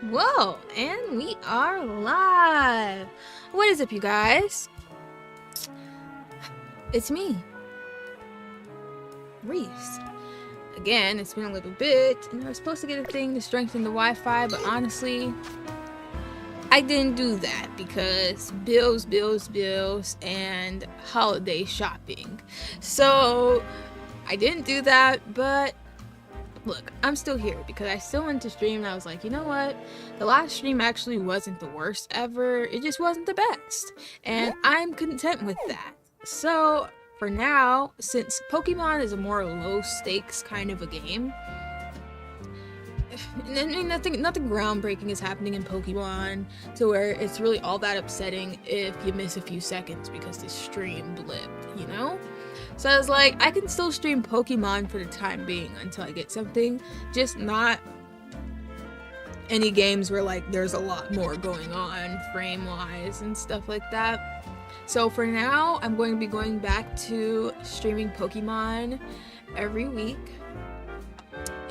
Whoa, and we are live. What is up, you guys? It's me, Riis. Again, it's been a little bit, and I was supposed to get a thing to strengthen the Wi-Fi, but honestly, I didn't do that because bills, and holiday shopping. So, I didn't do that, but look, I'm still here because I still went to stream and I was like, you know what? The last stream actually wasn't the worst ever. It just wasn't the best. And I'm content with that. So, for now, since Pokemon is a more low stakes kind of a game, nothing groundbreaking is happening in Pokemon to where it's really all that upsetting if you miss a few seconds because the stream blipped, you know? So I was like, I can still stream Pokemon for the time being until I get something, just not any games where like there's a lot more going on frame-wise and stuff like that. So for now, I'm going to be going back to streaming Pokemon every week,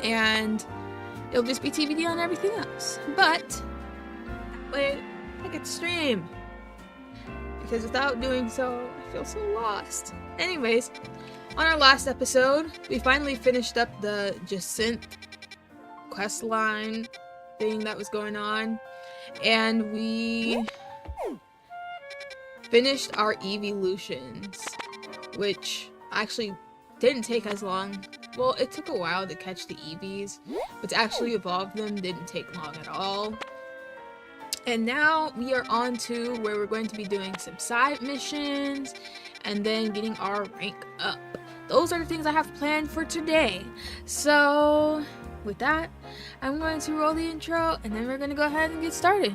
and it'll just be TBD on everything else. But that way I get to stream, because without doing so, I feel so lost. Anyways, on our last episode, we finally finished up the Jacynth quest line thing that was going on, and we finished our evolutions, which actually didn't take as long. Well, it took a while to catch the Eevees, but to actually evolve them didn't take long at all. And now we are on to where we're going to be doing some side missions and then getting our rank up. Those are the things I have planned for today. So with that, I'm going to roll the intro and then we're going to go ahead and get started.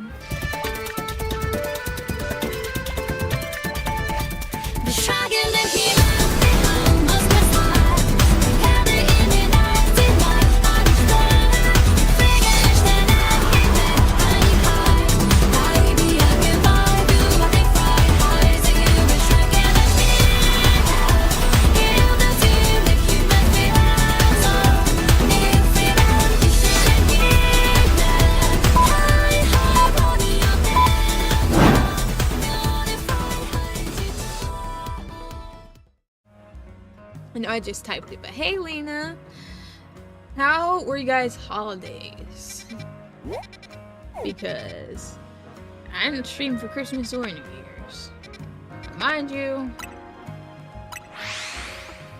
I know I just typed it, but hey Lena, how were you guys' holidays? Because I didn't stream for Christmas or New Year's. Mind you,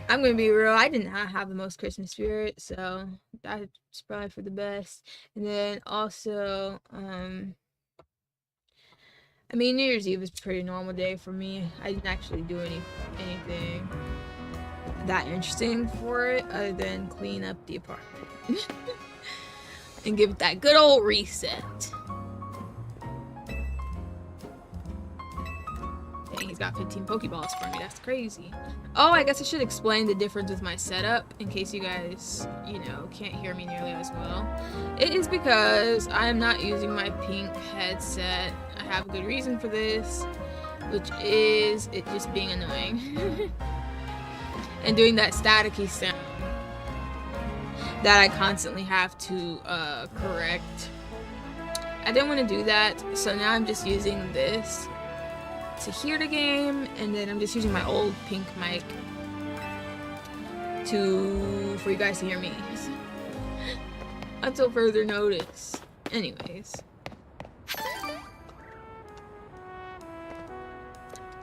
I'm gonna be real, I did not have the most Christmas spirit, so that's probably for the best. And then also, I mean, New Year's Eve was a pretty normal day for me. I didn't actually do anything that interesting for it other than clean up the apartment and give it that good old reset. Dang, he's got 15 Pokeballs for me. That's crazy. Oh, I guess I should explain the difference with my setup in case you guys, you know, can't hear me nearly as well. It is because I am not using my pink headset. I have a good reason for this, which is it just being annoying. And doing that staticky sound that I constantly have to correct. I didn't want to do that, so now I'm just using this to hear the game, and then I'm just using my old pink mic for you guys to hear me until further notice. Anyways.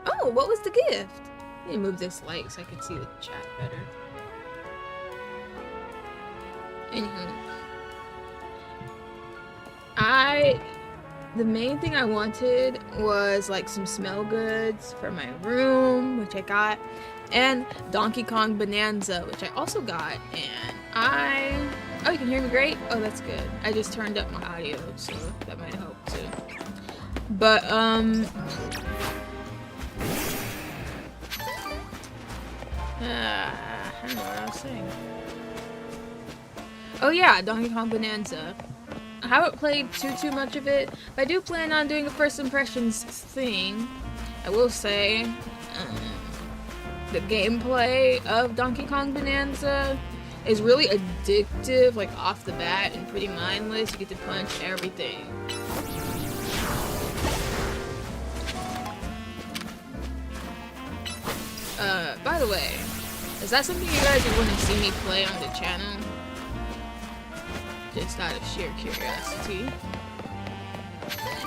Oh, what was the gift? Let me move this light so I can see the chat better. Anywho, the main thing I wanted was like some smell goods for my room, which I got, and Donkey Kong Bonanza, which I also got, and oh, you can hear me great? Oh, that's good. I just turned up my audio, so that might help too. But, I don't know what I was saying. Oh yeah, Donkey Kong Bonanza. I haven't played too much of it, but I do plan on doing a first impressions thing. I will say, the gameplay of Donkey Kong Bonanza is really addictive, like off the bat, and pretty mindless. You get to punch everything. By the way, is that something you guys would want to see me play on the channel? Just out of sheer curiosity.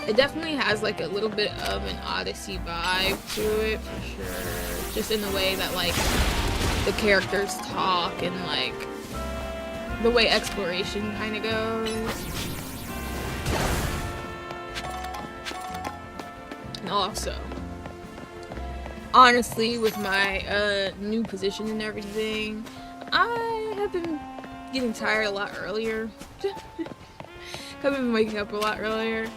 It definitely has like a little bit of an Odyssey vibe to it, for sure. Just in the way that like the characters talk and like the way exploration kind of goes. And also, honestly, with my new position and everything, I have been getting tired a lot earlier. I've been waking up a lot earlier.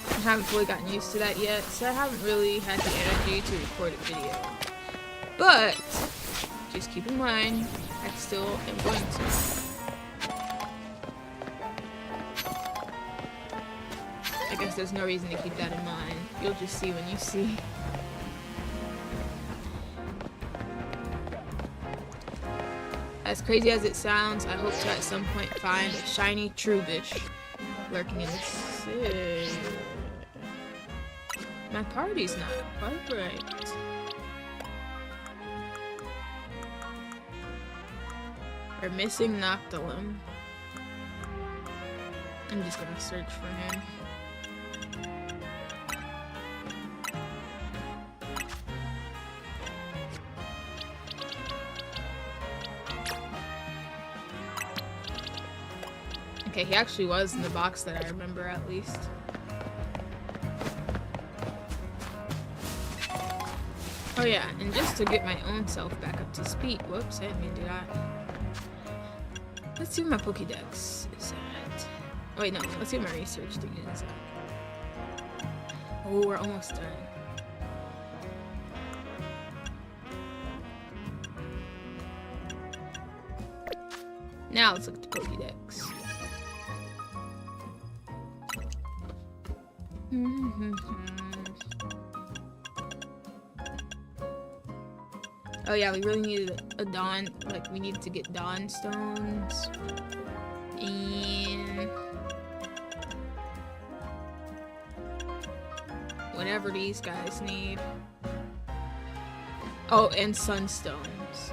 I haven't fully gotten used to that yet, so I haven't really had the energy to record a video. But just keep in mind, I still am going to. I guess there's no reason to keep that in mind. You'll just see when you see. As crazy as it sounds, I hope to at some point find a shiny Trubbish lurking in the city. My party's not quite right. We're missing Noctilum. I'm just gonna search for him. Okay, he actually was in the box that I remember, at least. Oh yeah, and just to get my own self back up to speed. Whoops, I didn't mean to do that. Let's see where my Pokédex is at. Oh wait, no, let's see where my research thing is at. Oh, we're almost done. Now let's look at the Pokédex. Oh yeah, we really needed a Dawn, like we needed to get Dawn Stones. And whatever these guys need. Oh, and Sunstones.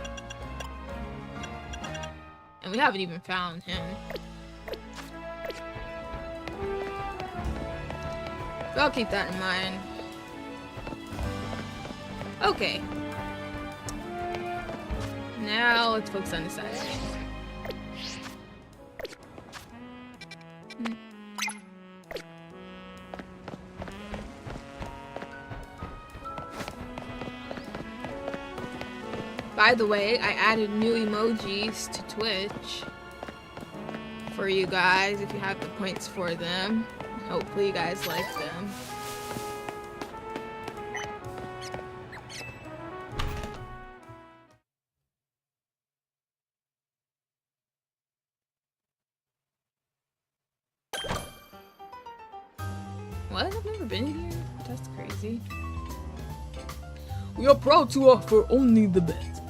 And we haven't even found him. But I'll keep that in mind. Okay. Now let's focus on the side. By the way, I added new emojis to Twitch for you guys if you have the points for them. Hopefully you guys like them. What? I've never been here? That's crazy. We are proud to offer only the best.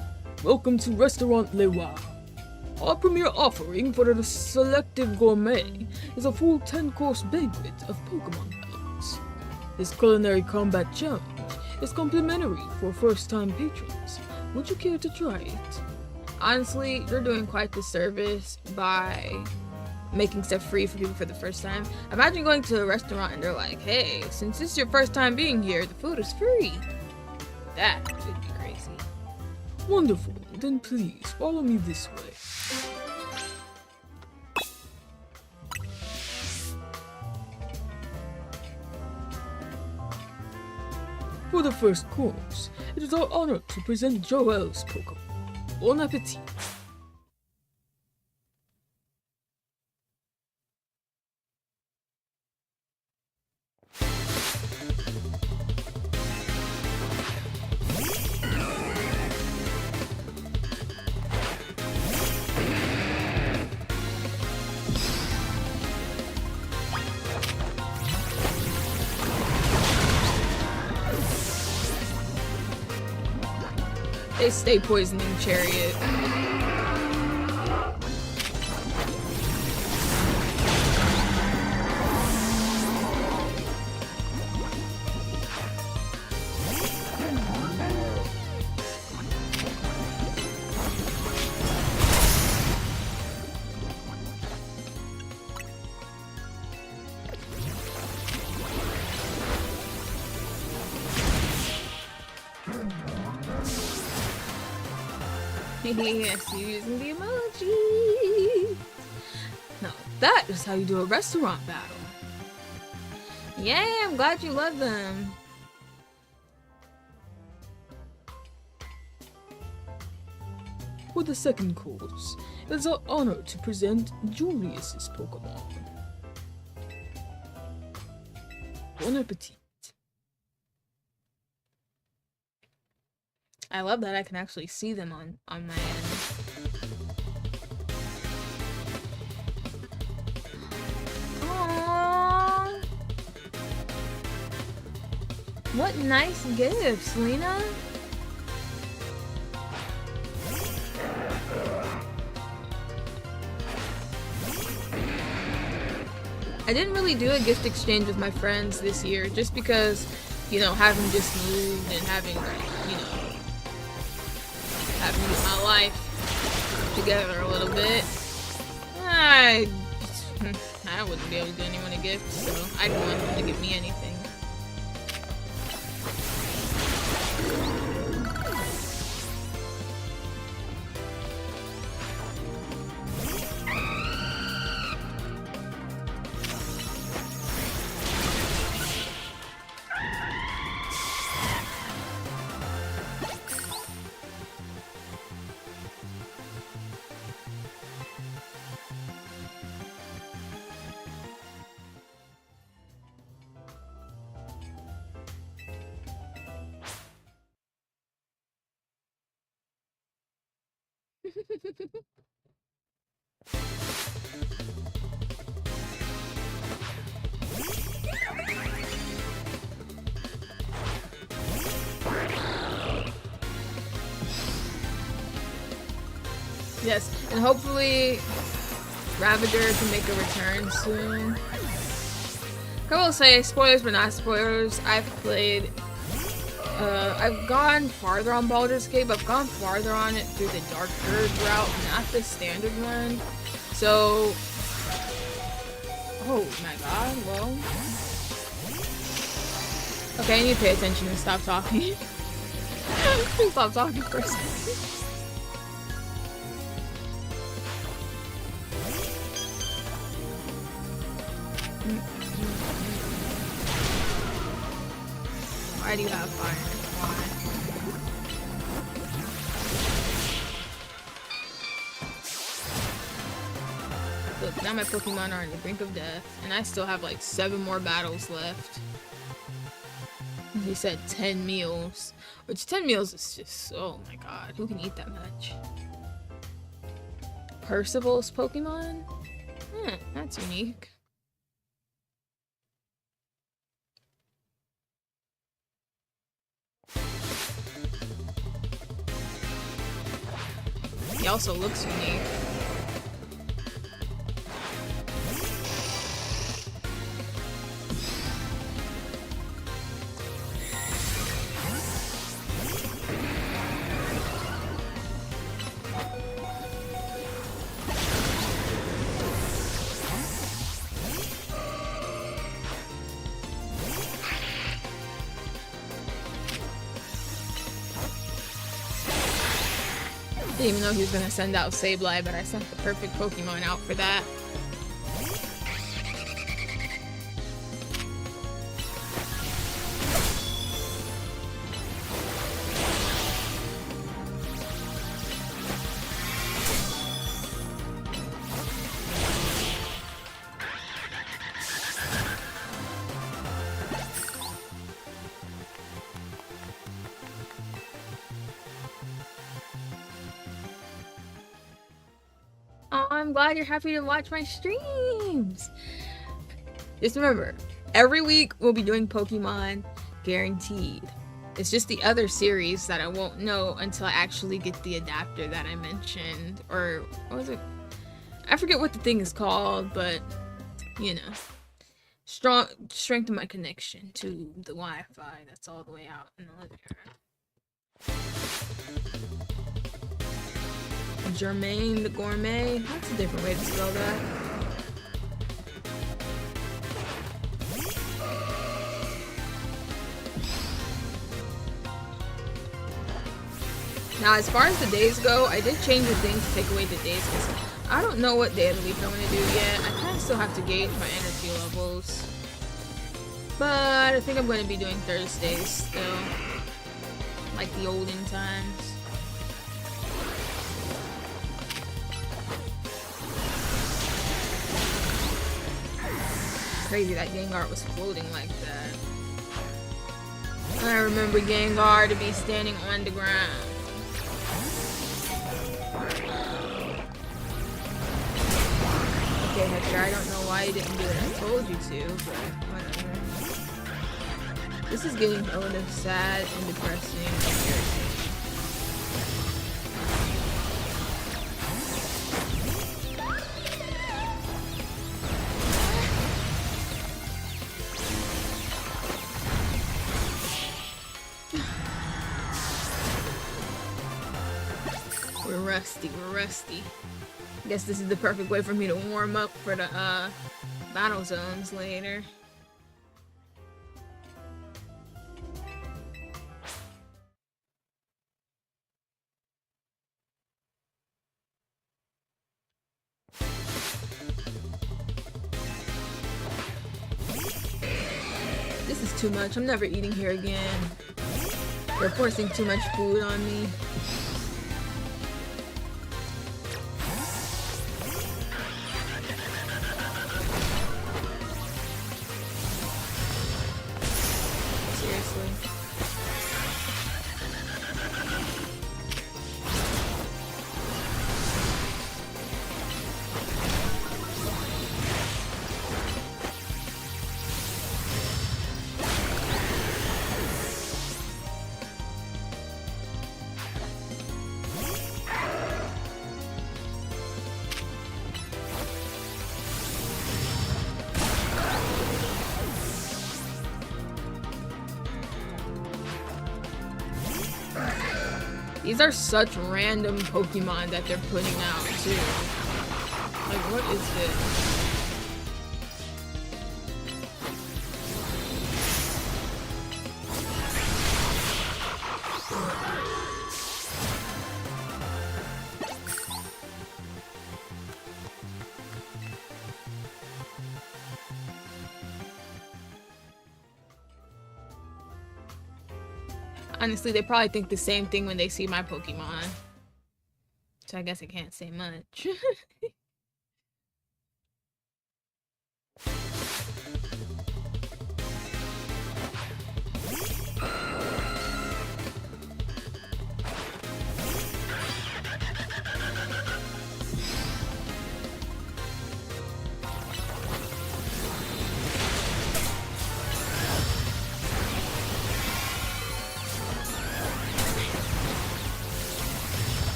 Welcome to Restaurant Le Wow. Our premier offering for the selective gourmet is a full 10-course banquet of Pokémon products. This culinary combat challenge is complimentary for first-time patrons. Would you care to try it? Honestly, they're doing quite the service by making stuff free for people for the first time. Imagine going to a restaurant and they're like, hey, since this is your first time being here, the food is free. That would be crazy. Wonderful. Then please follow me this way. For the first course, it is our honor to present Joel's Pokémon. Bon appetit! They stay poisoning Chariot. Yes, you're using the emoji. Now, that is how you do a restaurant battle. Yeah, I'm glad you love them. For the second course, it is our honor to present Julius's Pokemon. Bon appetit. I love that I can actually see them on my end. Aww. What nice gifts, Lena. I didn't really do a gift exchange with my friends this year just because, you know, having just moved and having, you know, having my life together a little bit, I wouldn't be able to give anyone a gift, so I didn't want them to give me anything. Yes, and hopefully Ravager can make a return soon. I will say, spoilers but not spoilers, I've gone farther on Baldur's Gate, but I've gone farther on it through the Dark Urge route, not the standard one. So, oh my god, well. Okay, I need to pay attention and stop talking. Stop talking for a second. Why do you have fire? Why? Look, now my Pokemon are on the brink of death, and I still have like 7 more battles left. He said 10 meals, which 10 meals is just, oh my god, who can eat that much? Percival's Pokemon? That's unique. He also looks unique. Didn't even know he was gonna send out Sableye, but I sent the perfect Pokemon out for that. I'm glad you're happy to watch my streams. Just remember, every week we'll be doing Pokemon, guaranteed. It's just the other series that I won't know until I actually get the adapter that I mentioned. Or what was it? I forget what the thing is called, but you know, strengthen my connection to the Wi-Fi that's all the way out in the living room. Germain the Gourmet. That's a different way to spell that. Now, as far as the days go, I did change the thing to take away the days because I don't know what day of the week I'm gonna do yet. I kind of still have to gauge my energy levels. But I think I'm gonna be doing Thursdays still. Like the olden times. Crazy that Gengar was floating like that. I remember Gengar to be standing on the ground. Okay, Hector, I don't know why you didn't do it. I told you to, but whatever. This is getting a little sad and depressing and irritating. We're rusty. Guess this is the perfect way for me to warm up for the battle zones later. This is too much. I'm never eating here again. They're forcing too much food on me. These are such random Pokemon that they're putting out, too. Like, what is this? Honestly, they probably think the same thing when they see my Pokemon. So I guess I can't say much.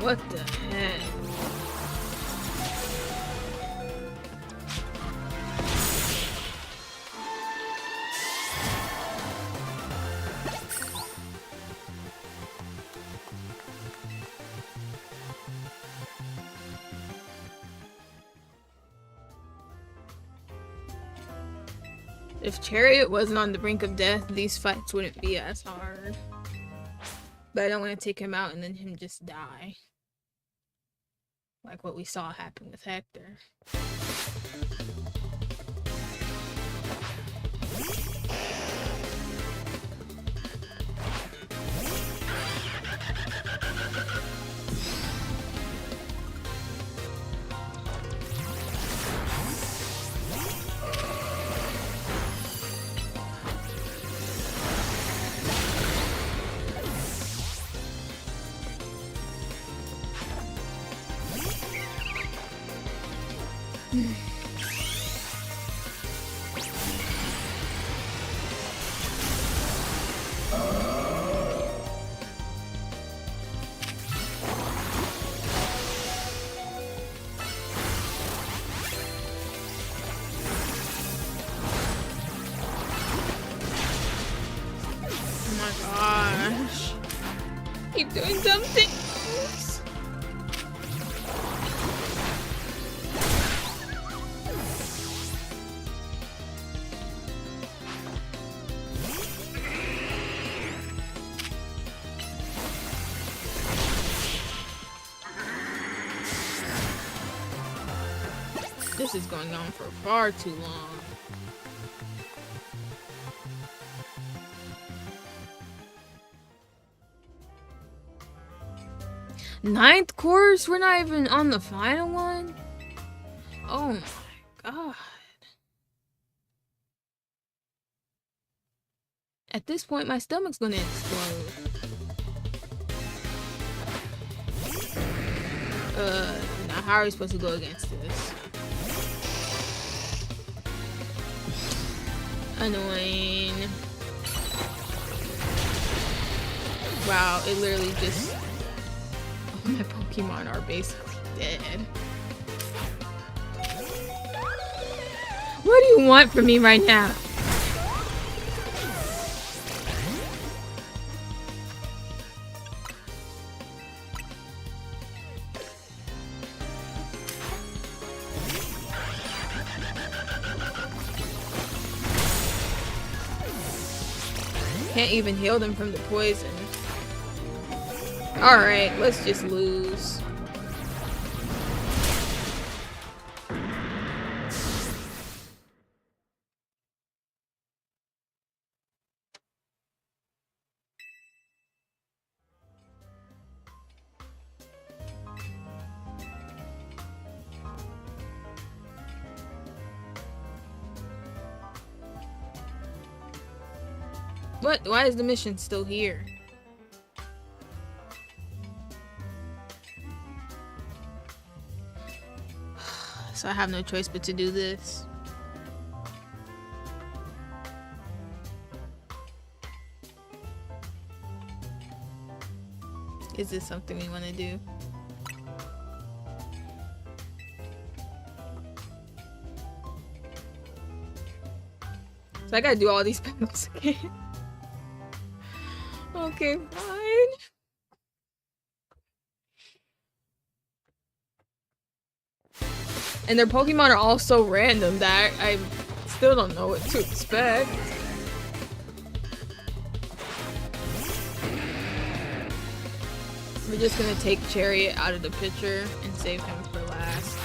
What the heck? If Chariot wasn't on the brink of death, these fights wouldn't be as hard. But I don't want to take him out and then him just die. Like what we saw happen with Hector. keep doing dumb things. This is going on for far too long. Ninth course? We're not even on the final one? Oh my god. At this point, my stomach's gonna explode. Now how are we supposed to go against this? Annoying. Wow, it literally just... All my Pokemon are basically dead. What do you want from me right now? Can't even heal them from the poison. Alright, let's just lose. What? Why is the mission still here? So I have no choice but to do this. Is this something we want to do? So I gotta do all these battles again. Okay, fine. And their Pokemon are all so random that I still don't know what to expect. We're just gonna take Chariot out of the picture and save him for last.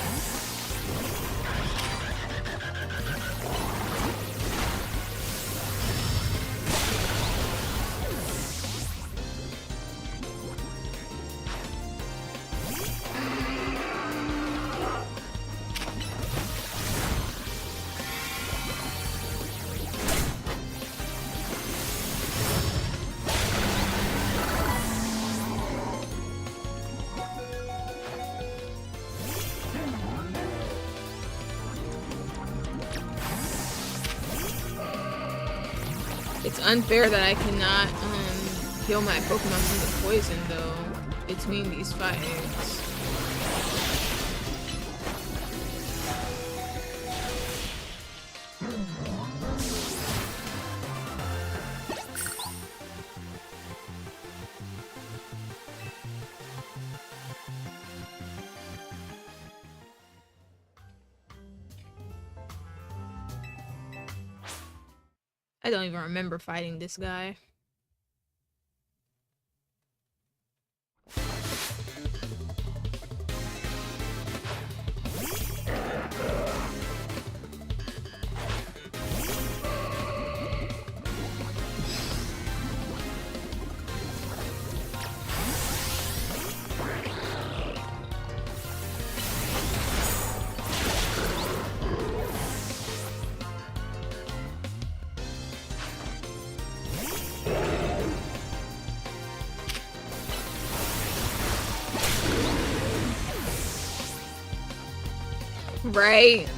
It's unfair that I cannot heal my Pokemon from the poison though between these fights. I don't even remember fighting this guy. Right?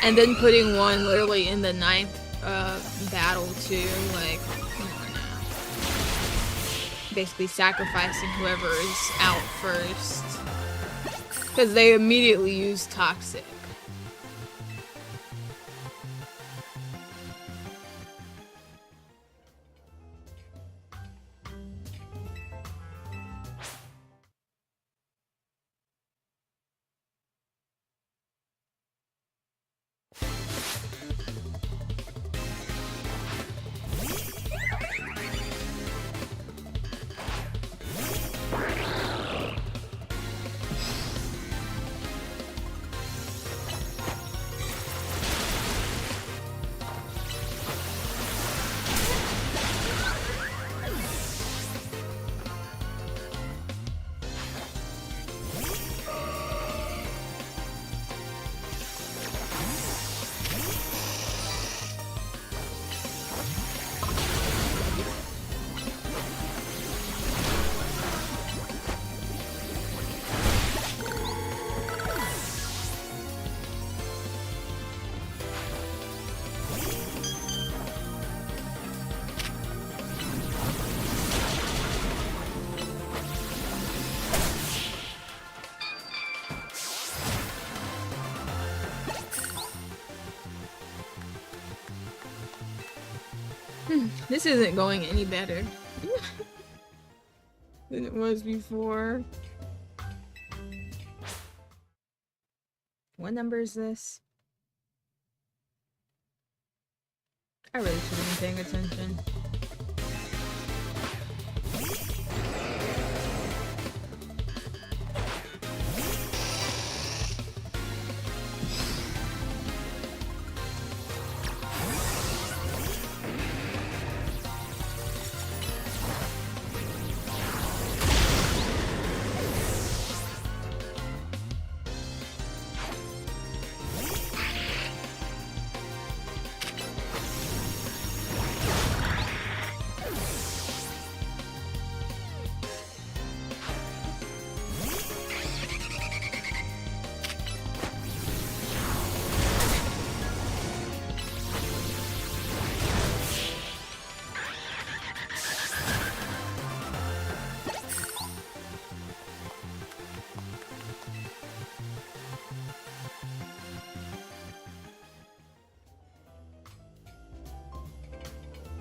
And then putting one literally in the 9th battle too, like, come on now. Basically sacrificing whoever is out first. Because they immediately use Toxic. This isn't going any better than it was before. What number is this? I really should have been paying attention.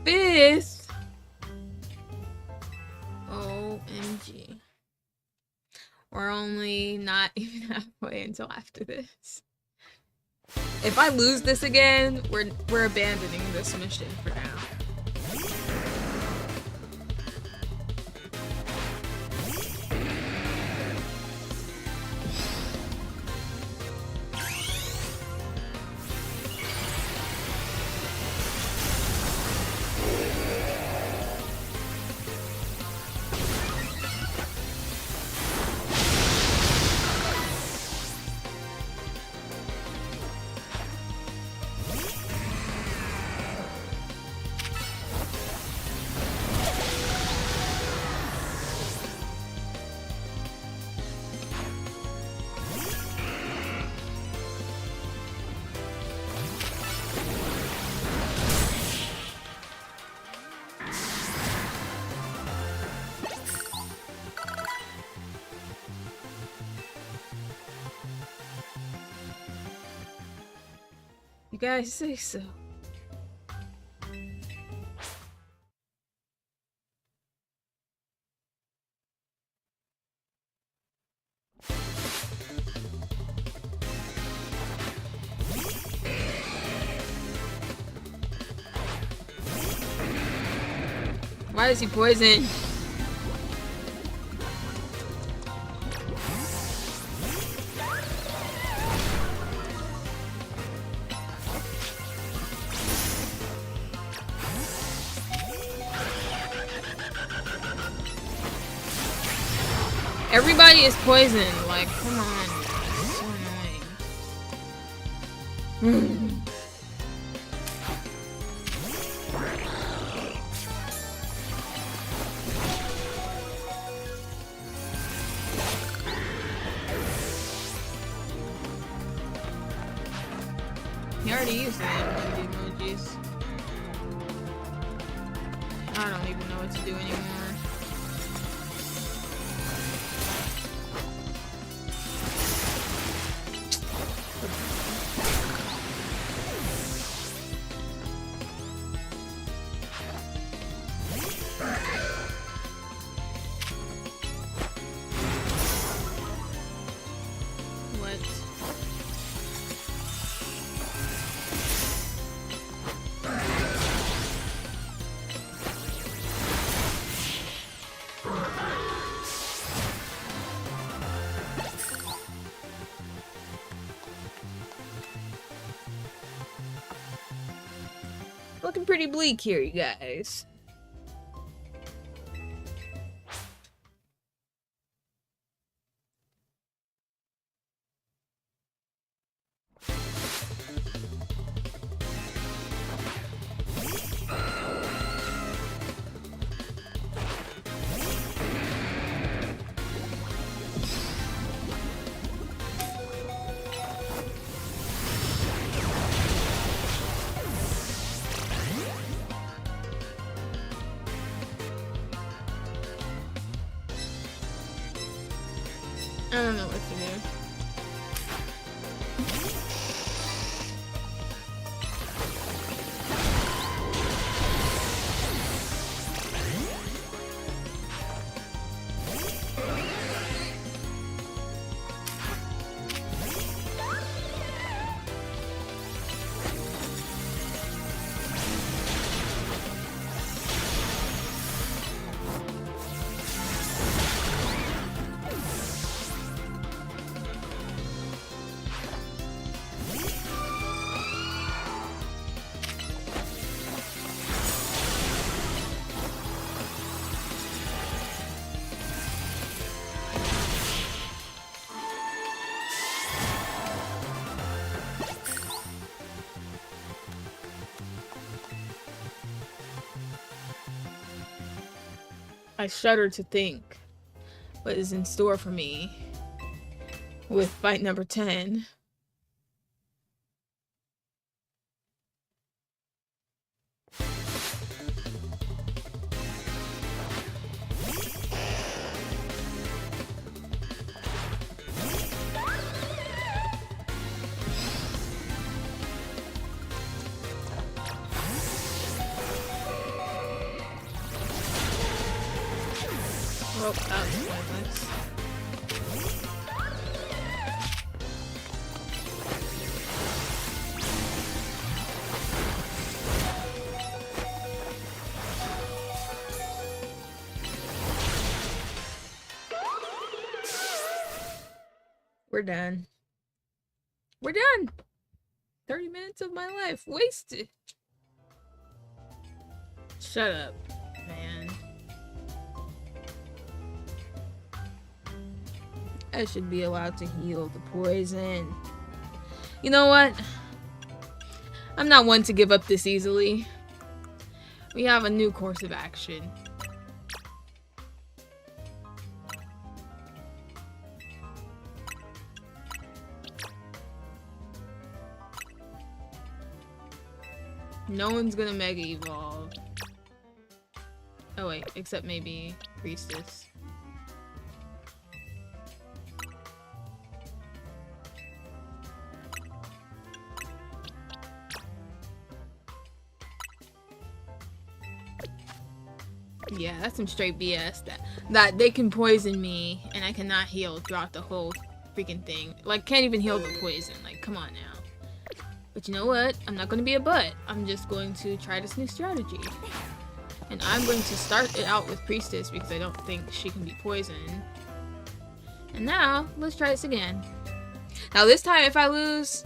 Fifth. OMG. We're only not even halfway until after this. If I lose this again, we're abandoning this mission for now. You guys say so. Why is he poisoned? Everybody is poisoned. Like, come on. It's so annoying. He already used that with the emojis. I don't even know what to do anymore. Looking pretty bleak here, you guys. I don't know what to do. I shudder to think what is in store for me with fight number 10. Oh, that was pointless. We're done. We're done. 30 minutes of my life wasted. Shut up, man. I should be allowed to heal the poison. You know what? I'm not one to give up this easily. We have a new course of action. No one's gonna Mega Evolve. Oh wait, except maybe Priestess. Yeah, that's some straight BS. That they can poison me and I cannot heal throughout the whole freaking thing. Like, can't even heal the poison. Like, come on now. But you know what? I'm not going to be a butt. I'm just going to try this new strategy. And I'm going to start it out with Priestess because I don't think she can be poisoned. And now, let's try this again. Now this time, if I lose,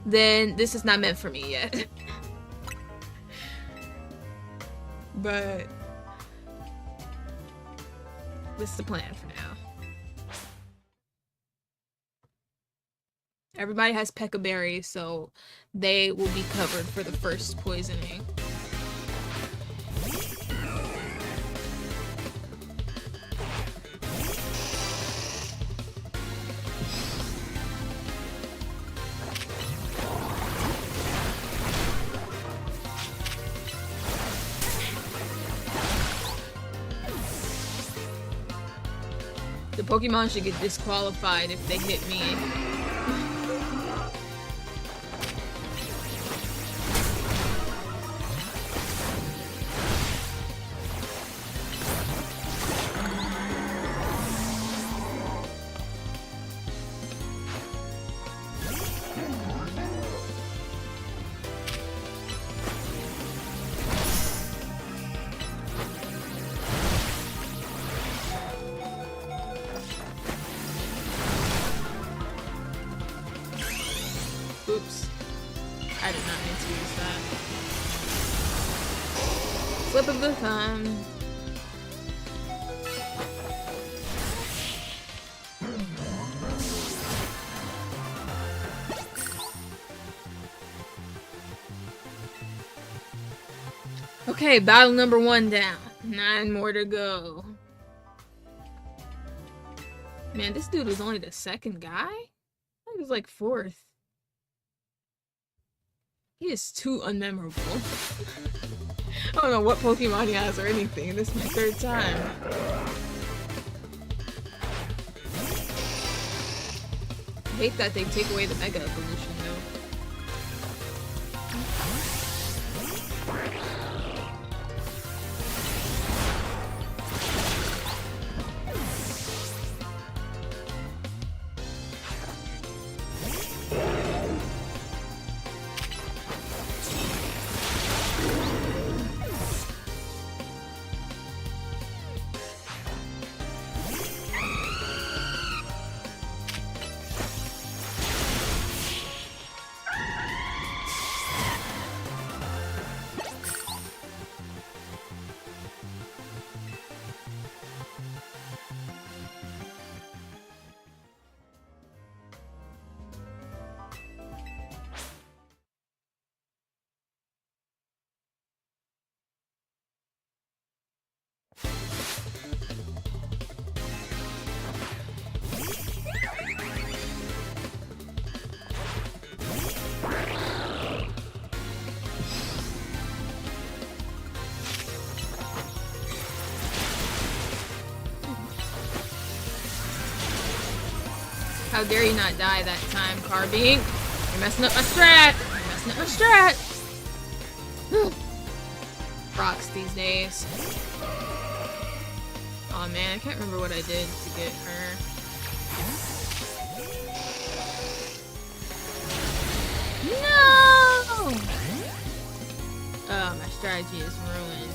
then this is not meant for me yet. But this is the plan for now. Everybody has Pekka berries, so they will be covered for the first poisoning. The Pokemon should get disqualified if they hit me. Oops. I did not mean to use that. Slip of the thumb. Okay, battle number 1 down. 9 more to go. Man, this dude was only the second guy? He was like 4th. He is too unmemorable. I don't know what Pokemon he has or anything. This is my 3rd time. I hate that they take away the Mega Evolution though. How dare you not die that time, Carbine? You're messing up my strat! You're messing up my strat! Rocks these days. Oh man, I can't remember what I did to get her. No! Oh, my strategy is ruined.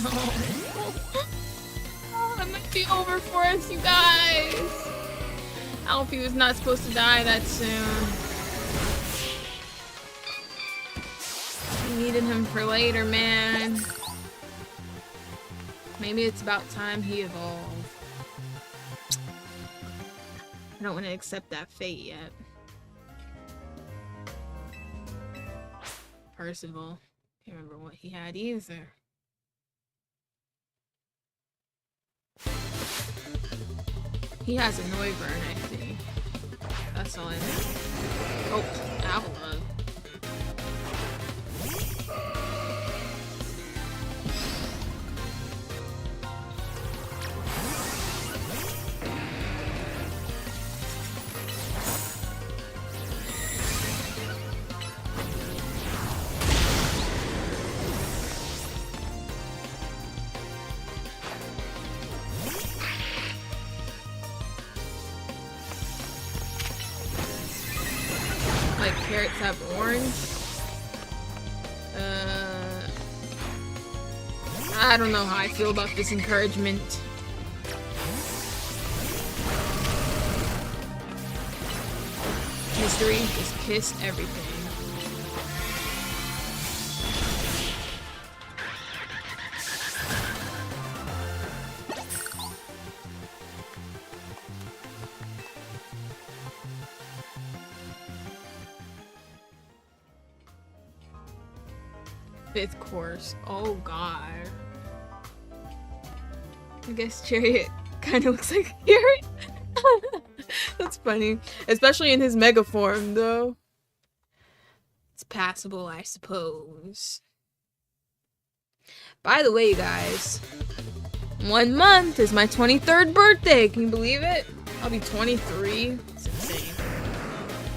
No. Oh, that might be over for us, you guys. Alfie was not supposed to die that soon. We needed him for later, man. Maybe it's about time he evolved. I don't want to accept that fate yet. Percival. Can't remember what he had either. He has a Noivern, I think. That's all I know. Oh, Avalon. Like carrots have orange. I don't know how I feel about this encouragement. History just kissed everything. Fifth course. Oh god. I guess Chariot kind of looks like a carrot. That's funny. Especially in his mega form, though. It's passable, I suppose. By the way, you guys. 1 month is my 23rd birthday. Can you believe it? I'll be 23. It's insane.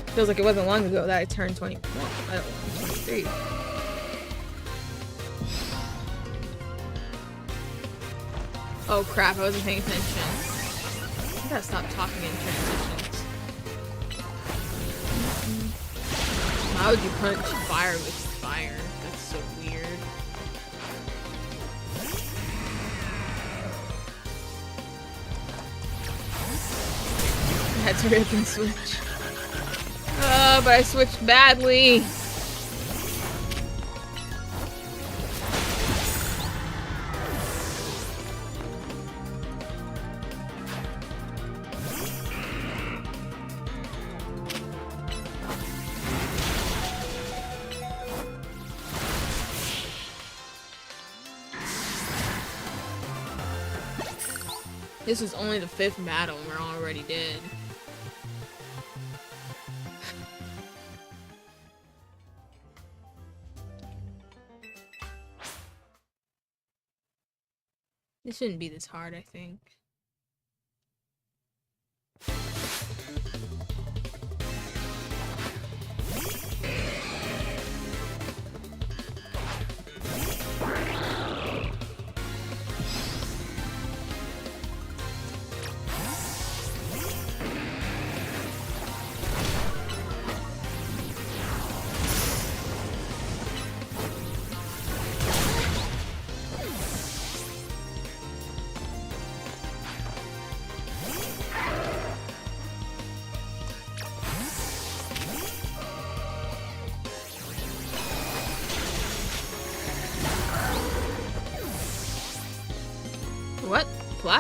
Feels like it wasn't long ago that I turned 21. I don't know, 23. Oh crap, I wasn't paying attention. I gotta stop talking in transitions. How would you punch fire with fire? That's so weird. I had to rip and switch. But I switched badly. This is only the 5th battle and we're already dead. This shouldn't be this hard, I think.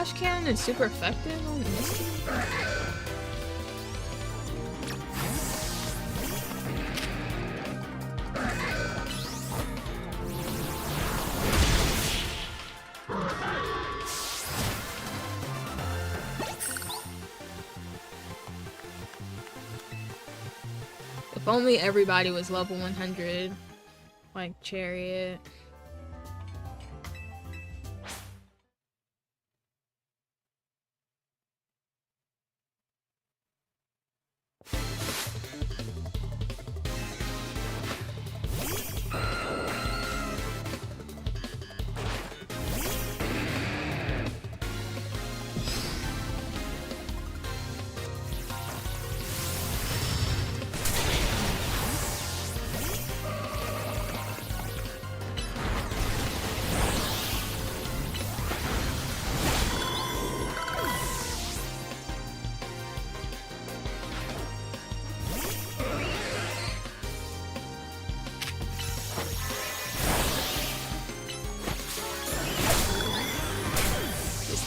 Flash Cannon is super effective on Misty? If only everybody was level 100, like Chariot.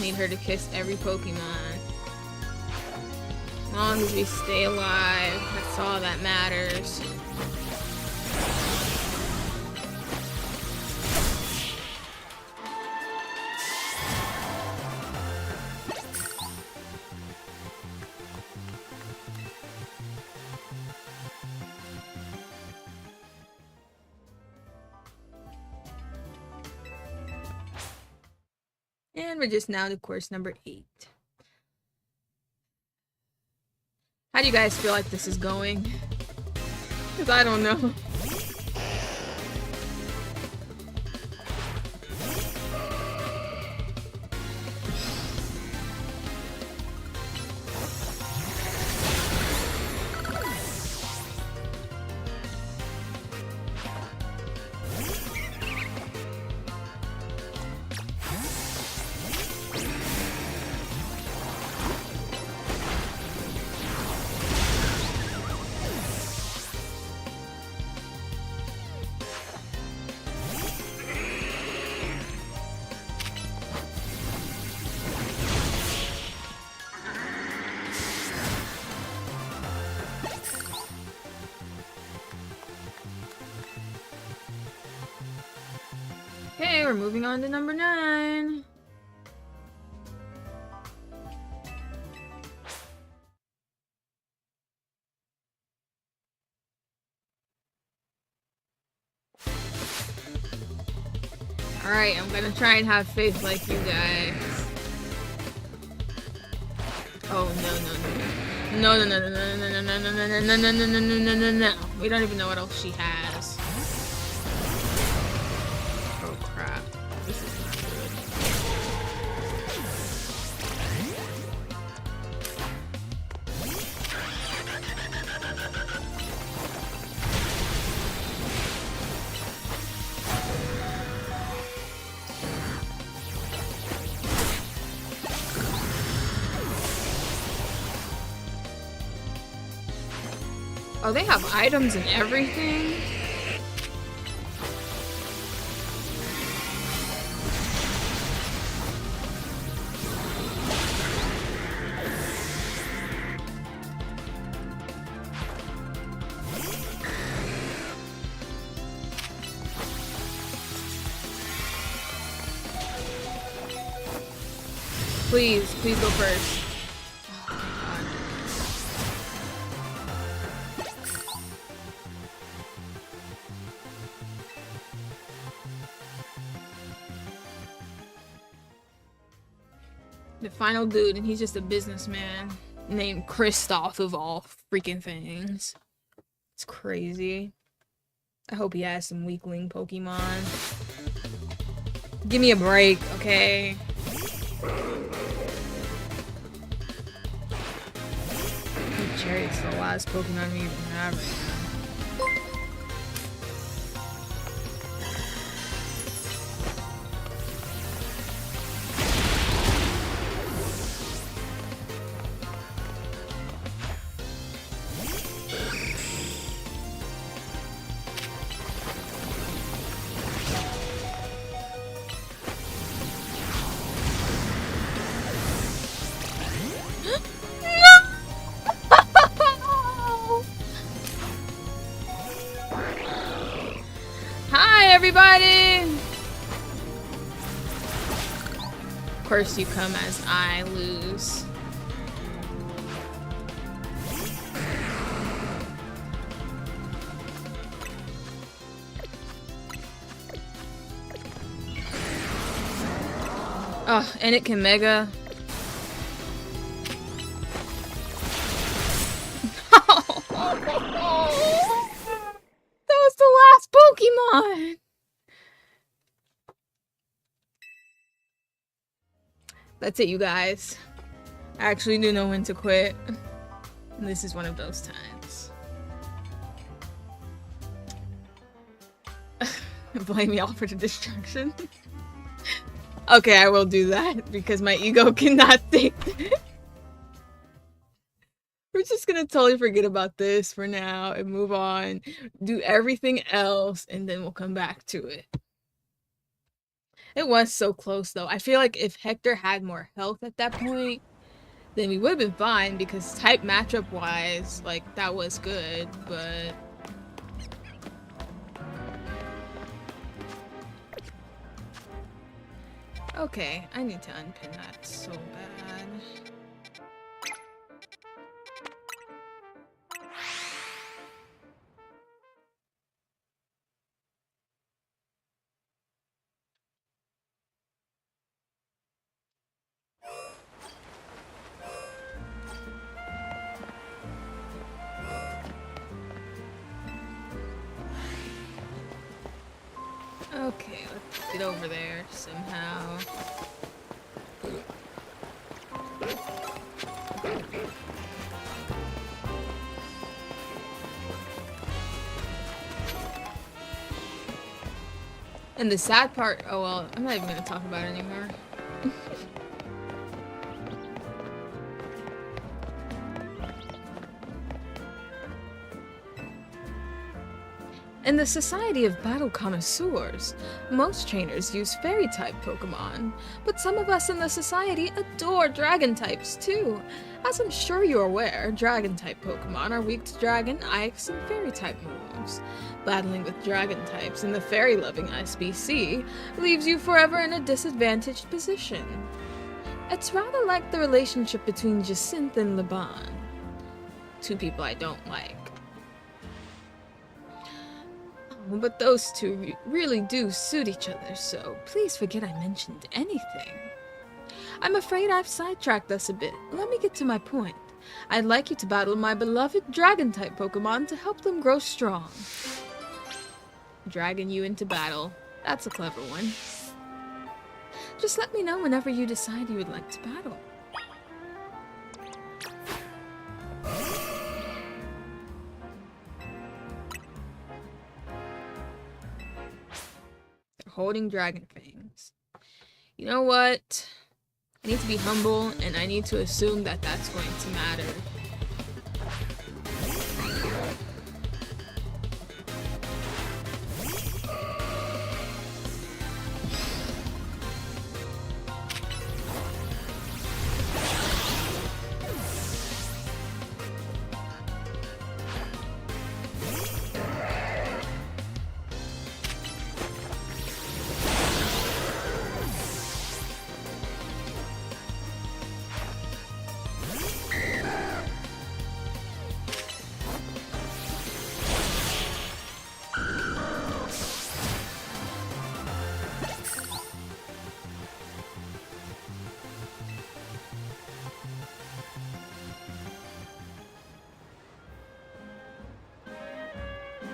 Need her to kiss every Pokemon. As long as we stay alive, that's all that matters. And we're just now to course number 8. How do you guys feel like this is going? Because I don't know. Okay, we're moving on to number 9. Alright, I'm gonna try and have faith like you guys. Oh no. No, no, no, no, no, no, no, no, no, no, no, no, no, no, no, no, no, no. We don't even know what else she has. Oh crap. This is not good. Oh, they have items and everything? Please, please go first. The final dude, and he's just a businessman named Kristoff of all freaking things. It's crazy. I hope he has some weakling Pokemon. Give me a break, okay? Chariot's the last Pokemon we even have right now. Hi, everybody! Of course you come as I lose. Oh, and it can mega. That was the last Pokemon! That's it, you guys. I actually do know when to quit. And this is one of those times. Blame me all for the destruction. Okay, I will do that because my ego cannot think. We're just gonna totally forget about this for now and move on, do everything else, and then we'll come back to it. It was so close though. I feel like if Hector had more health at that point, then we would have been fine because type matchup wise, like that was good, but okay, I need to unpin that so bad. Okay, let's get over there somehow. And the sad part, oh well, I'm not even gonna talk about it anymore. In the Society of Battle Connoisseurs, most trainers use Fairy-type Pokemon, but some of us in the Society adore Dragon types too. As I'm sure you're aware, Dragon-type Pokemon are weak to Dragon, Ice, and Fairy-type moves. Battling with Dragon types in the Fairy-loving SBC leaves you forever in a disadvantaged position. It's rather like the relationship between Jacinth and Laban. Two people I don't like. But those two really do suit each other, so please forget I mentioned anything. I'm afraid I've sidetracked us a bit. Let me get to my point. I'd like you to battle my beloved Dragon-type Pokemon to help them grow strong. Dragging you into battle. That's a clever one. Just let me know whenever you decide you would like to battle. Holding dragon fangs. You know what? I need to be humble, and I need to assume that that's going to matter.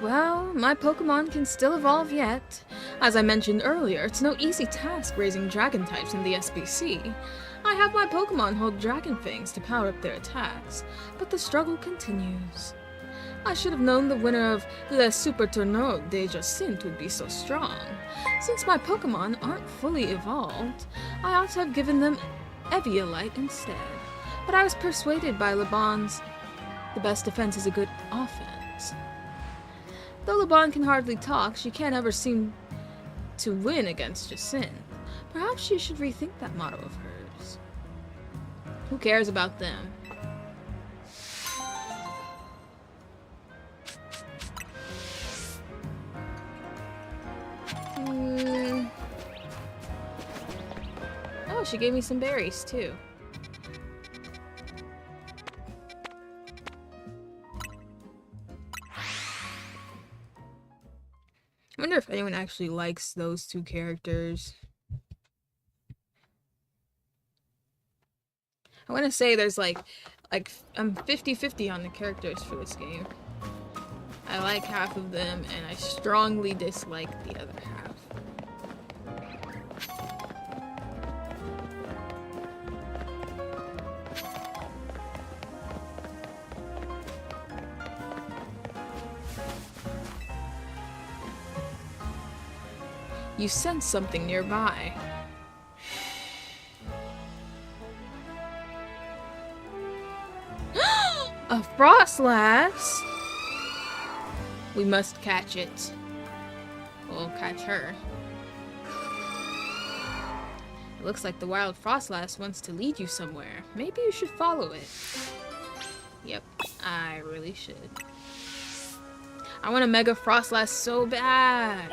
Well, my Pokemon can still evolve yet. As I mentioned earlier, it's no easy task raising dragon types in the SBC. I have my Pokemon hold dragon fangs to power up their attacks, but the struggle continues. I should have known the winner of Le Super Tournoi de Jacinthe would be so strong. Since my Pokemon aren't fully evolved, I ought to have given them Eviolite instead. But I was persuaded by Laban's "the best defense is a good offense." Though Laban can hardly talk, she can't ever seem to win against Jacinthe. Perhaps she should rethink that motto of hers. Who cares about them? Oh, she gave me some berries too. I wonder if anyone actually likes those two characters. I want to say there's like I'm 50-50 on the characters for this game. I like half of them and I strongly dislike the other half. You sense something nearby. A Frostlass! We must catch it. We'll catch her. It looks like the wild Frostlass wants to lead you somewhere. Maybe you should follow it. Yep, I really should. I want a Mega Frostlass so bad.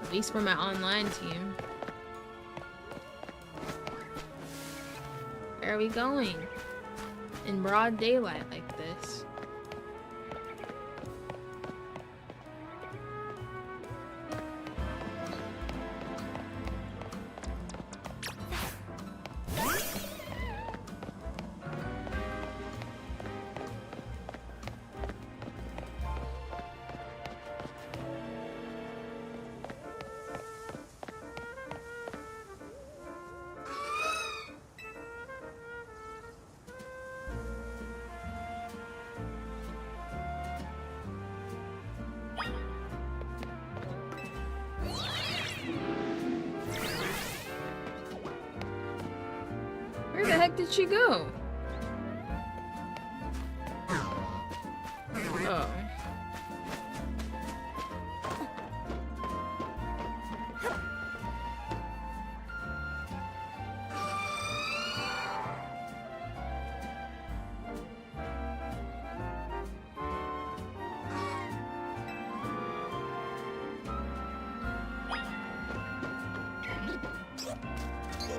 At least for my online team. Where are we going? In broad daylight like this. Where the heck did she go? Oh.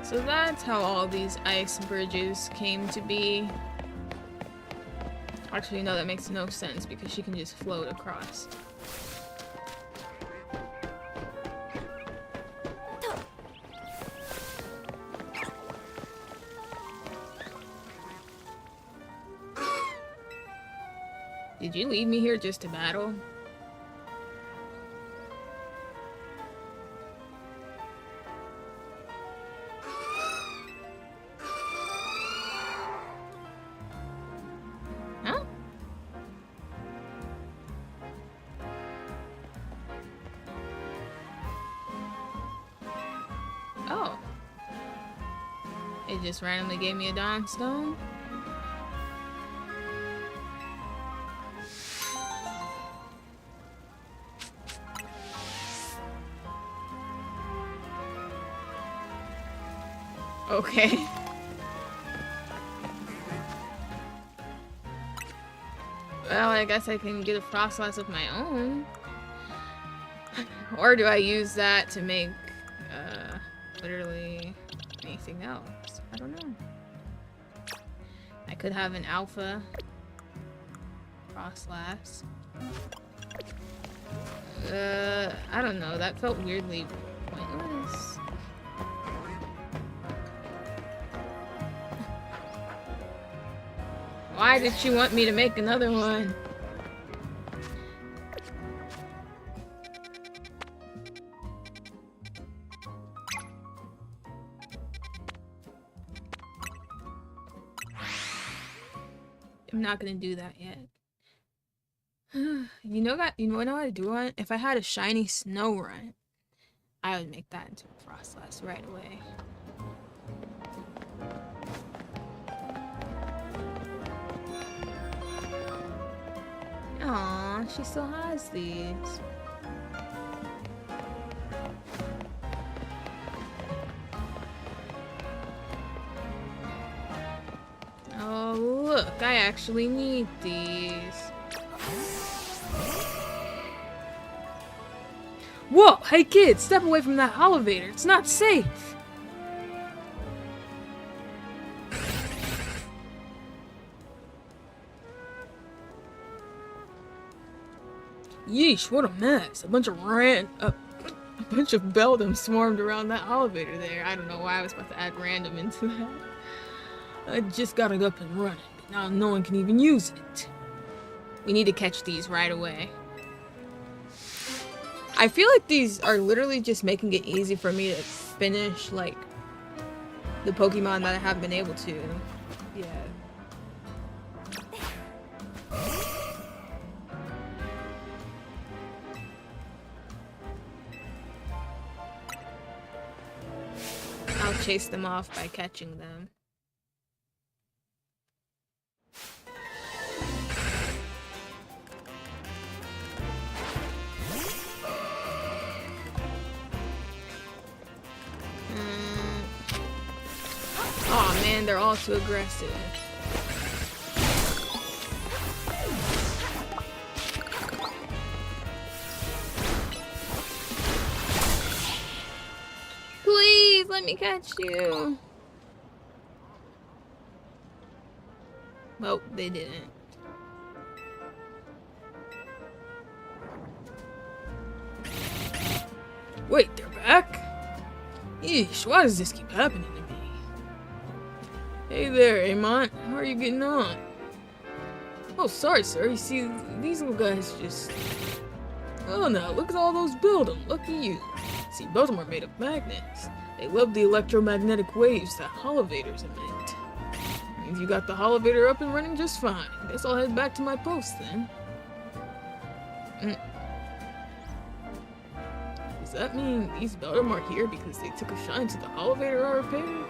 So that's how all these ice bridges came to be. Actually, no, that makes no sense because she can just float across. Did you leave me here just to battle? Oh. It just randomly gave me a Dawn Stone? Okay. Well, I guess I can get a Frostlass of my own. Or do I use that to make, literally anything else? I don't know. I could have an Alpha Frostlass. I don't know. That felt weirdly pointless. Why did she want me to make another one? I'm not gonna do that yet. You know what I do want? If I had a shiny snow run, I would make that into a Frostlass right away. Aw, she still has these. I actually need these. Whoa! Hey kid, step away from that elevator. It's not safe. Yeesh, what a mess. A bunch of beldams swarmed around that elevator there. I don't know why I was about to add random into that. I just got it up and running, but now no one can even use it. We need to catch these right away. I feel like these are literally just making it easy for me to finish, like, the Pokemon that I haven't been able to. Yeah. I'll chase them off by catching them. Oh man, they're all too aggressive. Please, let me catch you. Well, they didn't. Wait, they're back? Yeesh, why does this keep happening to me? Hey there, Amon. How are you getting on? Oh, sorry, sir. You see, these little guys just... Oh, no, look at all those Beldum. Look at you. See, Beldum are made of magnets. They love the electromagnetic waves that holovators emit. Means you got the holovator up and running just fine. Guess I'll head back to my post then. Does that mean these Beldum are here because they took a shine to the holovator I repaired?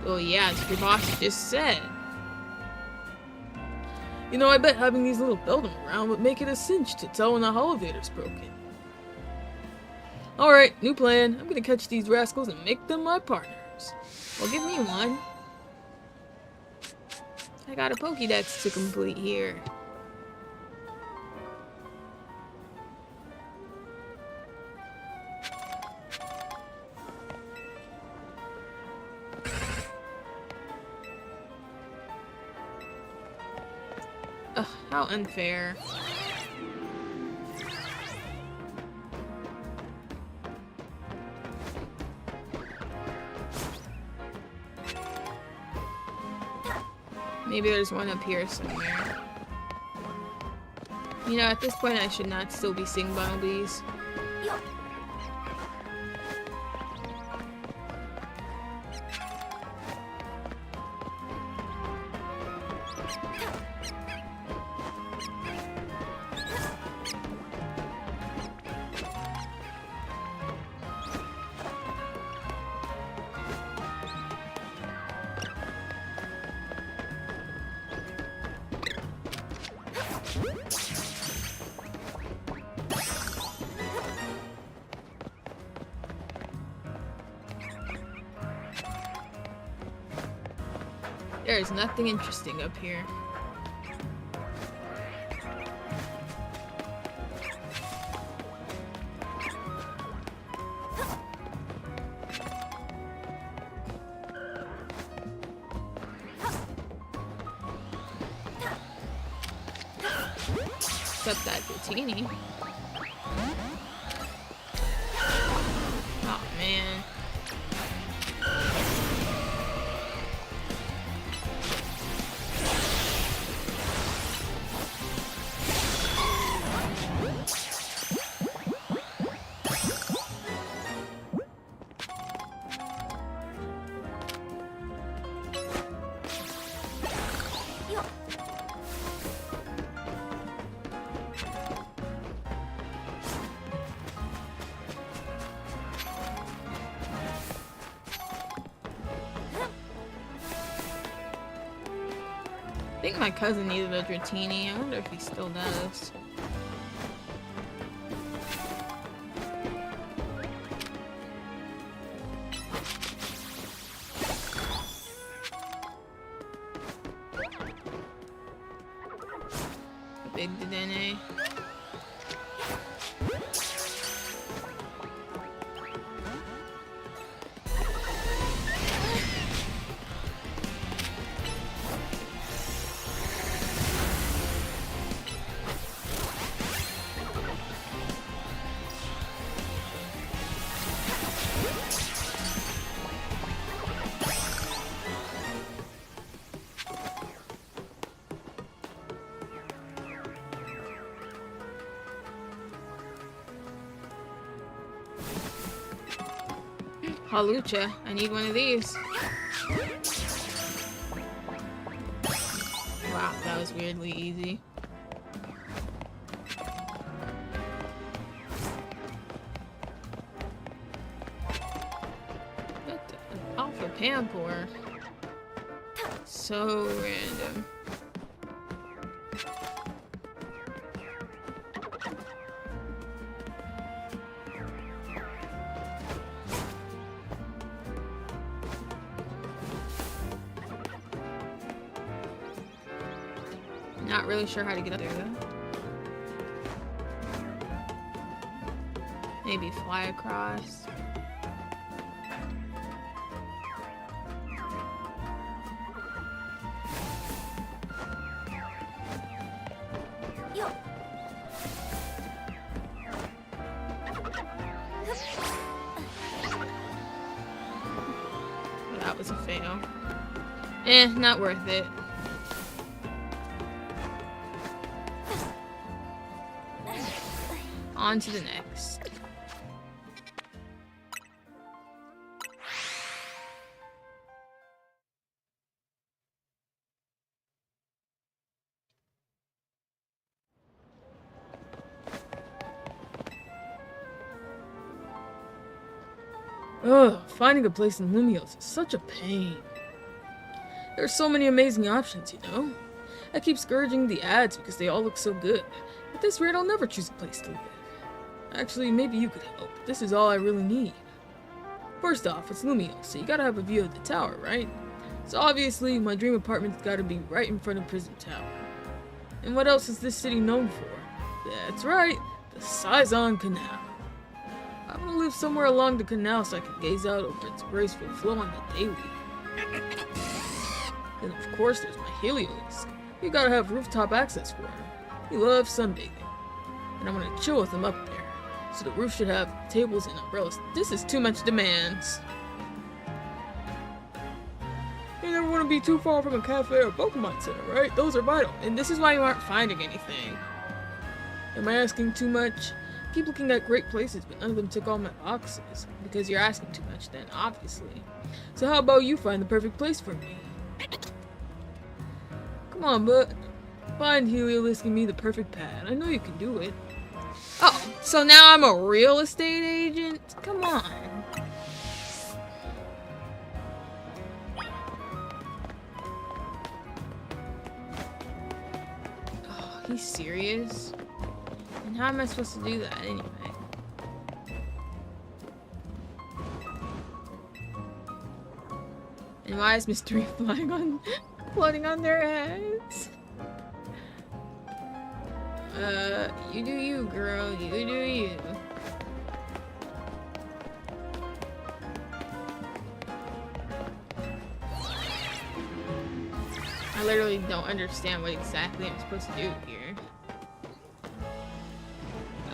Well, yeah, as your boss just said. You know, I bet having these little Beldum around would make it a cinch to tell when the holovator's broken. Alright, new plan. I'm gonna catch these rascals and make them my partners. Well, give me one. I got a Pokédex to complete here. Ugh, how unfair. Maybe there's one up here somewhere. You know, at this point I should not still be seeing bumblebees. There's nothing interesting up here. Except that Dratini. Oh man. I think my cousin needed a Dratini. I wonder if he still does. big Dedenne. Halucha, I need one of these. Wow, that was weirdly easy. What the Alpha Pampor? So random. Not really sure how to get up there though. Maybe fly across. Well, that was a fail. Not worth it. On to the next. Ugh, finding a place in Lumiose is such a pain. There's so many amazing options, you know? I keep scourging the ads because they all look so good. At this rate, I'll never choose a place to live. Actually, maybe you could help. This is all I really need. First off, it's Lumiose, so you gotta have a view of the tower, right? So obviously, my dream apartment's gotta be right in front of Prison Tower. And what else is this city known for? That's right, the Saison Canal. I want to live somewhere along the canal so I can gaze out over its graceful flow on the daily. And of course, there's my Heliolisk. You gotta have rooftop access for him. He loves sunbathing. And I want to chill with him up there. So the roof should have tables and umbrellas. This is too much demands. You never want to be too far from a cafe or Pokemon Center, right? Those are vital. And this is why you aren't finding anything. Am I asking too much? I keep looking at great places, but none of them tick all my boxes. Because you're asking too much then, obviously. So how about you find the perfect place for me? Come on, bud. Find Heliolisk and me the perfect pad. I know you can do it. Oh, so now I'm a real estate agent? Come on. Oh, he's serious? And how am I supposed to do that anyway? And why is mystery floating on their heads? You do you, girl. You do you. I literally don't understand what exactly I'm supposed to do here.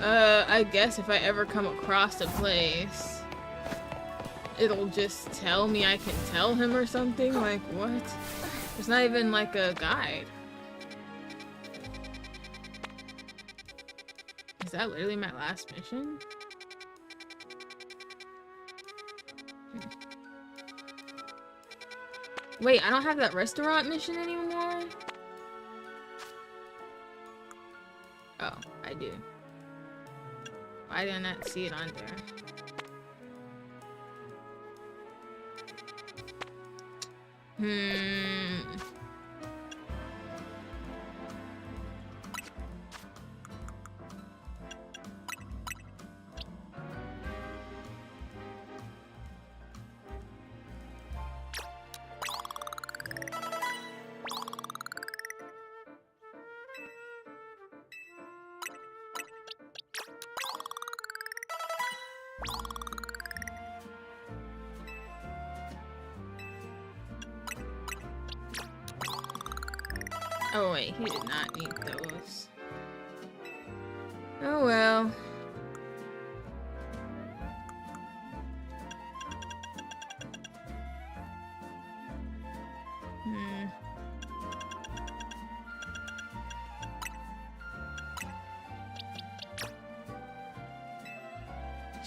I guess if I ever come across a place, it'll just tell me I can tell him or something? Like, what? There's not even, like, a guide. Is that literally my last mission? Wait, I don't have that restaurant mission anymore? Oh, I do. Why did I not see it on there? Oh wait, he did not need those. Oh well.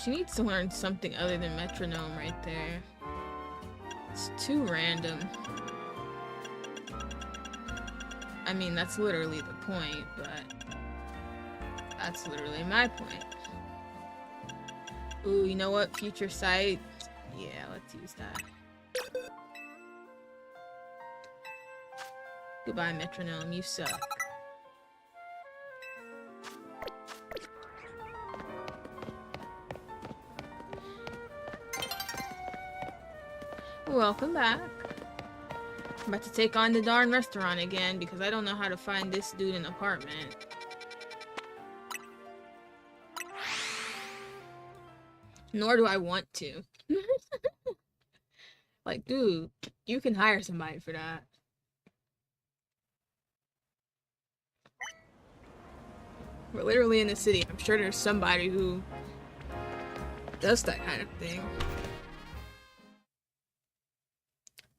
She needs to learn something other than metronome right there. It's too random. I mean, that's literally the point, but that's literally my point. Ooh, you know what? Future sight. Yeah, let's use that. Goodbye, metronome. You suck. Welcome back. I'm about to take on the darn restaurant again because I don't know how to find this dude an apartment. Nor do I want to. Like, dude, you can hire somebody for that. We're literally in the city. I'm sure there's somebody who does that kind of thing.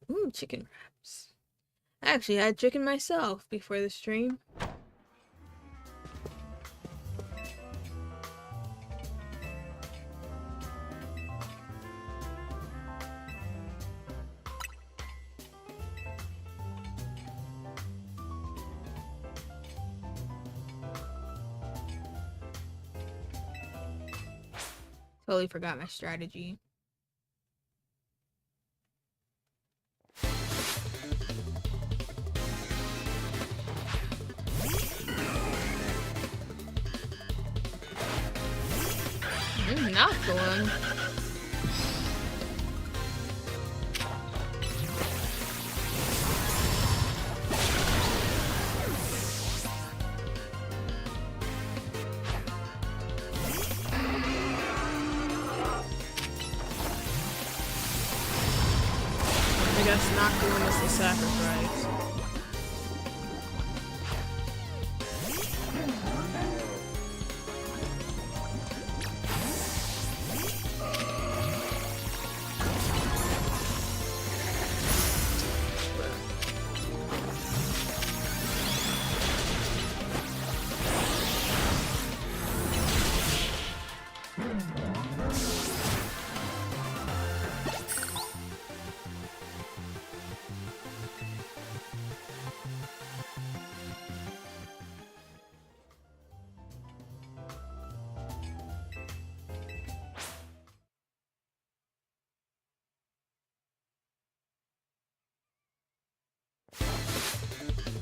Ooh, chicken wraps. I actually had chicken myself before the stream. Totally forgot my strategy. Not going. I guess not doing is the sacrifice.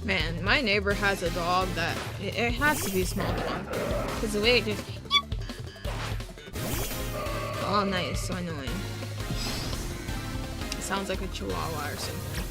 Man, my neighbor has a dog that it has to be a small dog because the way it just all night is so annoying. It sounds like a chihuahua or something.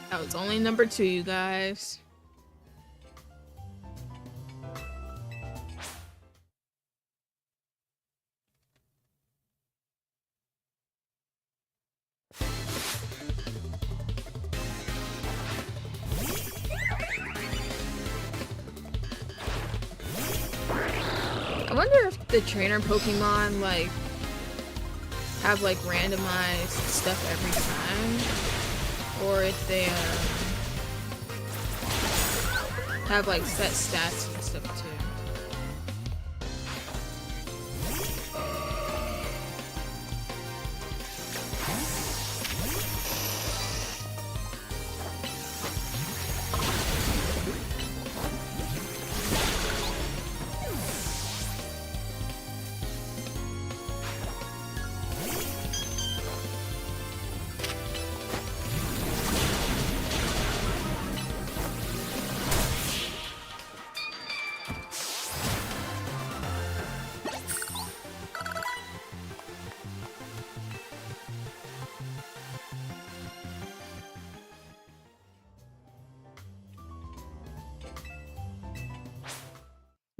That was only number 2, you guys. I wonder if the trainer Pokemon like have like randomized stuff every time, or if they have like set stats and stuff too.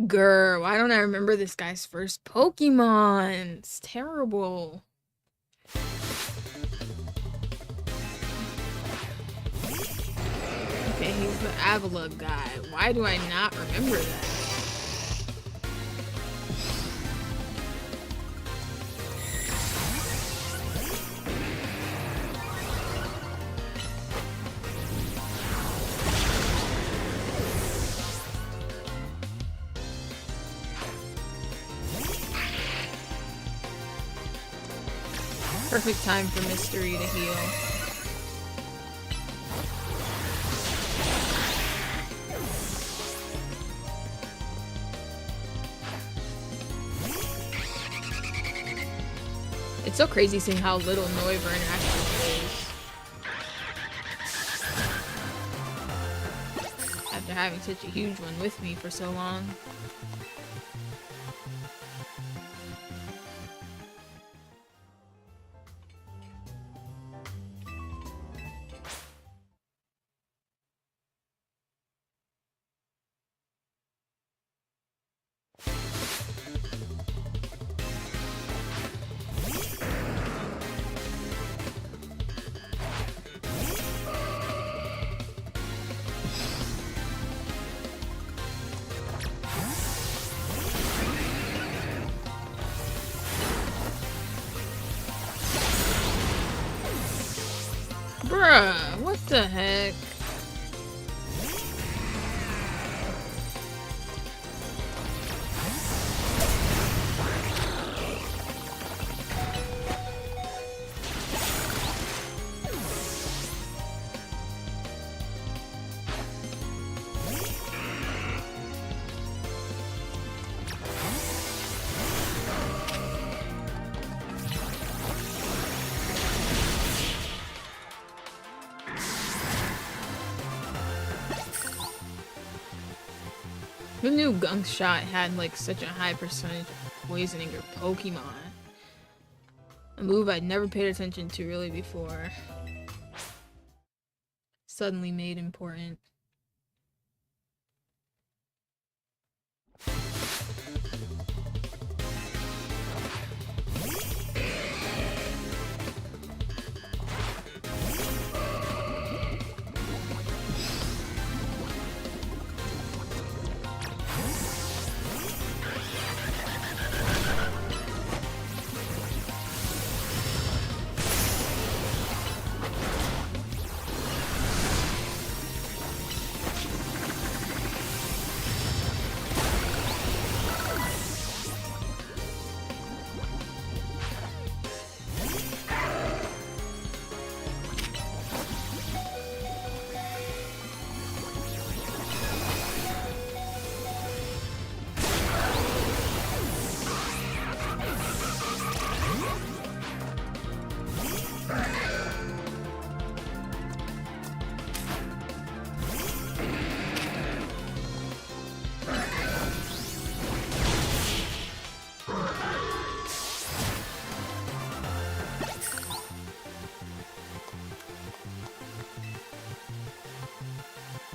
Grr, why don't I remember this guy's first Pokemon? It's terrible. Okay, he's the Avalugg guy. Why do I not remember that? Perfect time for Mystery to heal. It's so crazy seeing how little Noivern actually is. After having such a huge one with me for so long. Bruh, what the heck? Who knew Gunk Shot had like such a high percentage of poisoning your Pokemon? A move I'd never paid attention to really before. Suddenly made important.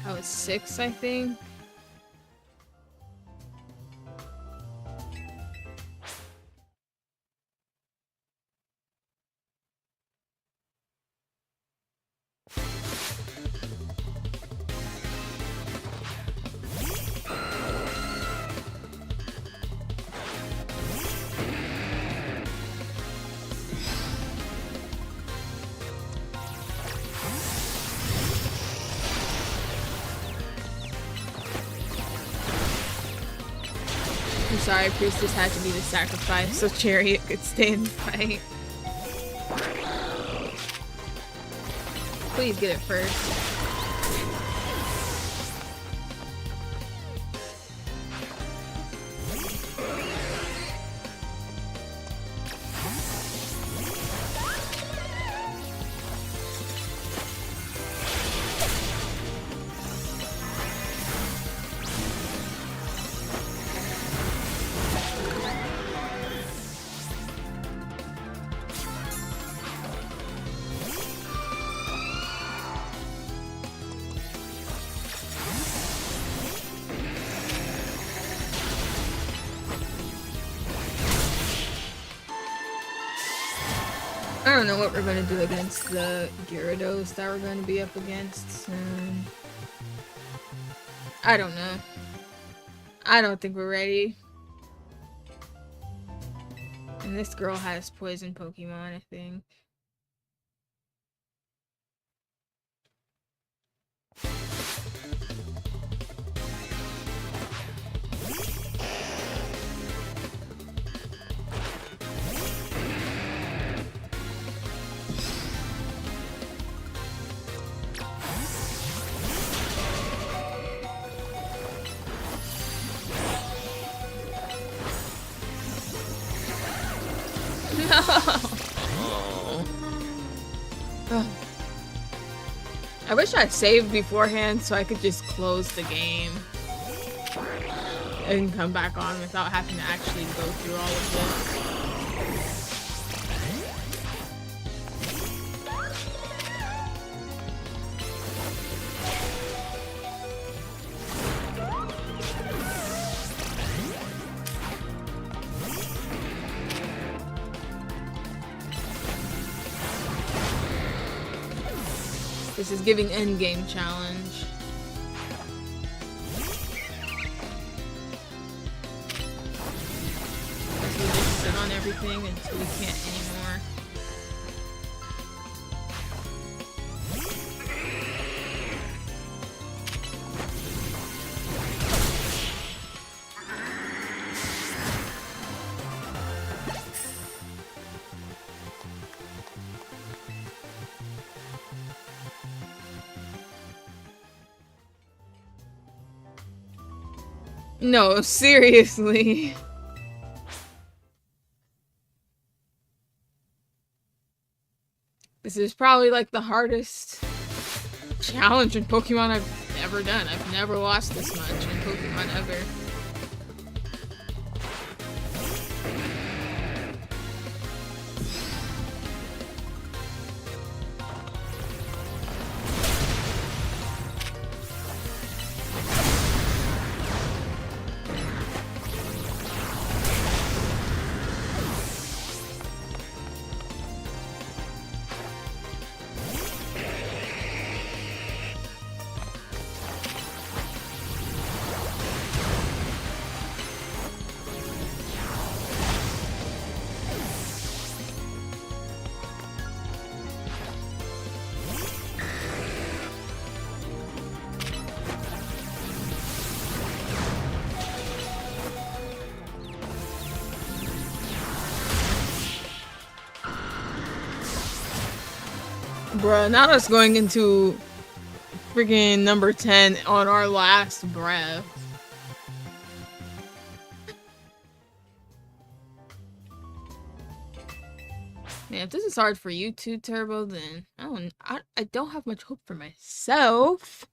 I was 6, I think. I'm sorry, Priestess had to be the sacrifice so Chariot could stay in the fight. Please get it first. I don't know what we're gonna do against the Gyarados that we're gonna be up against. I don't know. I don't think we're ready. And this girl has poison Pokemon, I think. Oh. I wish I saved beforehand so I could just close the game and come back on without having to actually go through all of this. This is giving endgame challenge. Guess we just sit on everything until we can't anymore. No, seriously. This is probably like the hardest challenge in Pokemon I've ever done. I've never lost this much in Pokemon ever. Bruh, not us going into freaking number 10 on our last breath. Man, if this is hard for you too, Turbo, then I don't have much hope for myself.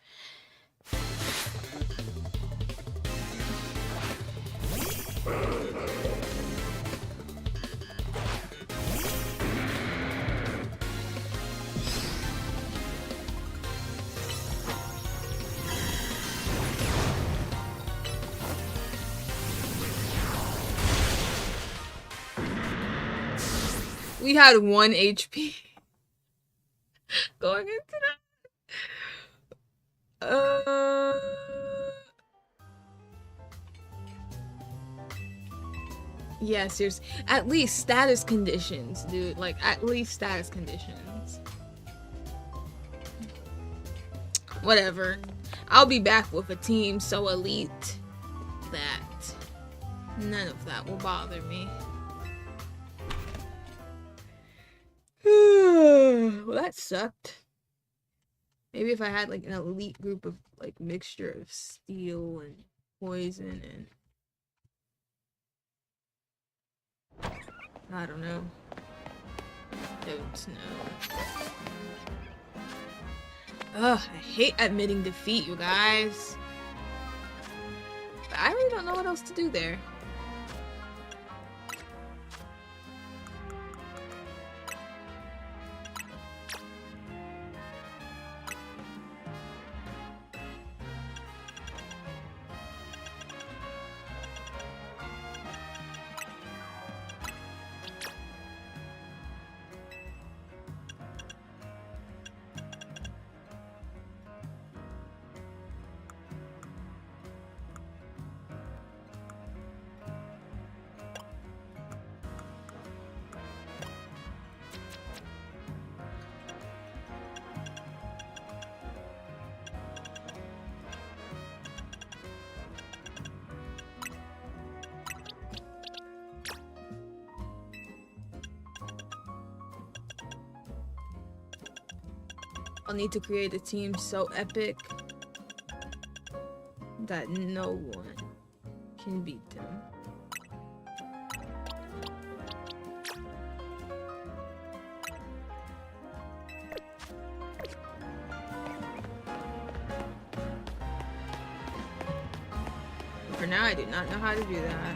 We had 1 HP going into that. Yeah, seriously. At least status conditions, dude. Like, at least status conditions. Whatever. I'll be back with a team so elite that none of that will bother me. Well, that sucked. Maybe if I had like an elite group of like mixture of steel and poison and I don't know. Don't know. Ugh, I hate admitting defeat, you guys. But I really don't know what else to do there. I'll need to create a team so epic that no one can beat them. For now, I do not know how to do that.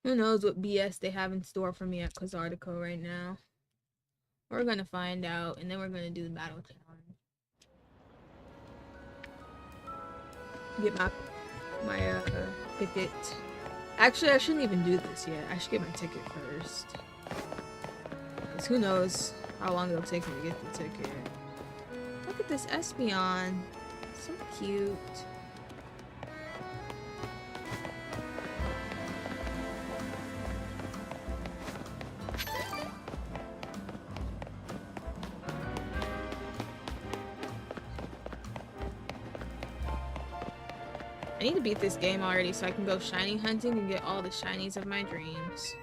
Who knows what BS they have in store for me at Kazartico right now. We're gonna find out, and then we're gonna do the battle challenge. Get my ticket. Actually, I shouldn't even do this yet. I should get my ticket first. Because who knows how long it'll take me to get the ticket. Look at this Espeon. So cute. I need to beat this game already so I can go shiny hunting and get all the shinies of my dreams.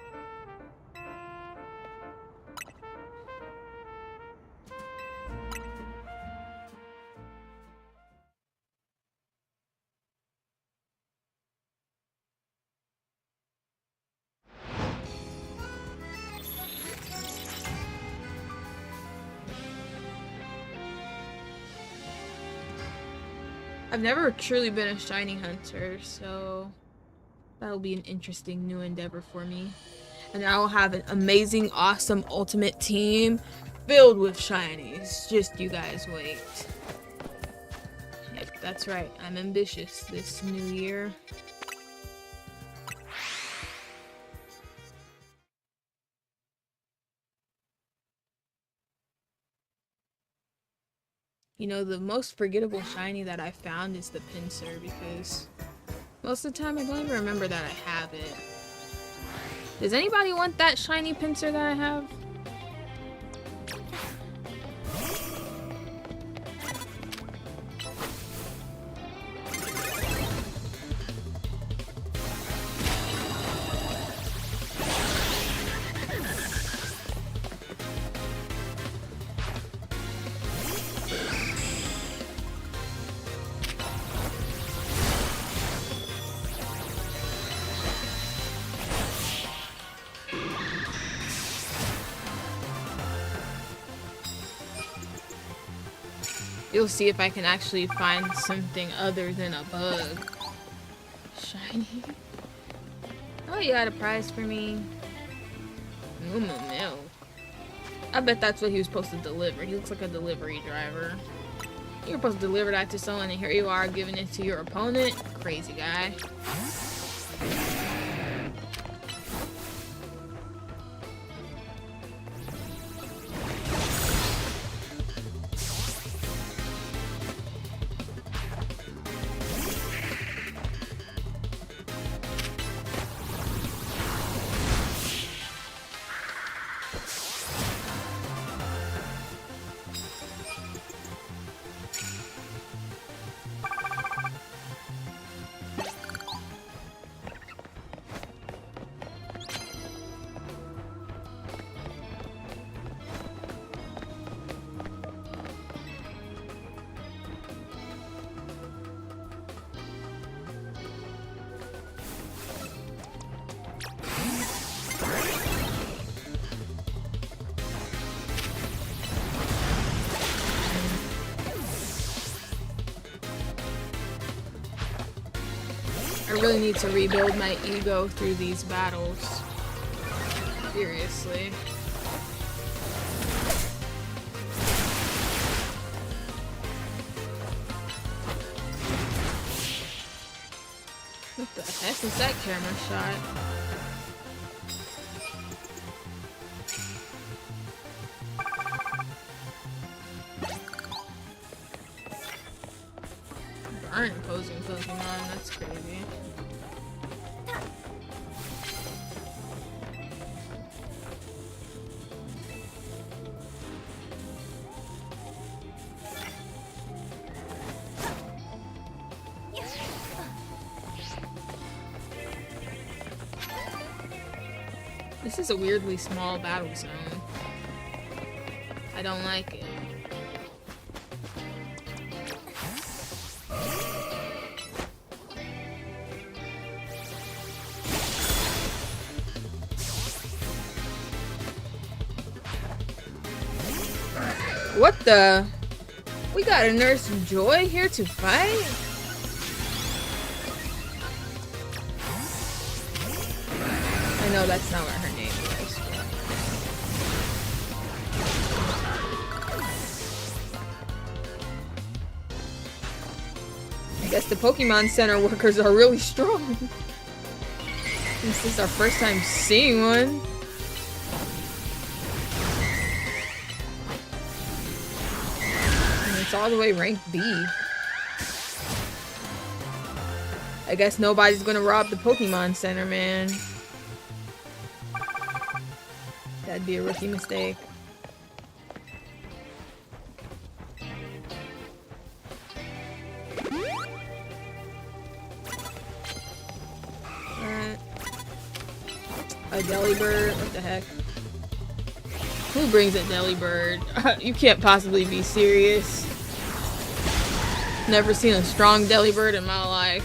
I've never truly been a shiny hunter, so that'll be an interesting new endeavor for me. And I will have an amazing, awesome, ultimate team filled with shinies. Just you guys wait. Yep, that's right. I'm ambitious this new year. You know, the most forgettable shiny that I found is the Pinsir, because most of the time I don't even remember that I have it. Does anybody want that shiny Pinsir that I have? You'll see if I can actually find something other than a bug. Shiny. Oh, you got a prize for me. Milk. I bet that's what he was supposed to deliver. He looks like a delivery driver. You're supposed to deliver that to someone, and here you are giving it to your opponent. Crazy guy. I really need to rebuild my ego through these battles. Seriously. What the heck is that camera shot? Darn opposing Pokemon, that's crazy. This is a weirdly small battle zone. I don't like it. What the? We got a Nurse Joy here to fight? I know that's not what her name was. I guess the Pokemon Center workers are really strong. This is our first time seeing one. It's all the way ranked B. I guess nobody's gonna rob the Pokemon Center, man. That'd be a rookie mistake. A Delibird? What the heck? Who brings a Delibird? You can't possibly be serious. Never seen a strong Delibird in my life.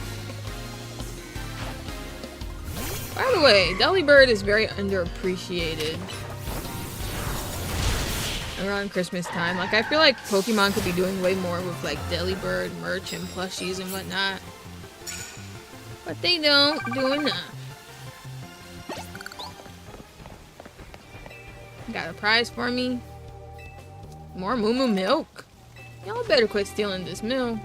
By the way, Delibird is very underappreciated around Christmas time. Like, I feel like Pokemon could be doing way more with like Delibird merch and plushies and whatnot. But they don't do enough. Got a prize for me? More Moo Moo milk? Y'all better quit stealing this milk.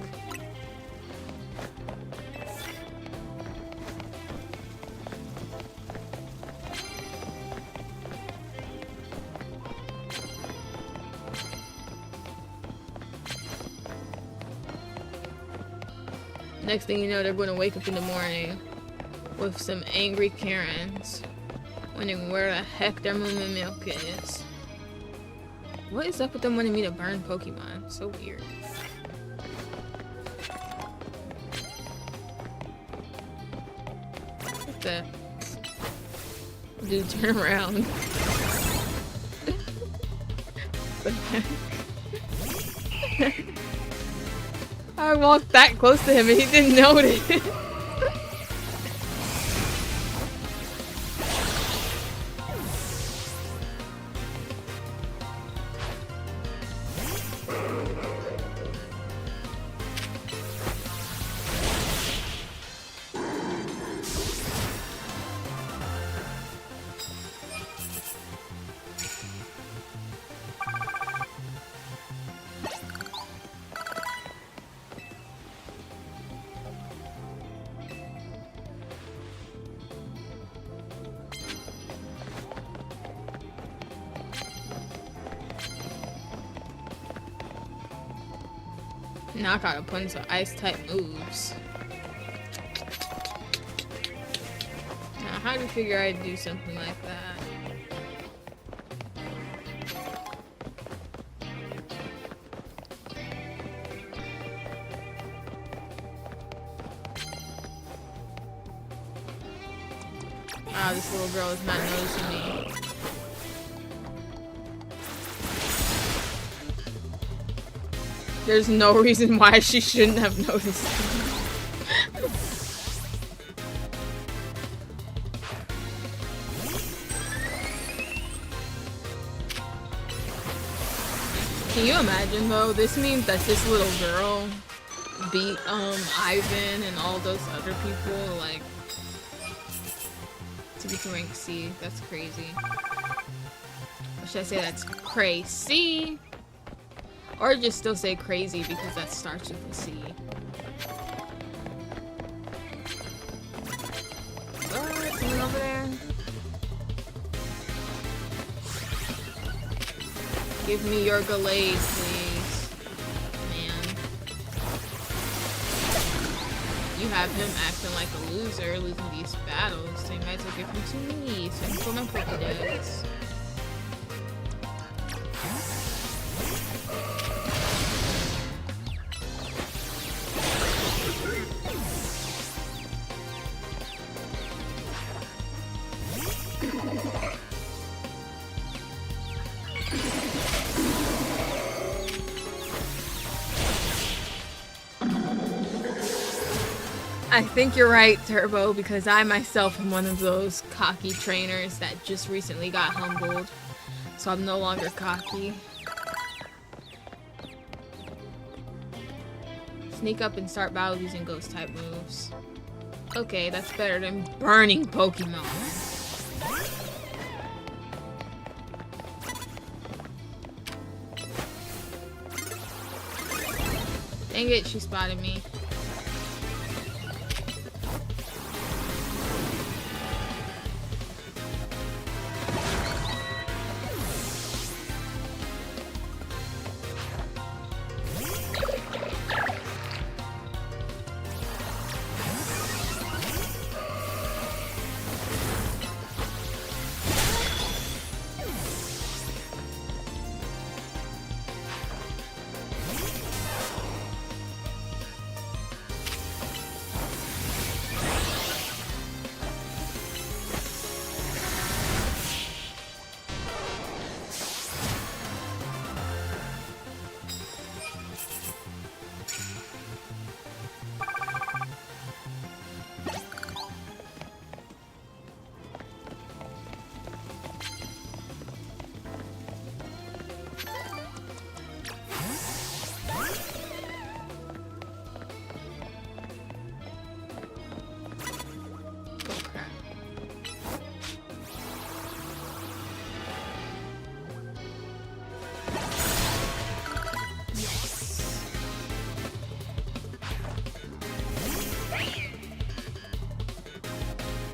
Next thing you know, they're going to wake up in the morning with some angry Karens, wondering where the heck their Moo Moo milk is. What is up with them wanting me to burn Pokemon? So weird. What the? Dude, turn around. What the heck? I walked that close to him and he didn't notice. Now I gotta put in some ice type moves. Now, how do you figure I'd do something like that? Wow, this little girl is not noticing me. There's no reason why she shouldn't have noticed. Can you imagine though? This means that this little girl beat Ivan and all those other people, like, to get to rank C. That's crazy. Or should I say that's crazy? Or just still say crazy because that starts with a C. Oh, someone over there. Give me your Gallade, please. Man. You have him acting like a loser, losing these battles, so you might as well give him to me so I can put my Pokédex. I think you're right, Turbo, because I myself am one of those cocky trainers that just recently got humbled. So I'm no longer cocky. Sneak up and start battle using ghost type moves. Okay, that's better than burning Pokemon. Dang it, she spotted me.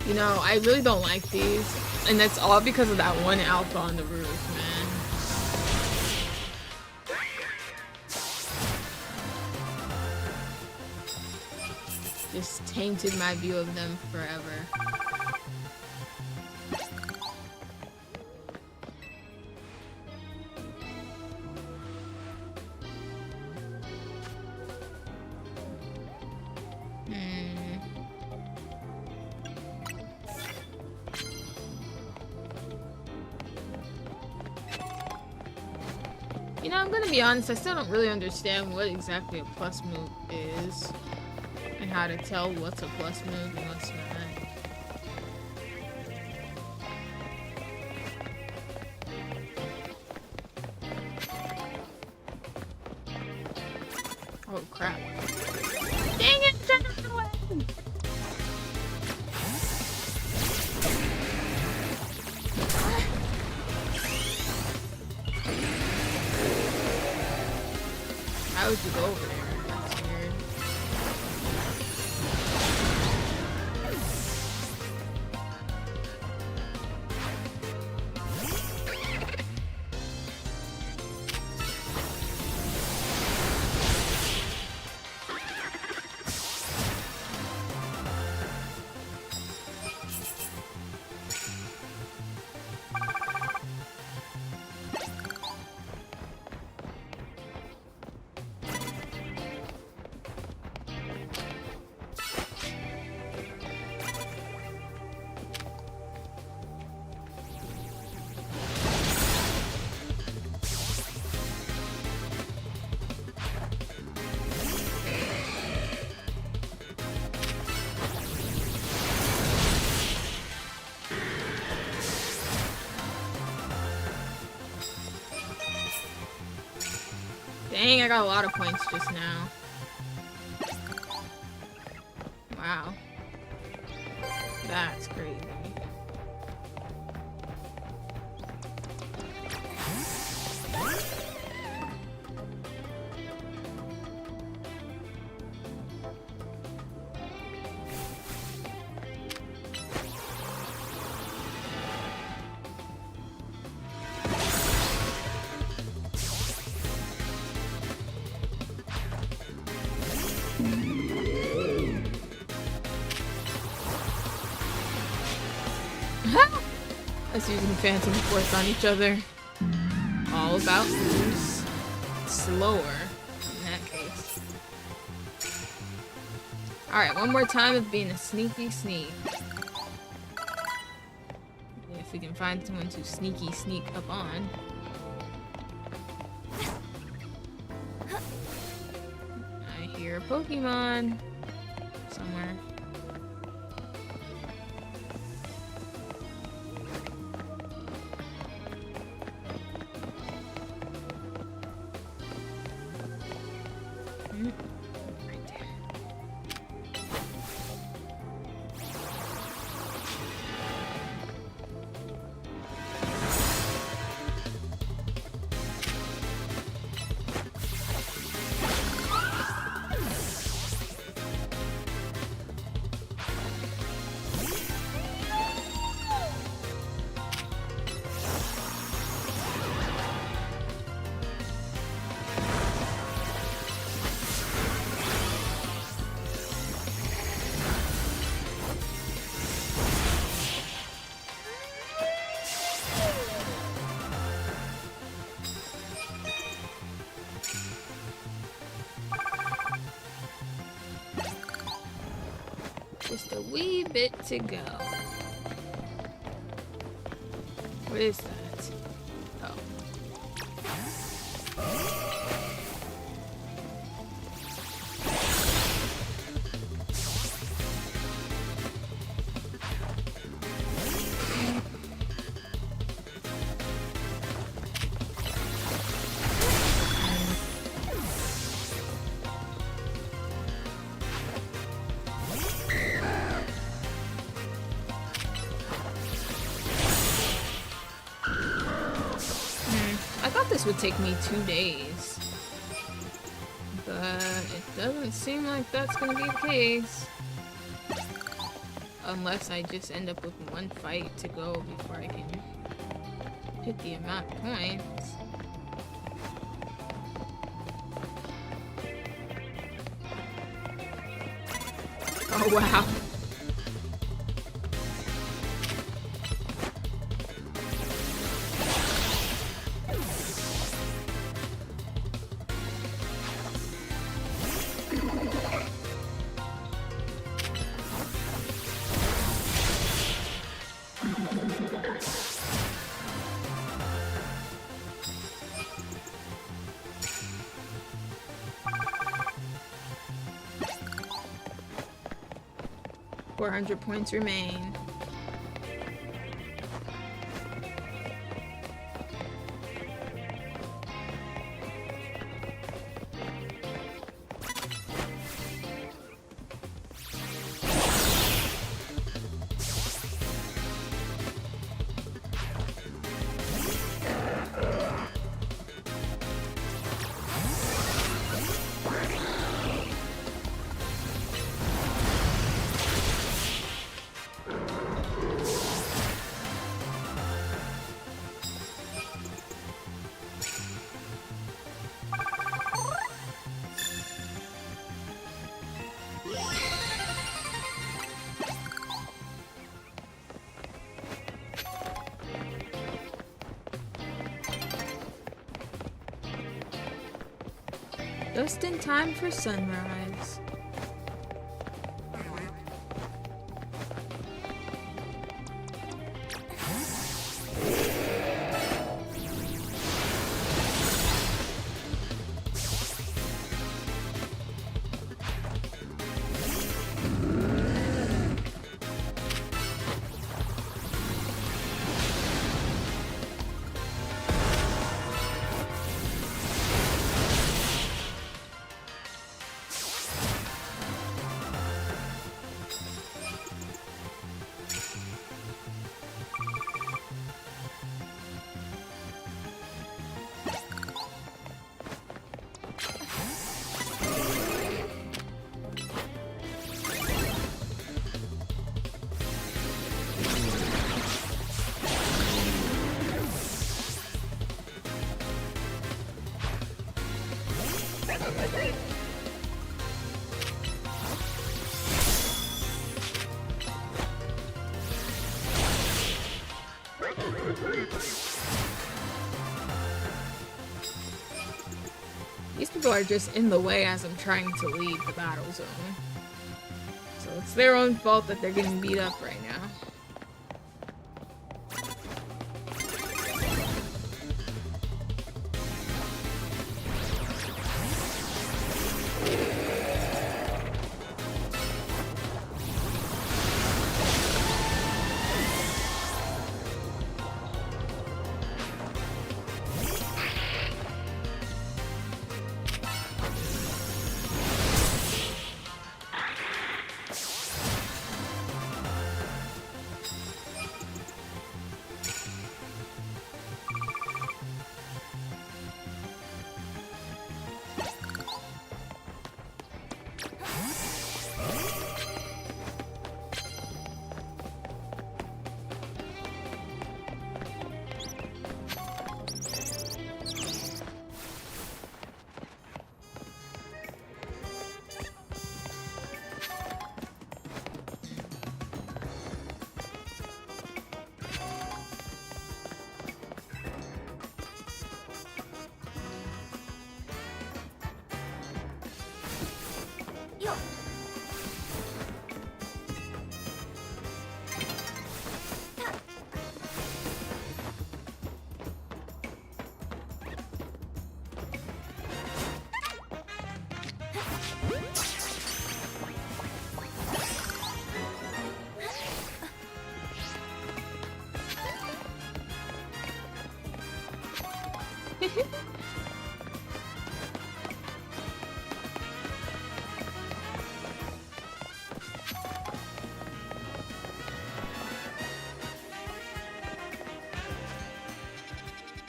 You know, I really don't like these. And that's all because of that one alpha on the roof, man. Just tainted my view of them forever. You know, I'm gonna be honest, I still don't really understand what exactly a plus move is. And how to tell what's a plus move and what's not. Oh crap. Dang it! Turn it away! How would you go over there? That's weird. Dang, I got a lot of points just now. Wow. That's crazy. Us using Phantom Force on each other. All about who's slower in that case. Alright, one more time of being a sneaky sneak. If we can find someone to sneaky sneak up on. I hear a Pokemon. So somewhere. Right there. Just a wee bit to go. What is that? Oh. I thought this would take me 2 days, but it doesn't seem like that's gonna be the case. Unless I just end up with one fight to go before I can hit the amount of points. Oh wow. $400 points remain. Just in time for sunrise. These people are just in the way as I'm trying to leave the battle zone. So it's their own fault that they're getting beat up right now.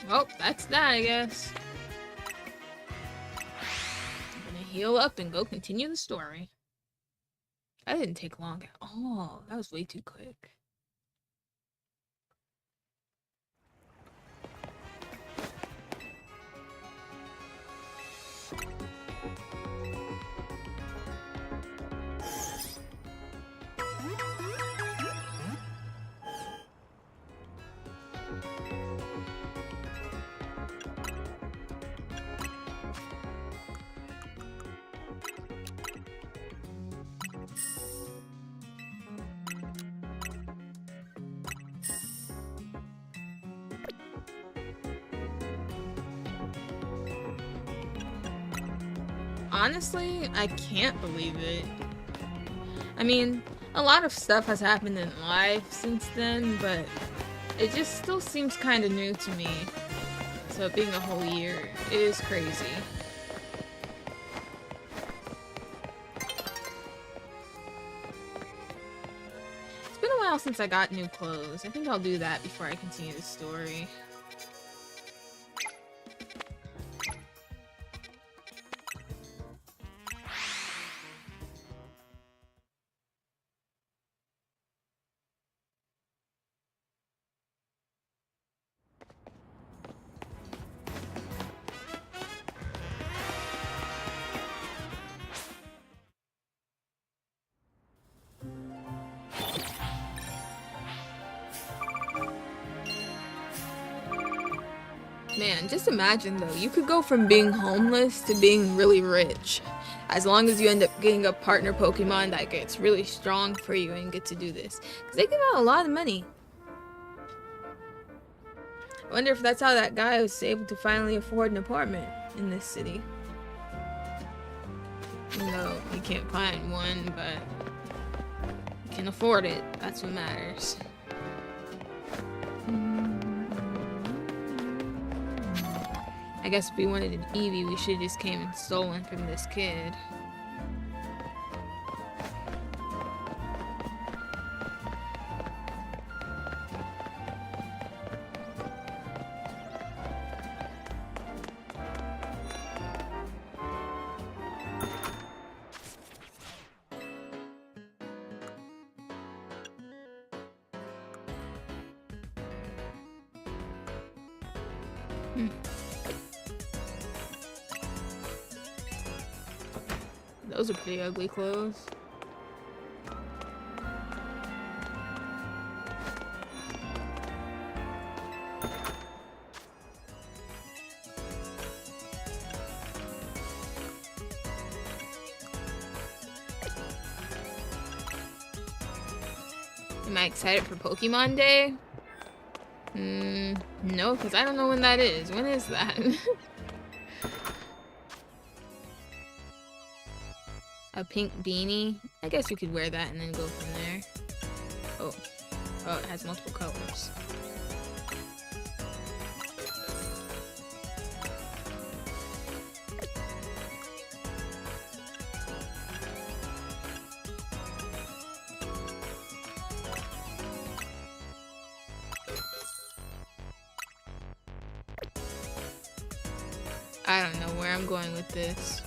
Well, that's that, I guess. I'm gonna heal up and go continue the story. That didn't take long at all. That was way too quick. Honestly, I can't believe it. I mean, a lot of stuff has happened in life since then, but it just still seems kind of new to me. So being a whole year is crazy. It's been a while since I got new clothes. I think I'll do that before I continue the story. Man, just imagine though, you could go from being homeless to being really rich. As long as you end up getting a partner Pokemon that gets really strong for you and get to do this. Because they give out a lot of money. I wonder if that's how that guy was able to finally afford an apartment in this city. Even though he can't find one, but he can afford it. That's what matters. I guess if we wanted an Eevee, we should have just came and stolen from this kid. Those are pretty ugly clothes. Am I excited for Pokemon Day? No, because I don't know when that is. When is that? A pink beanie. I guess we could wear that and then go from there. Oh, it has multiple colors. I don't know where I'm going with this.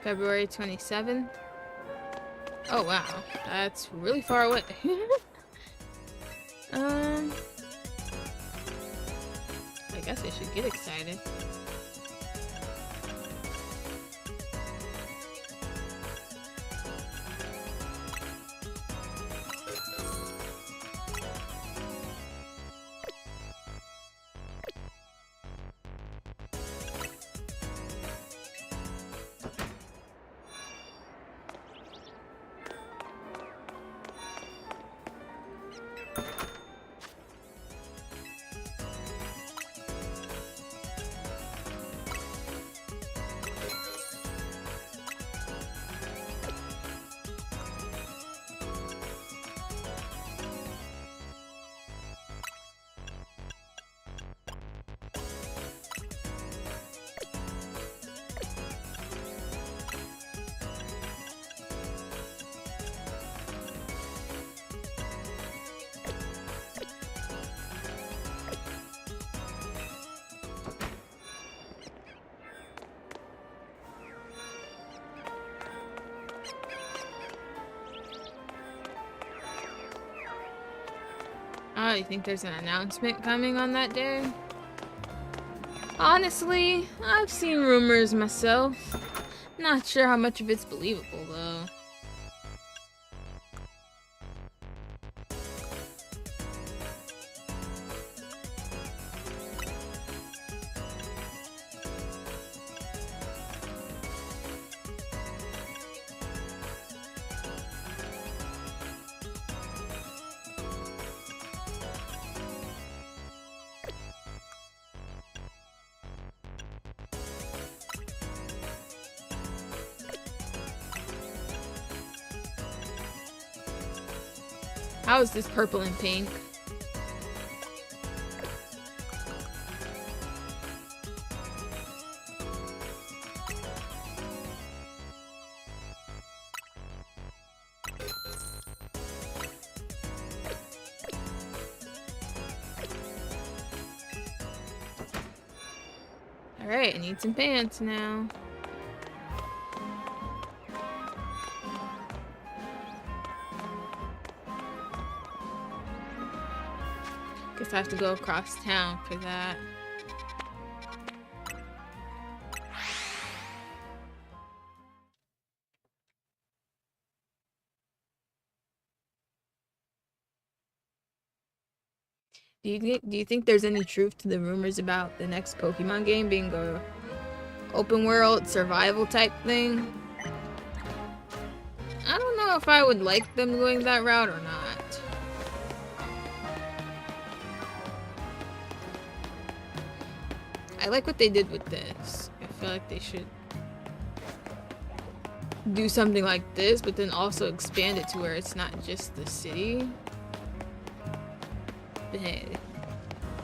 February 27th. Oh wow, that's really far away. I guess I should get excited. Oh, you think there's an announcement coming on that day? Honestly, I've seen rumors myself. Not sure how much of it's believable, though. How is this purple and pink? Alright, I need some pants now. Guess I have to go across town for that. Do you think there's any truth to the rumors about the next Pokemon game being a open world survival type thing? I don't know if I would like them going that route or not. I like what they did with this. I feel like they should do something like this, but then also expand it to where it's not just the city. But hey,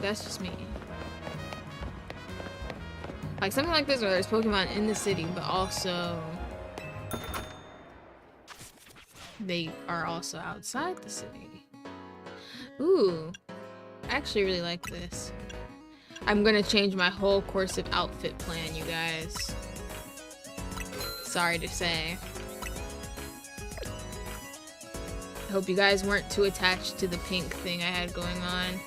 that's just me. Like something like this where there's Pokemon in the city, but also they are also outside the city. Ooh, I actually really like this. I'm gonna change my whole course of outfit plan, you guys. Sorry to say. I hope you guys weren't too attached to the pink thing I had going on.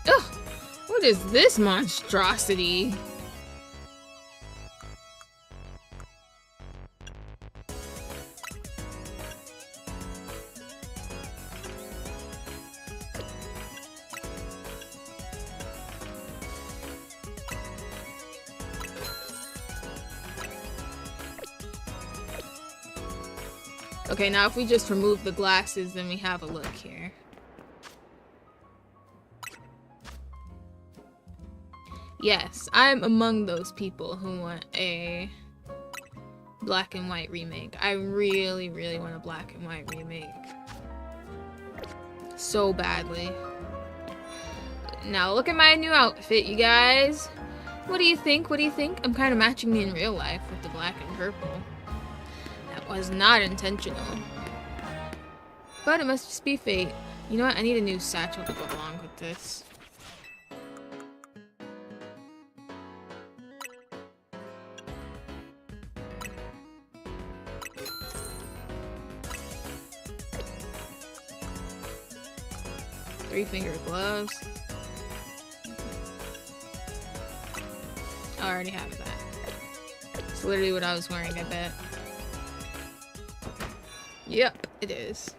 Ugh! What is this monstrosity? Okay, now if we just remove the glasses, then we have a look here. Yes, I'm among those people who want a black and white remake. I really, really want a black and white remake. So badly. Now look at my new outfit, you guys. What do you think? What do you think? I'm kind of matching me in real life with the black and purple. That was not intentional. But it must just be fate. You know what? I need a new satchel to go along with this. Three-finger gloves. I already have that. It's literally what I was wearing, I bet. Yep, it is.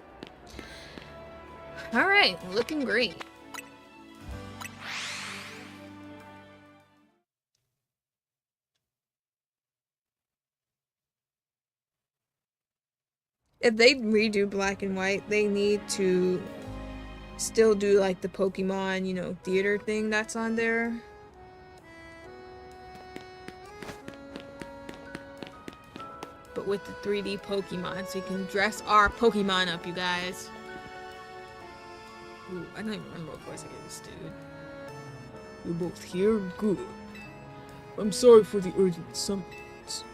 Alright, looking great. If they redo Black and White, they need to still do like the Pokemon, you know, theater thing that's on there. But with the 3D Pokemon, so you can dress our Pokemon up, you guys. Ooh, I don't even remember what voice I gave this dude. You're both here? Good. I'm sorry for the urgent summons.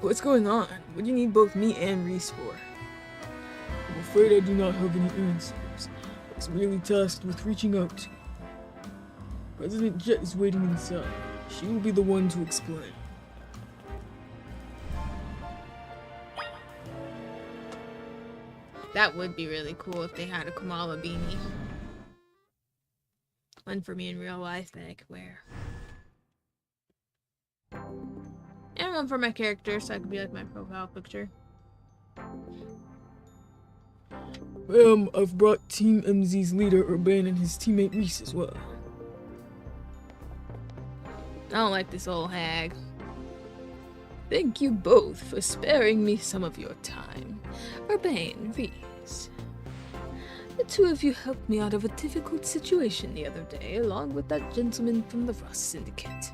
What's going on? What do you need both me and Riis for? I'm afraid I do not have any answers. I was merely tasked with reaching out to you. President Jet is waiting inside. She will be the one to explain. That would be really cool if they had a Kamala beanie. One for me in real life that I could wear. And one for my character so I could be like my profile picture. I've brought Team MZ's leader Urban and his teammate Riis as well. I don't like this old hag. Thank you both for sparing me some of your time. Urban, Riis. The two of you helped me out of a difficult situation the other day, along with that gentleman from the Rust Syndicate.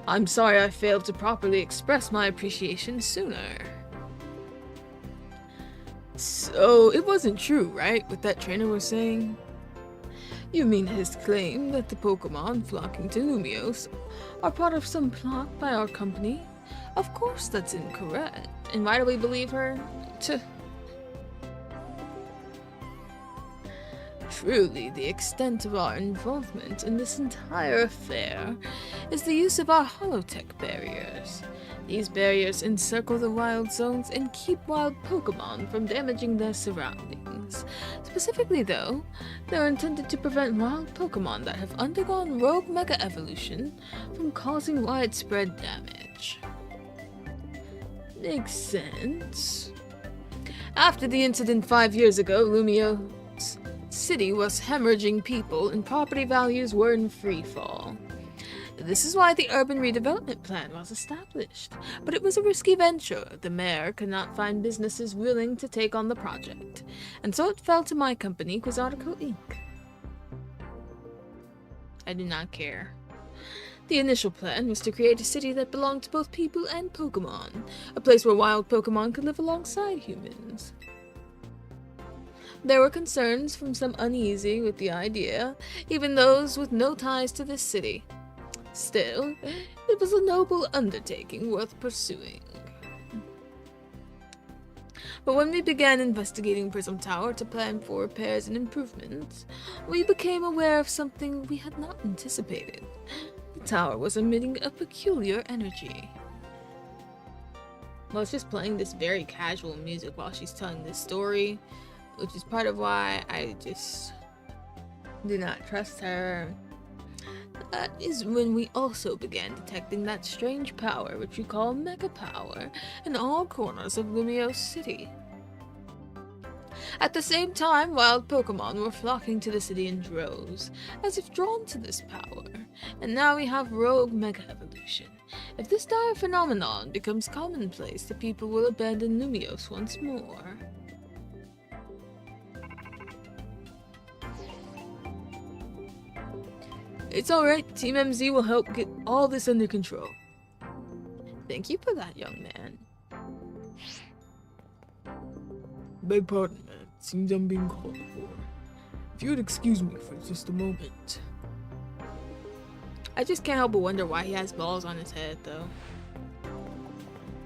I'm sorry I failed to properly express my appreciation sooner. So, it wasn't true, right, what that trainer was saying? You mean his claim that the Pokémon flocking to Lumiose are part of some plot by our company? Of course that's incorrect. And why do we believe her? Truly, the extent of our involvement in this entire affair is the use of our holotech barriers. These barriers encircle the wild zones and keep wild Pokémon from damaging their surroundings. Specifically though, they're intended to prevent wild Pokémon that have undergone rogue mega evolution from causing widespread damage. Makes sense. After the incident 5 years ago, Lumiose City was hemorrhaging people and property values were in free fall. This is why the urban redevelopment plan was established, but it was a risky venture. The mayor could not find businesses willing to take on the project, and so it fell to my company, Quizartico Inc. I do not care. The initial plan was to create a city that belonged to both people and Pokémon, a place where wild Pokémon could live alongside humans. There were concerns from some uneasy with the idea, even those with no ties to this city. Still, it was a noble undertaking worth pursuing. But when we began investigating Prism Tower to plan for repairs and improvements, we became aware of something we had not anticipated. The tower was emitting a peculiar energy. Well, it's just playing this very casual music while she's telling this story, which is part of why I just do not trust her. That is when we also began detecting that strange power which we call Mega Power in all corners of Lumiose City. At the same time, wild Pokémon were flocking to the city in droves, as if drawn to this power, and now we have rogue Mega Evolution. If this dire phenomenon becomes commonplace, the people will abandon Lumiose once more. It's alright, Team MZ will help get all this under control. Thank you for that, young man. Beg pardon, man. It seems I'm being called for. If you would excuse me for just a moment. I just can't help but wonder why he has balls on his head, though.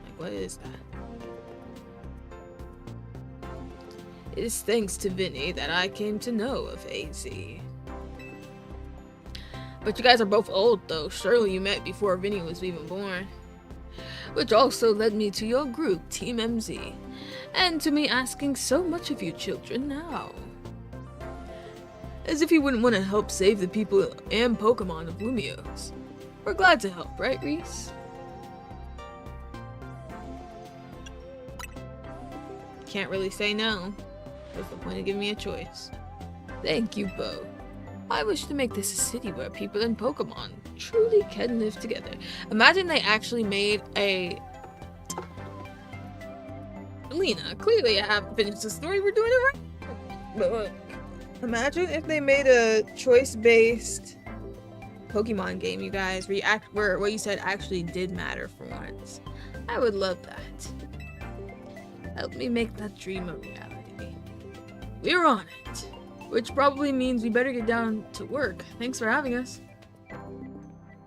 Like, what is that? It is thanks to Vinny that I came to know of AZ. But you guys are both old, though. Surely you met before Vinny was even born. Which also led me to your group, Team MZ. And to me asking so much of you children now. As if you wouldn't want to help save the people and Pokemon of Lumiose. We're glad to help, right, Riis? Can't really say no. What's the point of giving me a choice? Thank you both. I wish to make this a city where people and Pokemon truly can live together. Imagine they actually made a... Lena, clearly I haven't finished the story. We're doing it right. But look, imagine if they made a choice-based Pokemon game, you guys, where what you said actually did matter for once. I would love that. Help me make that dream a reality. We're on it. Which probably means we better get down to work. Thanks for having us.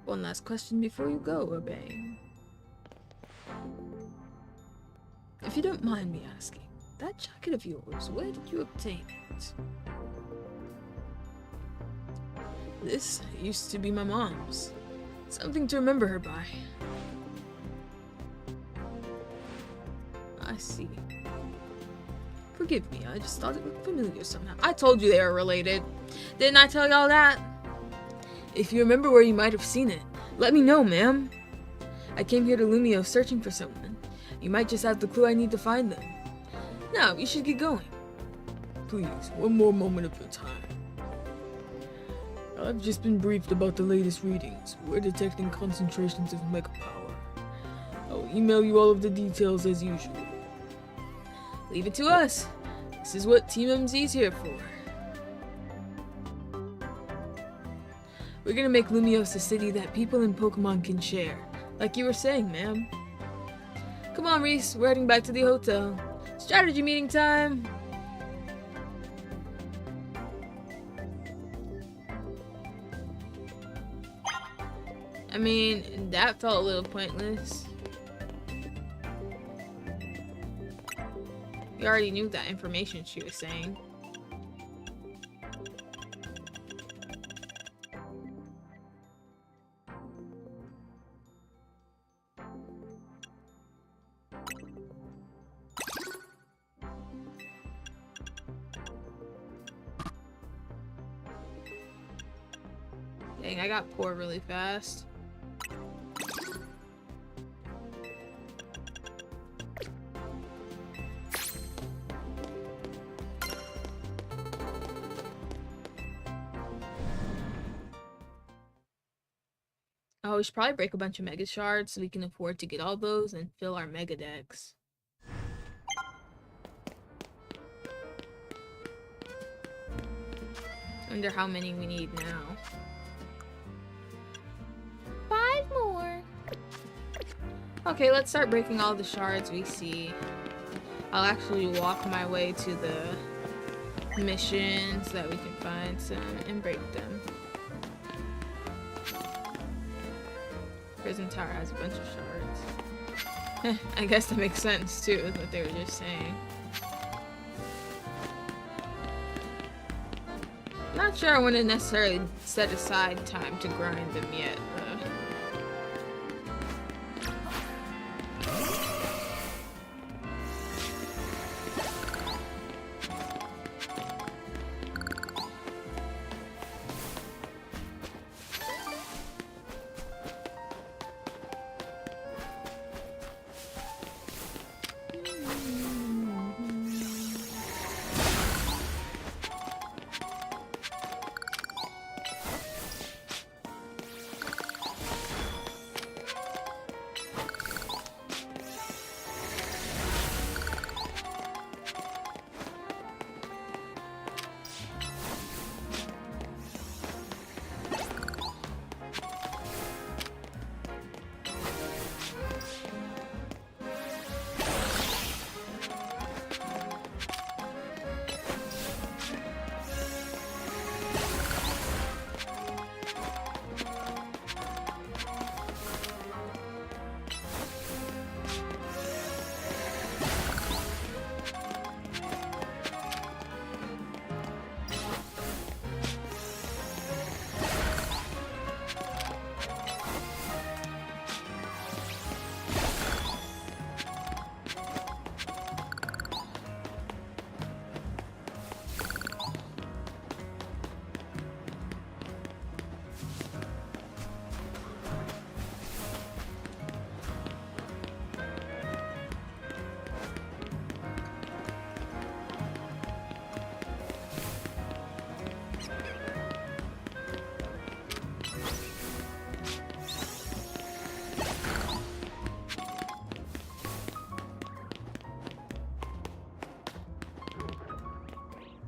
One last question before you go, Urbane. If you don't mind me asking, that jacket of yours, where did you obtain it? This used to be my mom's. Something to remember her by. I see. Forgive me, I just thought it looked familiar somehow. I told you they were related. Didn't I tell y'all that? If you remember where you might have seen it, let me know, ma'am. I came here to Lumiose searching for someone. You might just have the clue I need to find them. Now, you should get going. Please, one more moment of your time. I've just been briefed about the latest readings. We're detecting concentrations of mega power. I'll email you all of the details as usual. Leave it to us. This is what Team MZ's here for. We're gonna make Lumiose a city that people in Pokemon can share. Like you were saying, ma'am. Come on, Riis. We're heading back to the hotel. Strategy meeting time. I mean, that felt a little pointless. We already knew that information she was saying. Dang, I got poor really fast. Oh, we should probably break a bunch of Mega Shards so we can afford to get all those and fill our Mega Decks. I wonder how many we need now. 5 more! Okay, let's start breaking all the shards we see. I'll actually walk my way to the missions so that we can find some and break them. Prison Tower has a bunch of shards. I guess that makes sense too, is what they were just saying. Not sure I want to necessarily set aside time to grind them yet, though.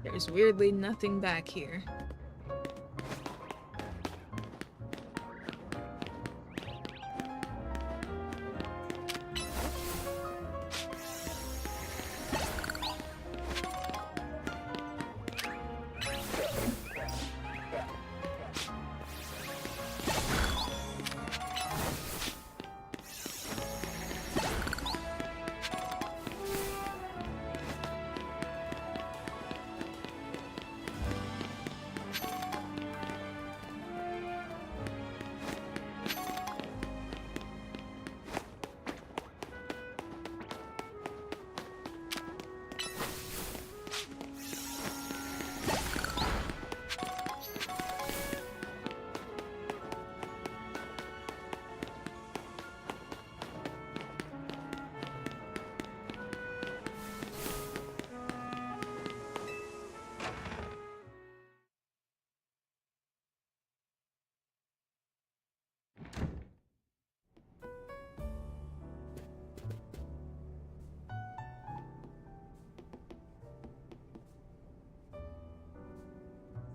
There's weirdly nothing back here.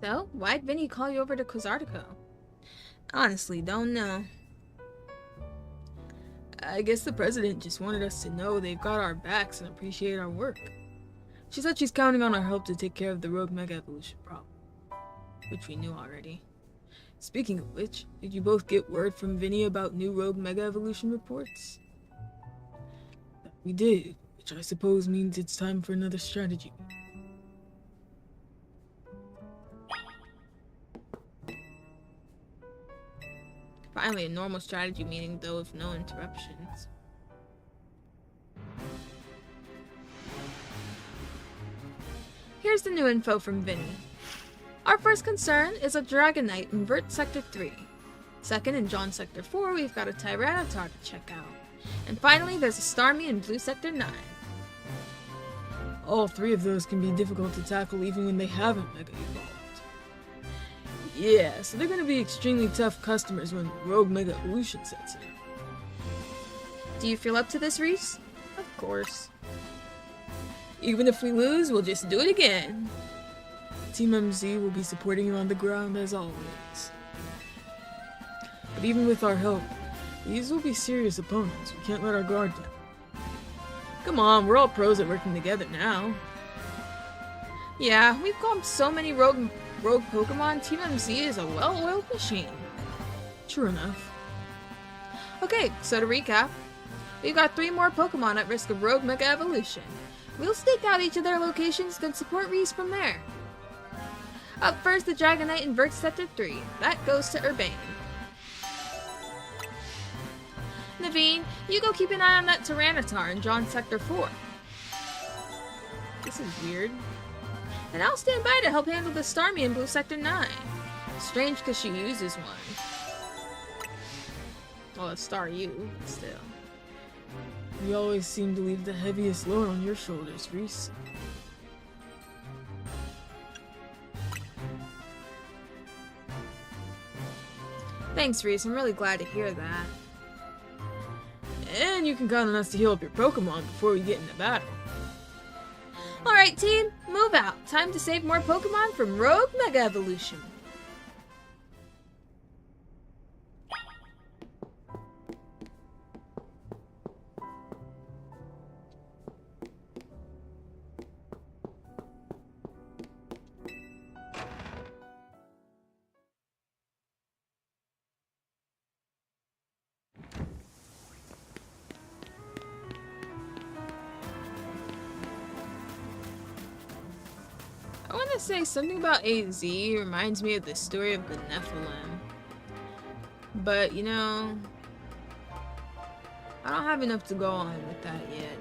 So, why'd Vinny call you over to Kozartico? Honestly, don't know. I guess the president just wanted us to know they've got our backs and appreciate our work. She said she's counting on our help to take care of the rogue mega evolution problem, which we knew already. Speaking of which, did you both get word from Vinny about new rogue mega evolution reports? We did, which I suppose means it's time for another strategy. Finally, a normal strategy meeting, though, with no interruptions. Here's the new info from Vinny. Our first concern is a Dragonite in Vert Sector 3. Second, in John Sector 4, we've got a Tyranitar to check out. And finally, there's a Starmie in Blue Sector 9. All three of those can be difficult to tackle even when they haven't mega evolved. Yeah, so they're gonna be extremely tough customers when Rogue Mega Evolution sets in. Do you feel up to this, Riis? Of course. Even if we lose, we'll just do it again. Team MZ will be supporting you on the ground as always. But even with our help, these will be serious opponents. We can't let our guard down. Come on, we're all pros at working together now. Yeah, we've caught so many rogue Pokemon. Team MZ is a well-oiled machine. True enough. Okay, so to recap, we've got 3 more Pokemon at risk of rogue mega evolution. We'll stake out each of their locations, then support Riis from there. Up first, the Dragonite in Vert Sector 3. That goes to Urbane. Naveen, you go keep an eye on that Tyranitar in John Sector 4. This is weird. And I'll stand by to help handle the Starmie in Blue Sector 9. Strange because she uses one. Well, it's Staryu, but still. You always seem to leave the heaviest load on your shoulders, Riis. Thanks, Riis. I'm really glad to hear that. And you can count on us to heal up your Pokemon before we get into battle. Alright, team, move out. Time to save more Pokemon from Rogue Mega Evolution. I want to say something about AZ reminds me of the story of the Nephilim. But, you know, I don't have enough to go on with that yet.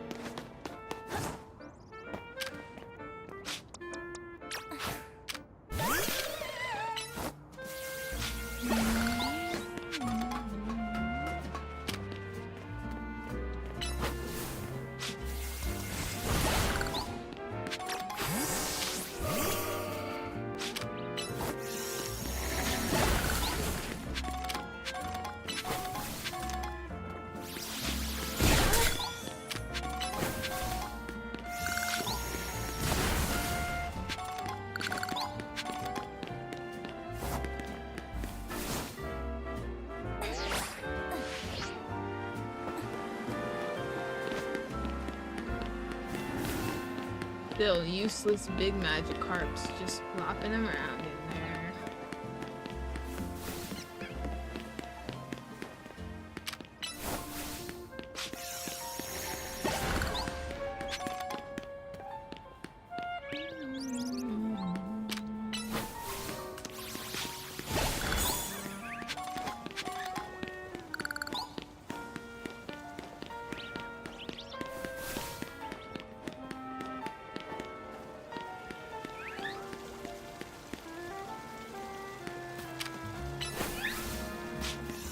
Still useless big magic carps just flopping around in there.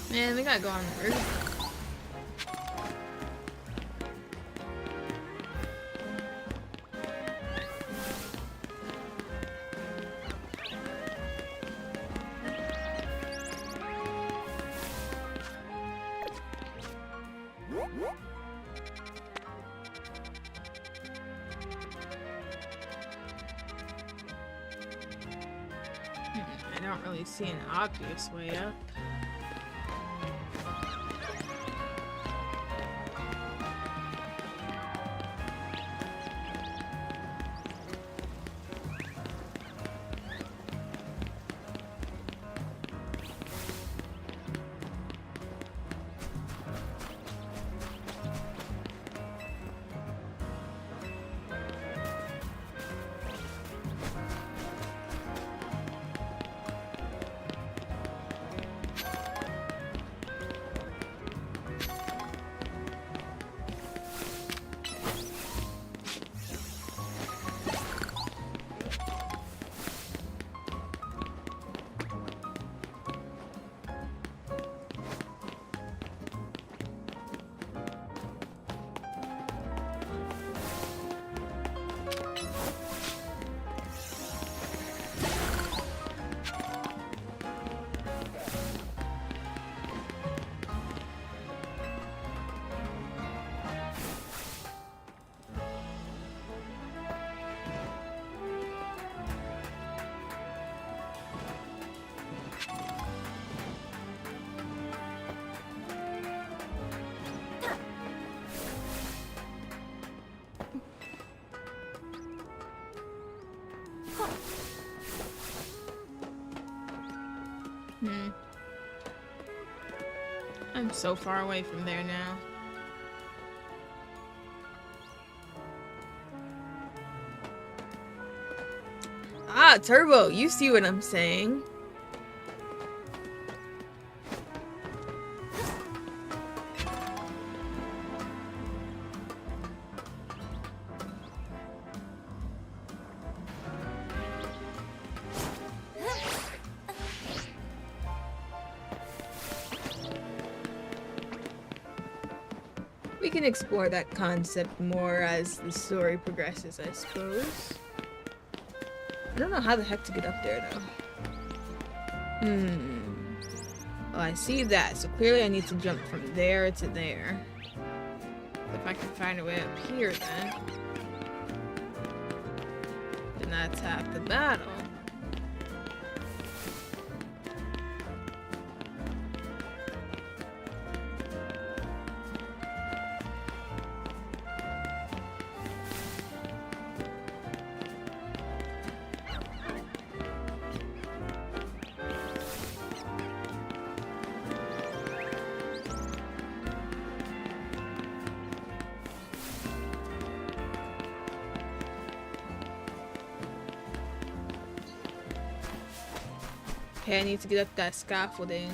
Man, we gotta go on the roof. I don't really see an obvious way up. I'm so far away from there now. Ah, Turbo, you see what I'm saying. We can explore that concept more as the story progresses, I suppose. I don't know how the heck to get up there, though. Oh, I see that. So clearly I need to jump from there to there. If I can find a way up here, then that's half the battle. Okay, I need to get up that scaffolding.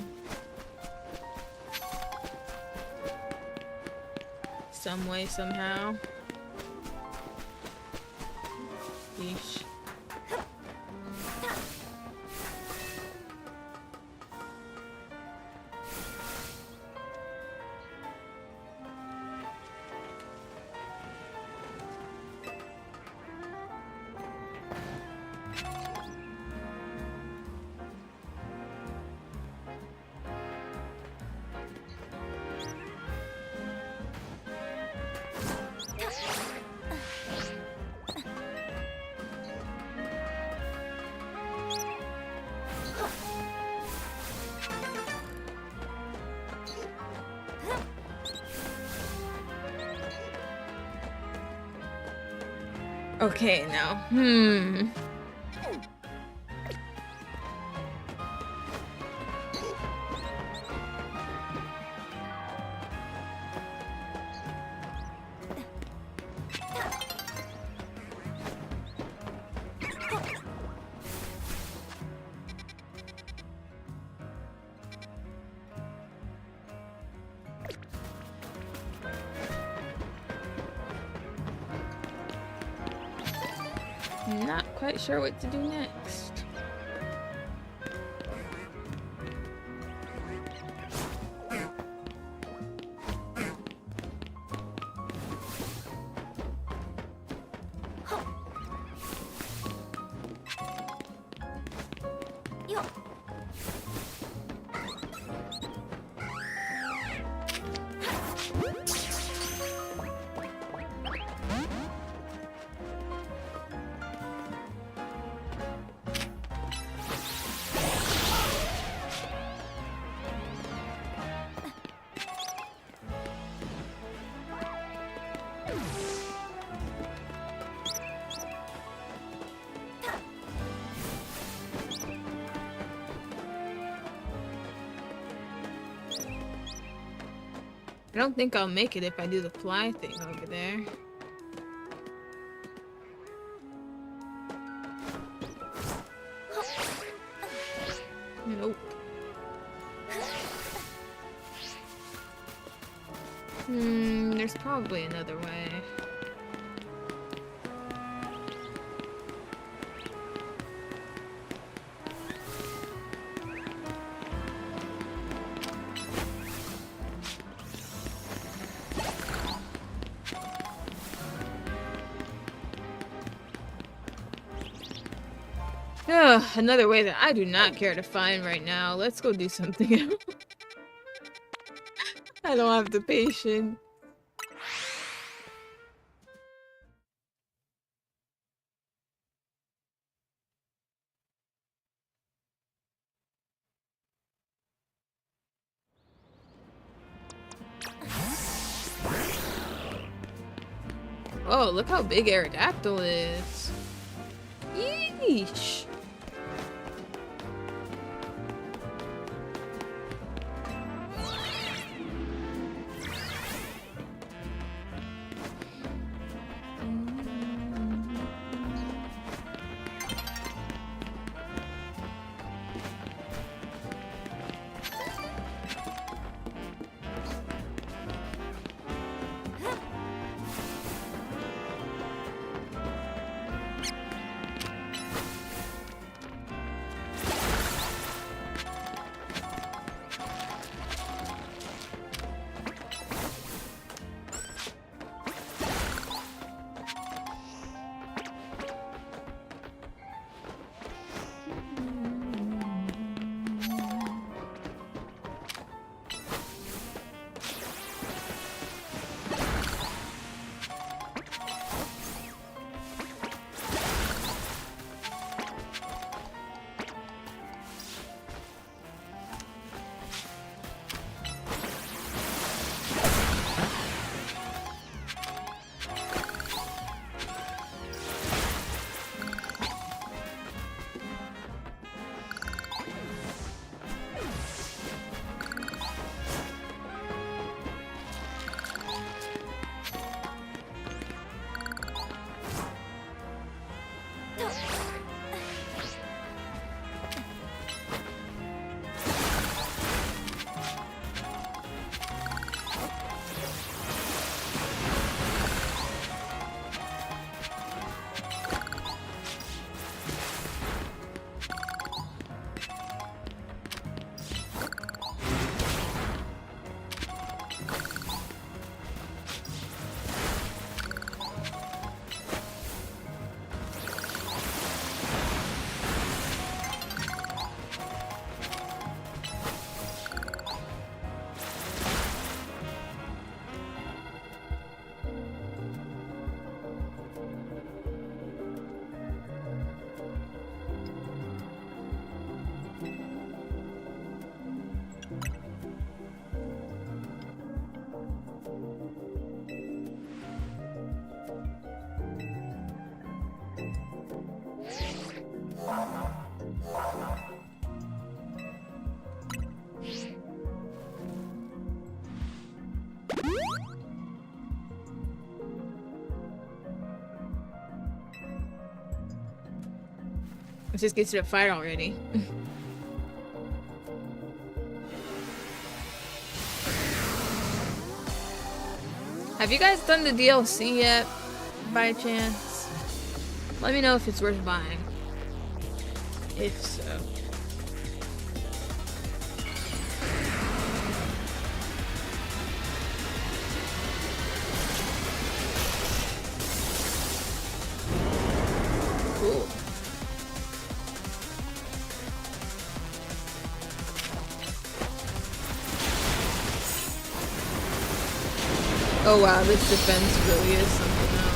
Some way, somehow. Yeesh. Okay, now. Not quite sure what to do next. I don't think I'll make it if I do the fly thing over there. Nope. There's probably another way. Ugh, another way that I do not care to find right now. Let's go do something else. I don't have the patience. Oh, look how big Aerodactyl is. Yeesh. Let's just get to the fight already. Have you guys done the DLC yet, by chance? Let me know if it's worth buying. If so. Cool. Oh wow, this defense really is something else.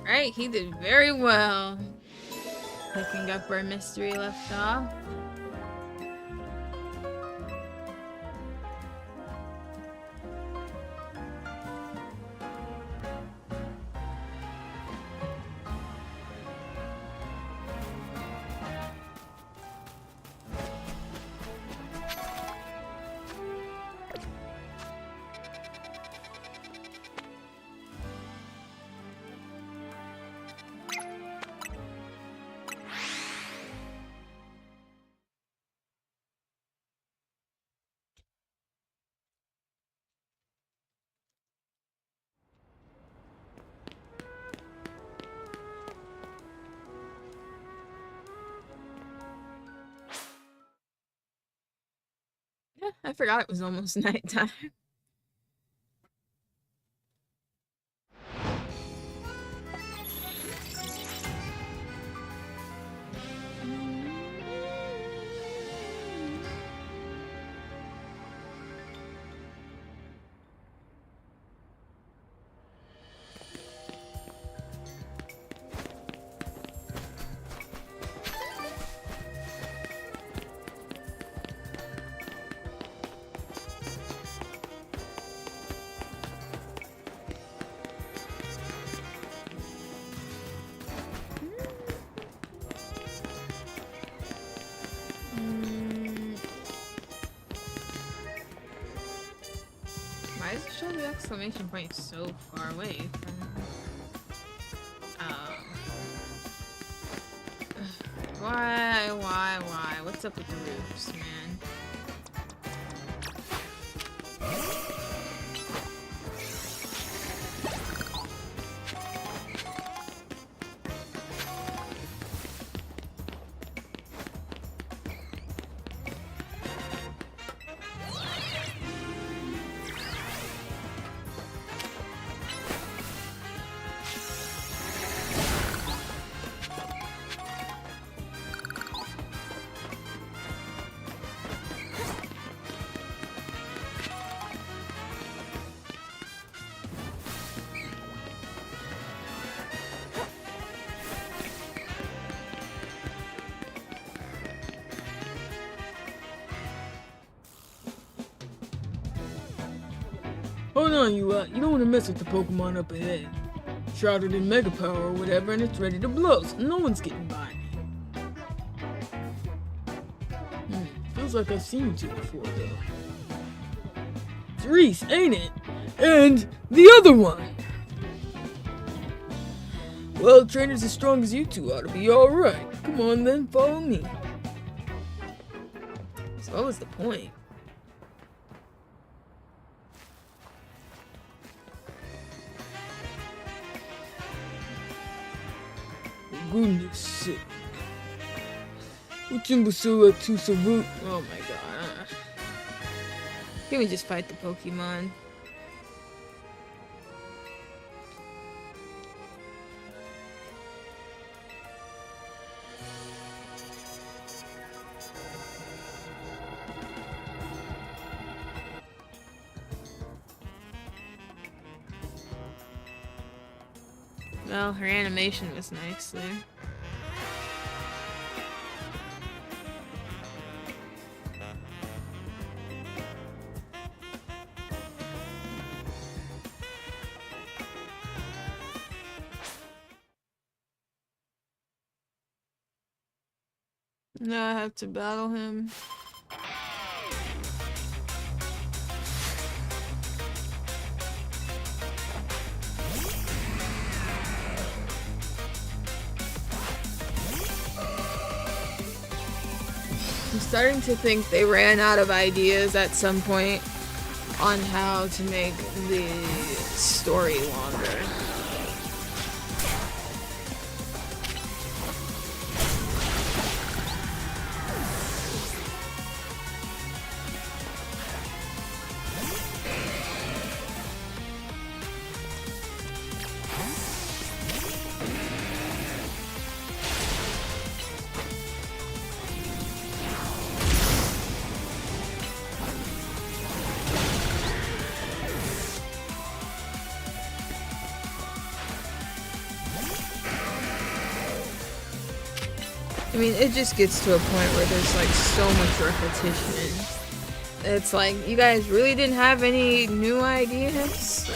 Right, he did very well. Picking up where Mystery left off. Yeah, I forgot it was almost nighttime. Why does it show the exclamation point so far away from... Oh. Why? What's up with the roofs, man? Hold on, you don't want to mess with the Pokemon up ahead. Shrouded in Mega Power or whatever, and it's ready to blow, so no one's getting by me. Feels like I've seen you two before, though. It's Riis, ain't it? And the other one! Well, trainers as strong as you two ought to be alright. Come on then, follow me. So what was the point? For goodness sake. Which imbecile at two salute? Oh my god. Can we just fight the Pokemon? Well, her animation was nice there. Now I have to battle him. I'm starting to think they ran out of ideas at some point on how to make the story longer. I mean, it just gets to a point where there's like so much repetition. It's like, you guys really didn't have any new ideas?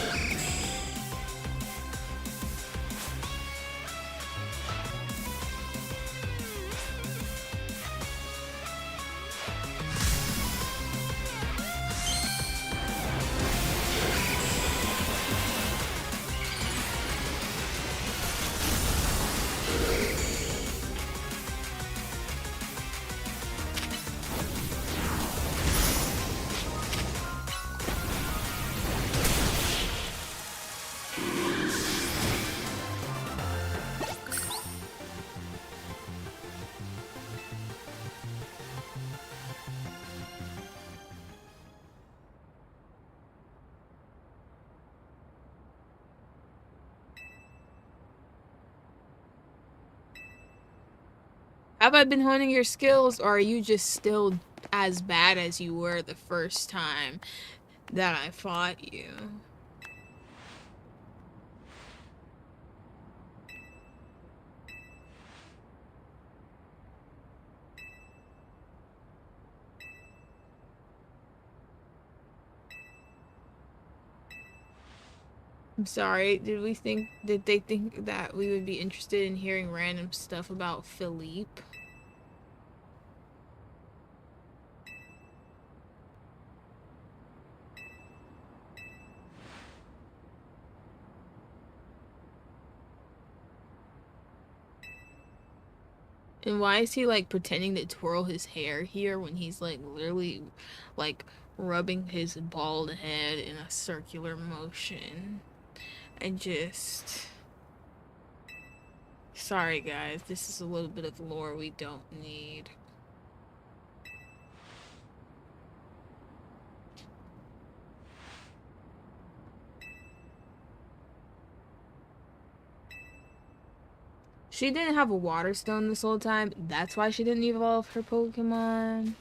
Have I been honing your skills, or are you just still as bad as you were the first time that I fought you? I'm sorry, did they think that we would be interested in hearing random stuff about Philippe? And why is he like pretending to twirl his hair here when he's like literally like rubbing his bald head in a circular motion? Sorry guys, this is a little bit of lore we don't need. She didn't have a water stone this whole time. That's why she didn't evolve her Pokemon.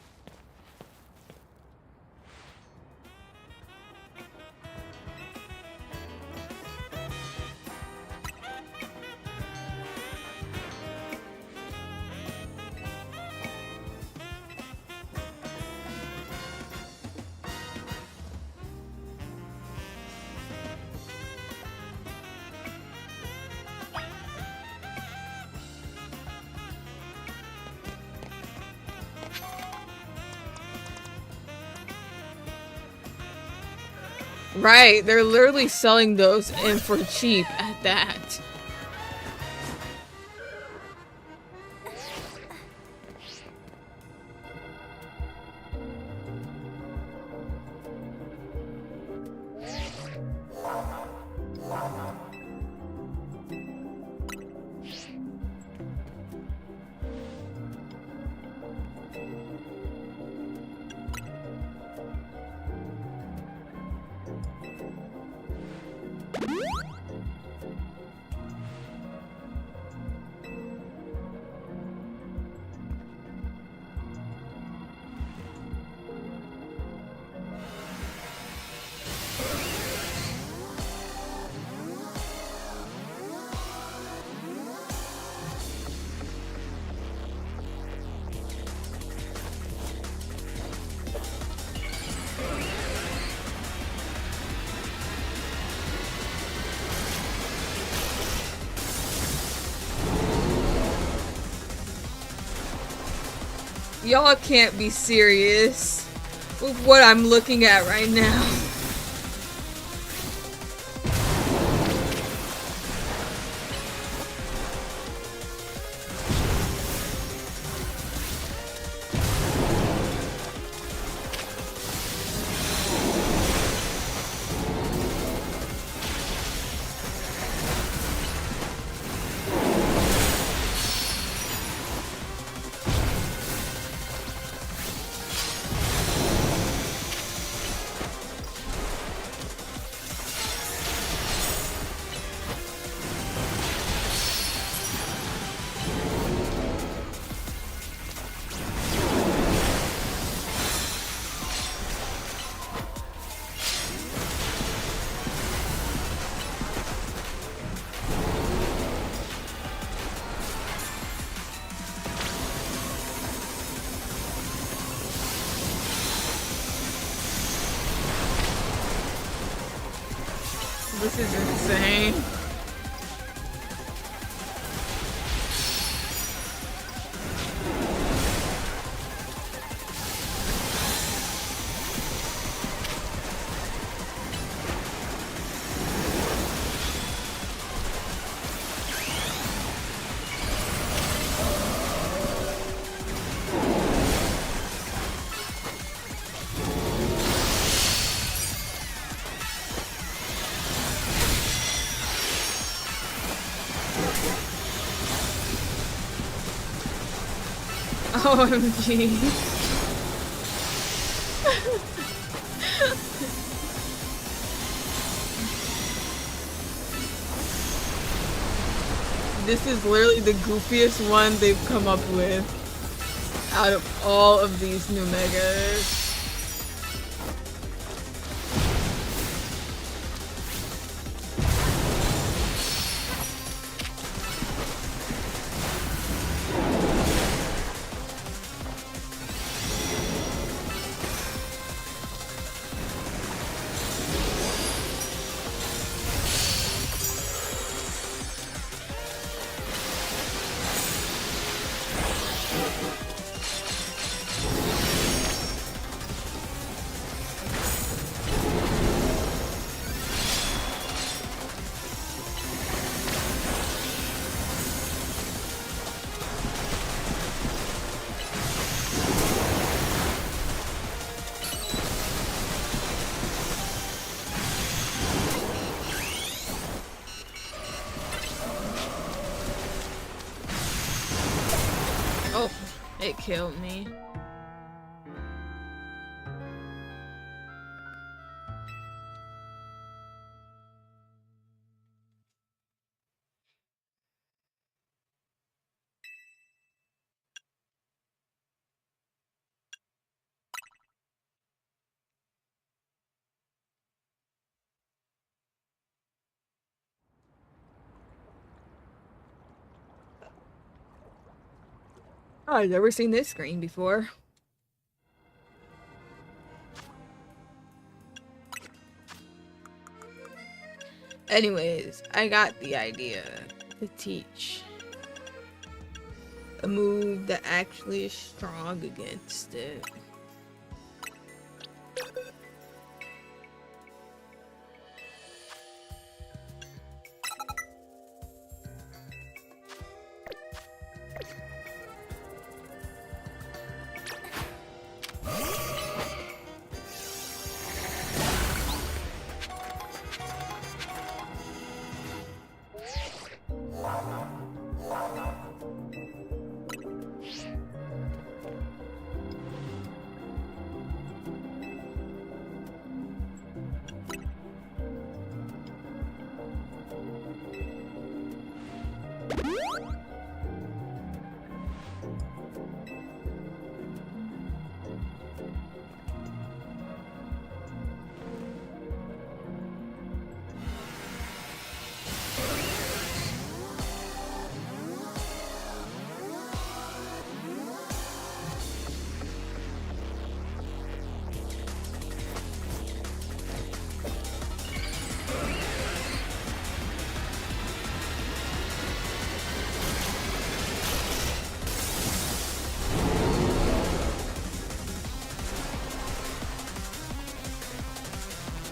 Right, they're literally selling those and for cheap at that. Y'all can't be serious with what I'm looking at right now. This is insane. OMG. This is literally the goofiest one they've come up with out of all of these new megas. Oh, it killed me. I've never seen this screen before. Anyways, I got the idea to teach a move that actually is strong against it.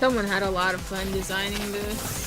Someone had a lot of fun designing this.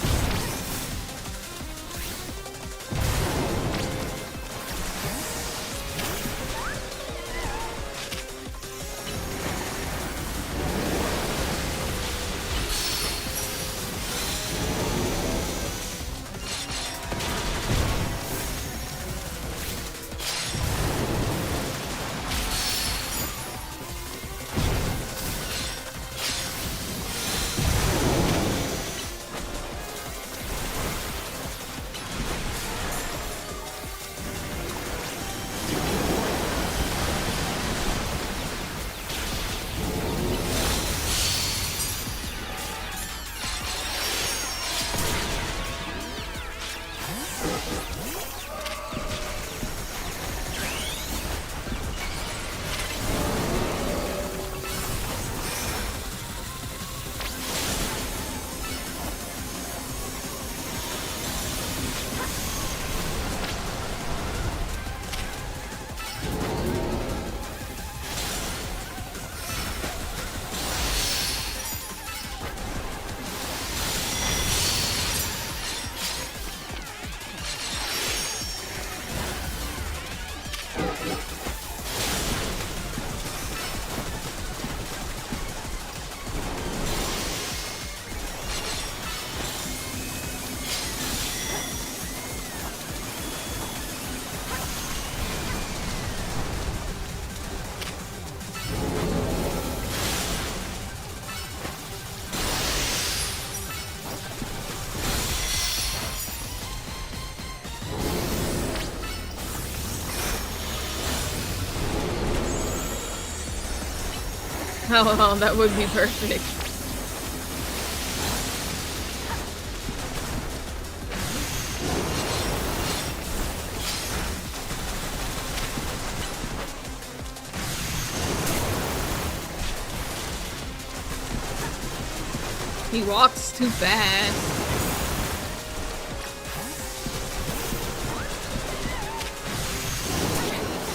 Oh, well, that would be perfect. He walks too fast.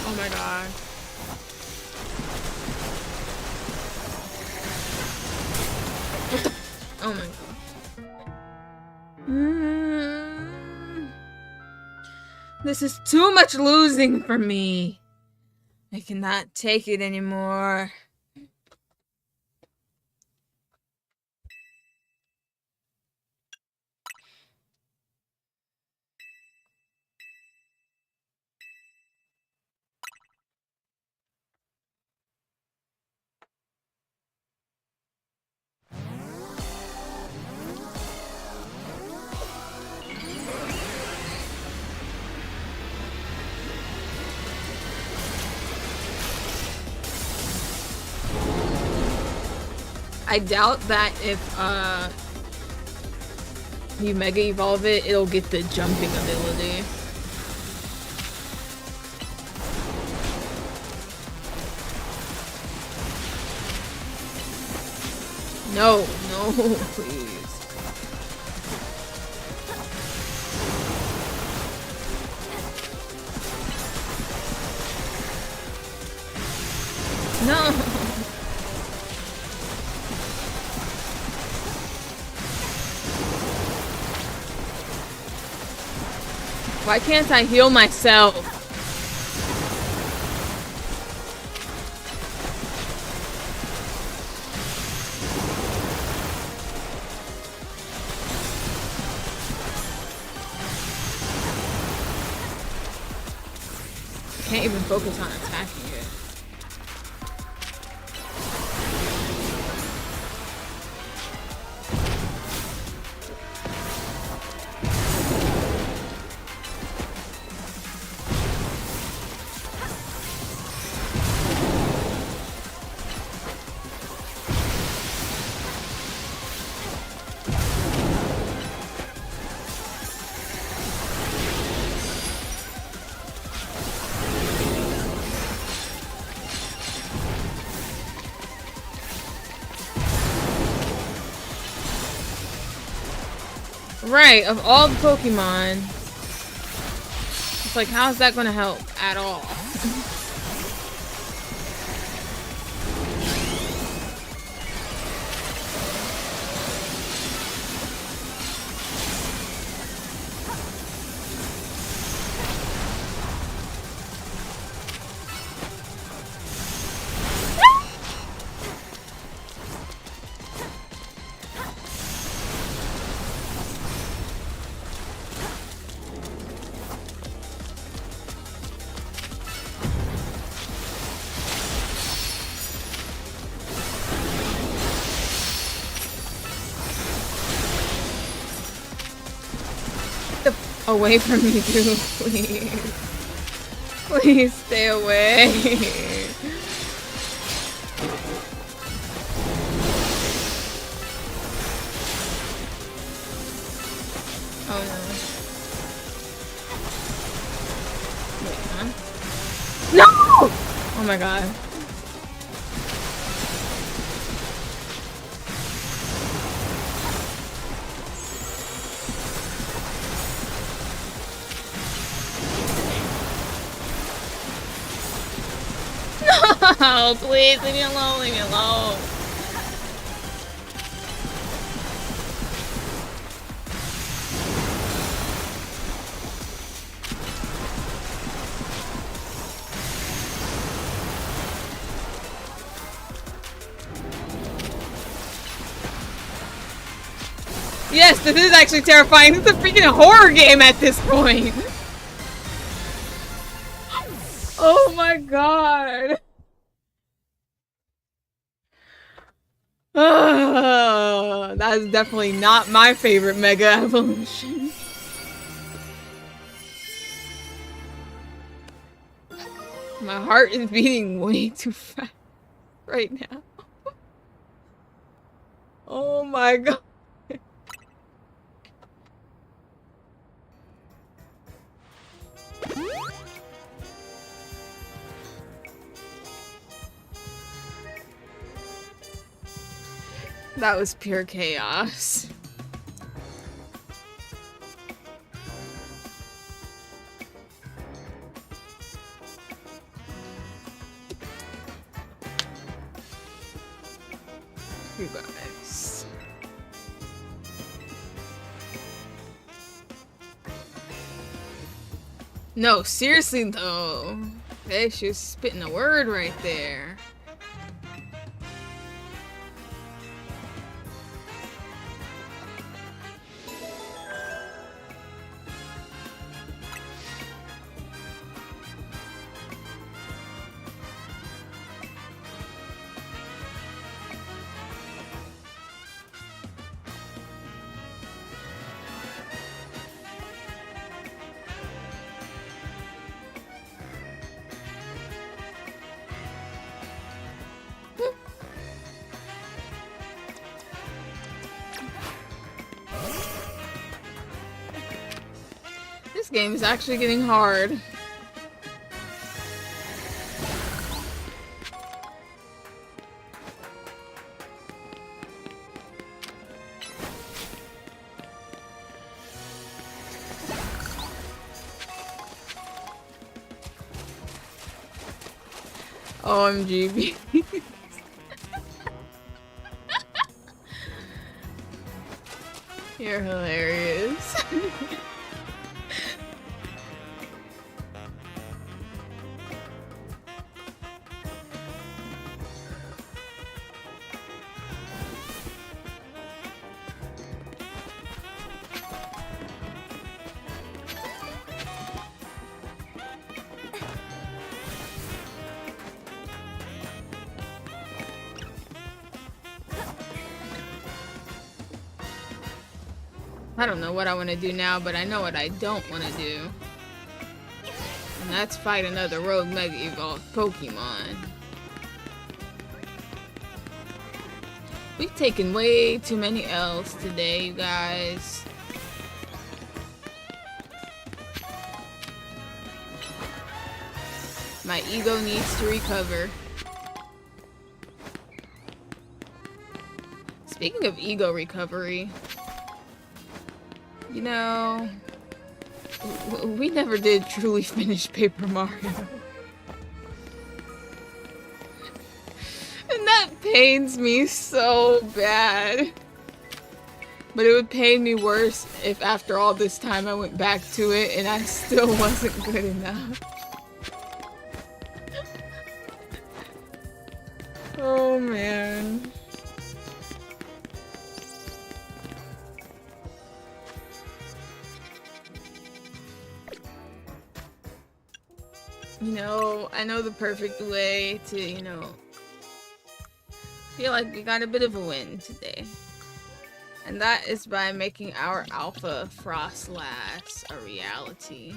Oh my god. What the? Oh my god. This is too much losing for me. I cannot take it anymore. I doubt that if you Mega Evolve it, it'll get the jumping ability. No, no, please. No. Why can't I heal myself? Can't even focus on attacking it. Right, of all the Pokemon, it's like, how is that gonna help at all? Away from me, too, please. Please stay away. Oh no. Wait, huh? No! Oh my god. No, please, leave me alone, leave me alone. Yes, this is actually terrifying. This is a freaking horror game at this point. Oh my god. That is definitely not my favorite Mega Evolution. My heart is beating way too fast right now. Oh my god. That was pure chaos. You guys. No, seriously though. Hey, she was spitting a word right there. This game is actually getting hard. OMG. You're hilarious. I don't know what I want to do now, but I know what I don't want to do. And that's fight another rogue Mega Evolved Pokemon. We've taken way too many L's today, you guys. My ego needs to recover. Speaking of ego recovery, you know, we never did truly finish Paper Mario. And that pains me so bad. But it would pain me worse if after all this time I went back to it and I still wasn't good enough. Oh man. You know, I know the perfect way to, you know, feel like we got a bit of a win today. And that is by making our Alpha Frostlass a reality.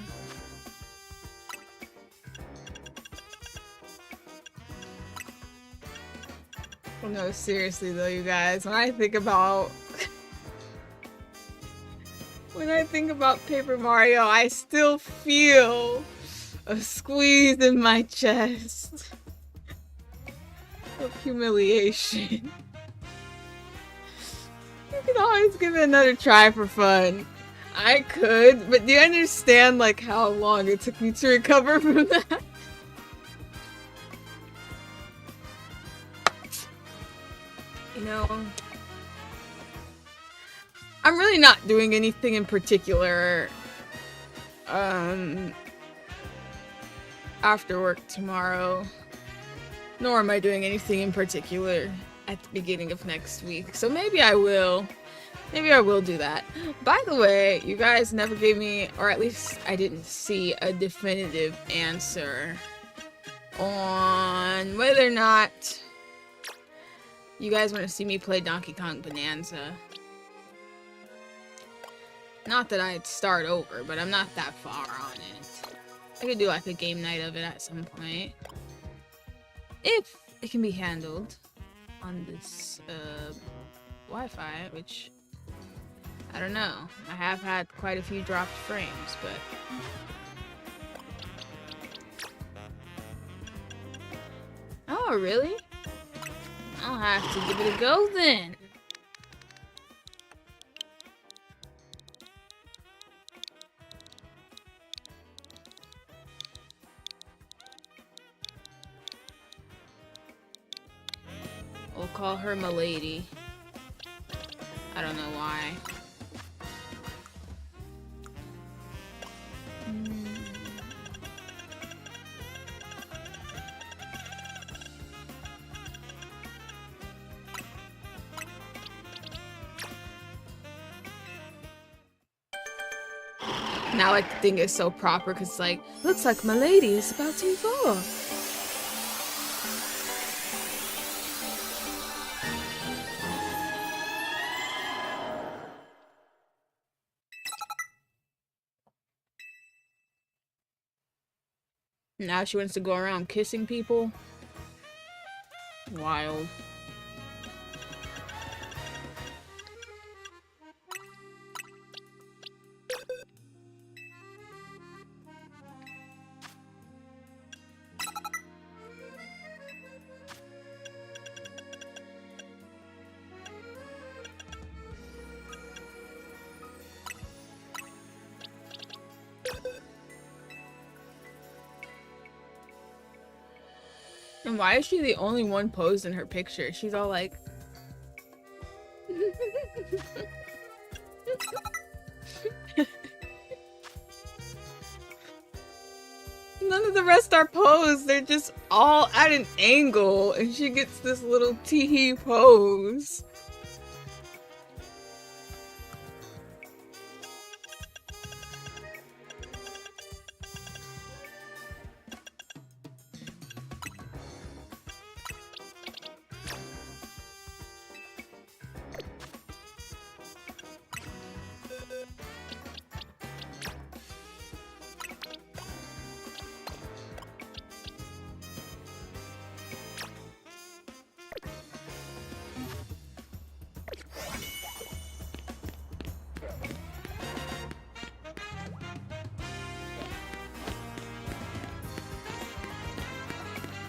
Oh, no, seriously though, you guys, when I think about Paper Mario, I still feel a squeeze in my chest of humiliation. You can always give it another try for fun. I could, but do you understand like how long it took me to recover from that? You know, I'm really not doing anything in particular after work tomorrow, nor am I doing anything in particular at the beginning of next week, so maybe I will do that. By the way, you guys never gave me, or at least I didn't see, a definitive answer on whether or not you guys want to see me play Donkey Kong Bonanza. Not that I'd start over, but I'm not that far on it. I could do like a game night of it at some point, if it can be handled on this Wi-Fi, which I don't know. I have had quite a few dropped frames, but oh, really? I'll have to give it a go then. We'll call her Milady. I don't know why. Now I think it's so proper because it's like, looks like Milady is about to evolve. Now she wants to go around kissing people. Wild. And why is she the only one posed in her picture? She's all like... None of the rest are posed. They're just all at an angle. And she gets this little tee-hee pose.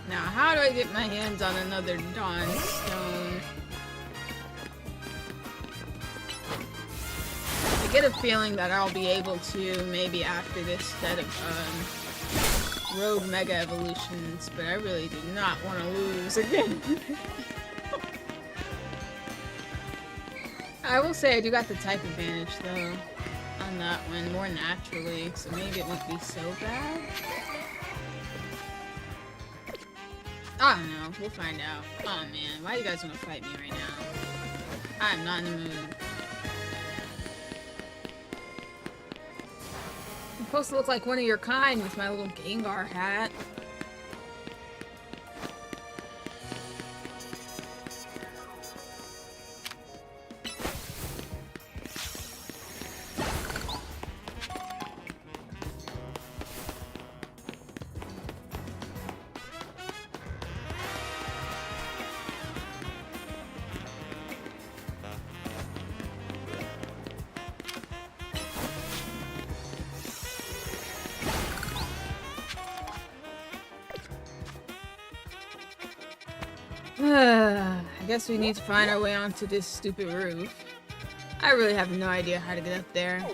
Now, how do I get my hands on another Dawn Stone? I get a feeling that I'll be able to maybe after this set of Rogue Mega Evolutions, but I really do not want to lose again. I will say I do got the type advantage though on that one more naturally, so maybe it won't be so bad. I don't know. We'll find out. Oh man, why do you guys want to fight me right now? I'm not in the mood. I'm supposed to look like one of your kind with my little Gengar hat. I guess we need to find our way onto this stupid roof. I really have no idea how to get up there.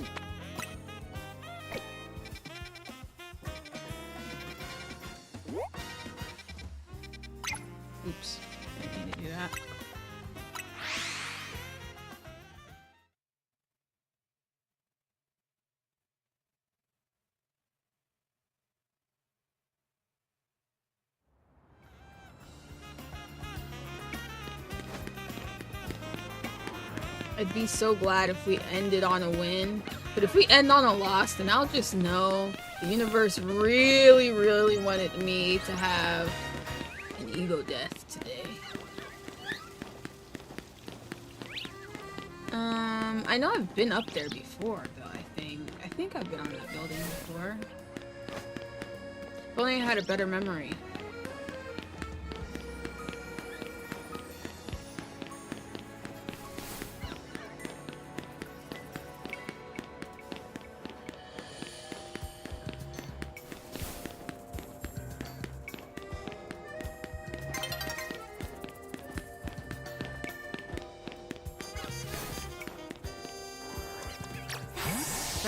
Oops, didn't mean to do that. I'd be so glad if we ended on a win, but if we end on a loss, then I'll just know the universe really, really wanted me to have an ego death today. I know I've been up there before, though, I think I've been on that building before. If only I had a better memory.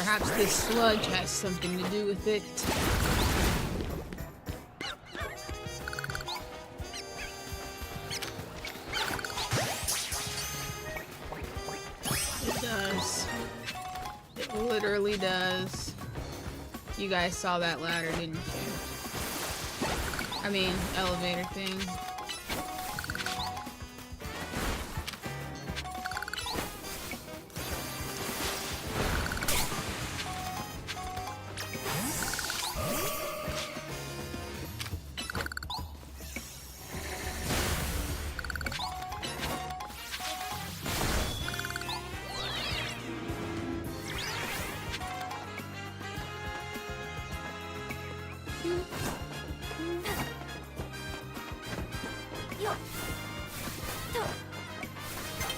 Perhaps this sludge has something to do with it. It does. It literally does. You guys saw that ladder, didn't you? I mean, elevator thing.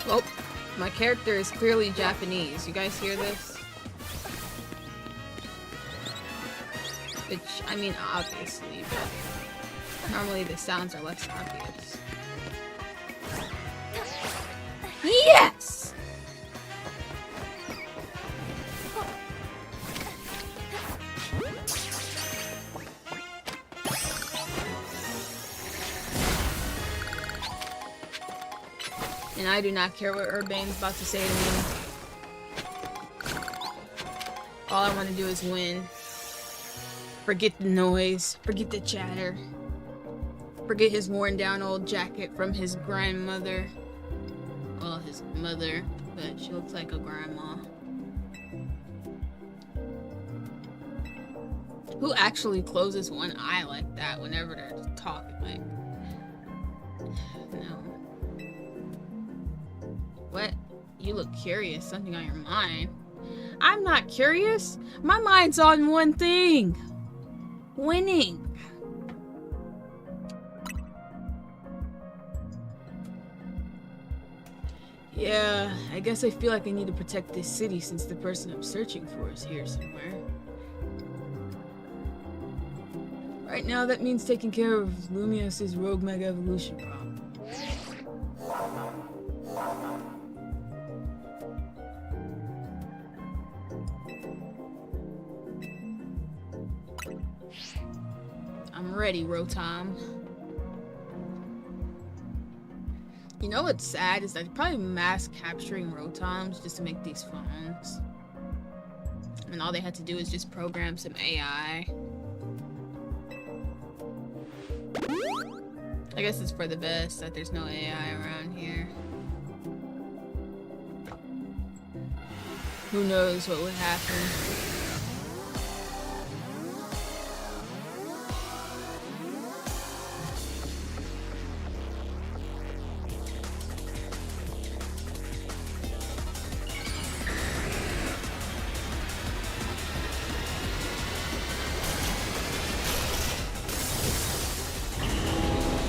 Well, my character is clearly Japanese. You guys hear this? Which, I mean, obviously, but normally the sounds are less obvious. Yes! And I do not care what Urbane's about to say to me. All I want to do is win. Forget the noise. Forget the chatter. Forget his worn down old jacket from his grandmother. Well, his mother, but she looks like a grandma. Who actually closes one eye like that whenever they're talking? Like, no. What? You look curious. Something on your mind. I'm not curious. My mind's on one thing. Winning. Yeah, I guess I feel like I need to protect this city since the person I'm searching for is here somewhere. Right now, that means taking care of Lumiose's rogue mega evolution problem. I'm ready, Rotom. You know what's sad is that they're probably mass capturing Rotoms just to make these phones. And all they had to do is just program some AI. I guess it's for the best that there's no AI around here. Who knows what would happen?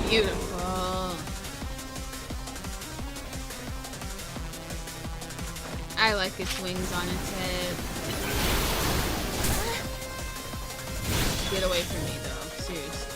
Beautiful. I like its wings on its head. Get away from me though, seriously.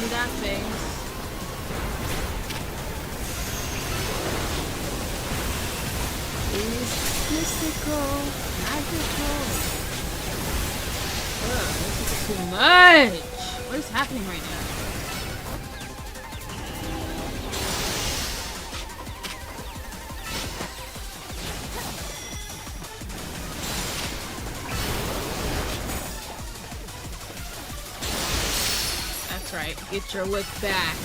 That thing. Is mystical, magical. Ugh, this is too much. What is happening right now? Right, get your look back.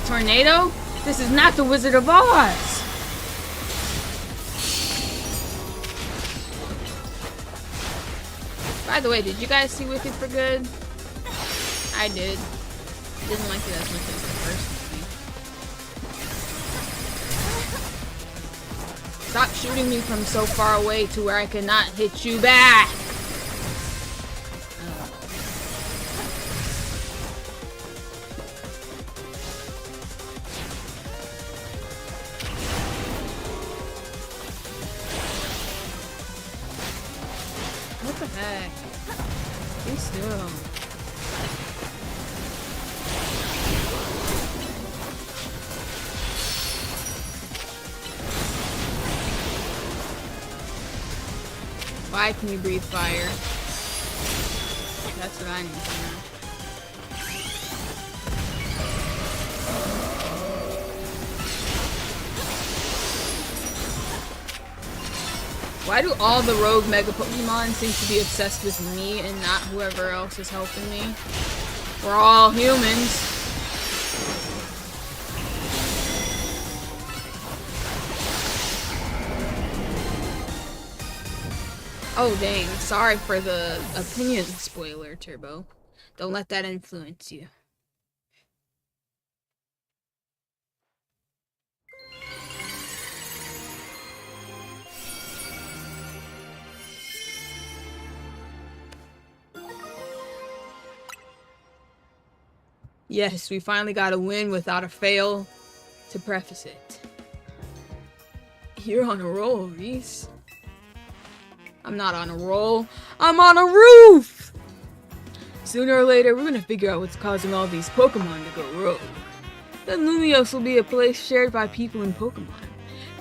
tornado? This is not the Wizard of Oz! By the way, did you guys see Wicked for Good? I did. Didn't like it as much as the first movie. Stop shooting me from so far away to where I cannot hit you back! What the heck? Be still. Why can you breathe fire? That's what I need to know. Why do all the rogue Mega Pokemon seem to be obsessed with me and not whoever else is helping me? We're all humans. Oh dang, sorry for the opinion spoiler, Turbo. Don't let that influence you. Yes, we finally got a win without a fail to preface it. You're on a roll, Riis. I'm not on a roll. I'm on a roof! Sooner or later, we're gonna figure out what's causing all these Pokemon to go rogue. Then Lumiose will be a place shared by people in Pokemon,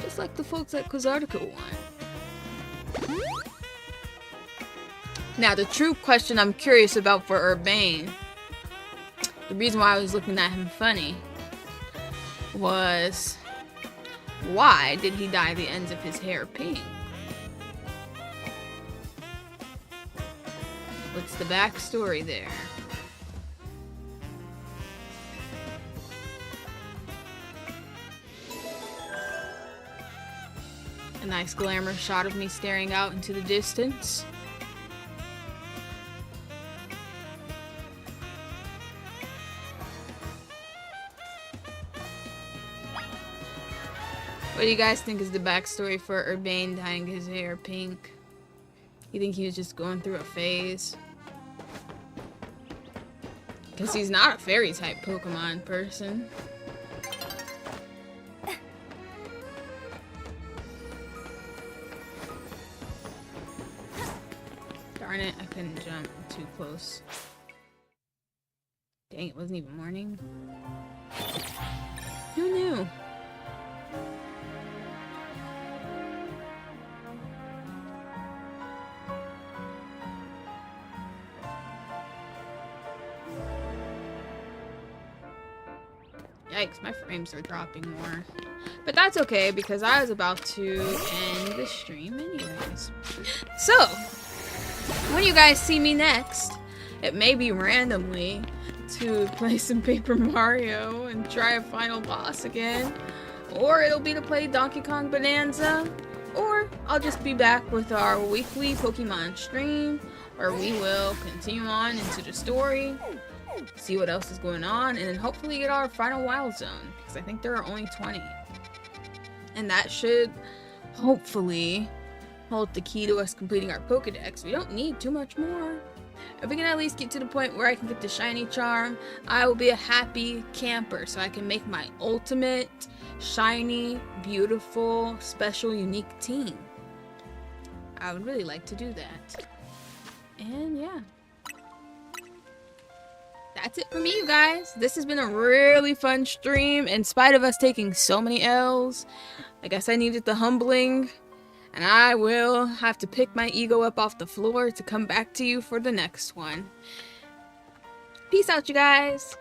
just like the folks at Quizartica want. Now, the true question I'm curious about for Urbane, the reason why I was looking at him funny, was why did he dye the ends of his hair pink? What's the backstory there? A nice glamour shot of me staring out into the distance. What do you guys think is the backstory for Urbane dyeing his hair pink? You think he was just going through a phase? Because he's not a fairy type Pokemon person. Darn it, I couldn't jump too close. Dang, it wasn't even morning. Who knew? Yikes, my frames are dropping more. But that's okay, because I was about to end the stream anyways. So, when you guys see me next, it may be randomly to play some Paper Mario and try a final boss again. Or it'll be to play Donkey Kong Bonanza. Or I'll just be back with our weekly Pokemon stream, where we will continue on into the story, see what else is going on, and then hopefully get our final wild zone, because I think there are only 20. And that should hopefully hold the key to us completing our Pokedex. We don't need too much more. If we can at least get to the point where I can get the shiny charm, I will be a happy camper, so I can make my ultimate shiny, beautiful, special, unique team. I would really like to do that. And yeah. That's it for me, you guys. This has been a really fun stream. In spite of us taking so many L's, I guess I needed the humbling. And I will have to pick my ego up off the floor to come back to you for the next one. Peace out, you guys.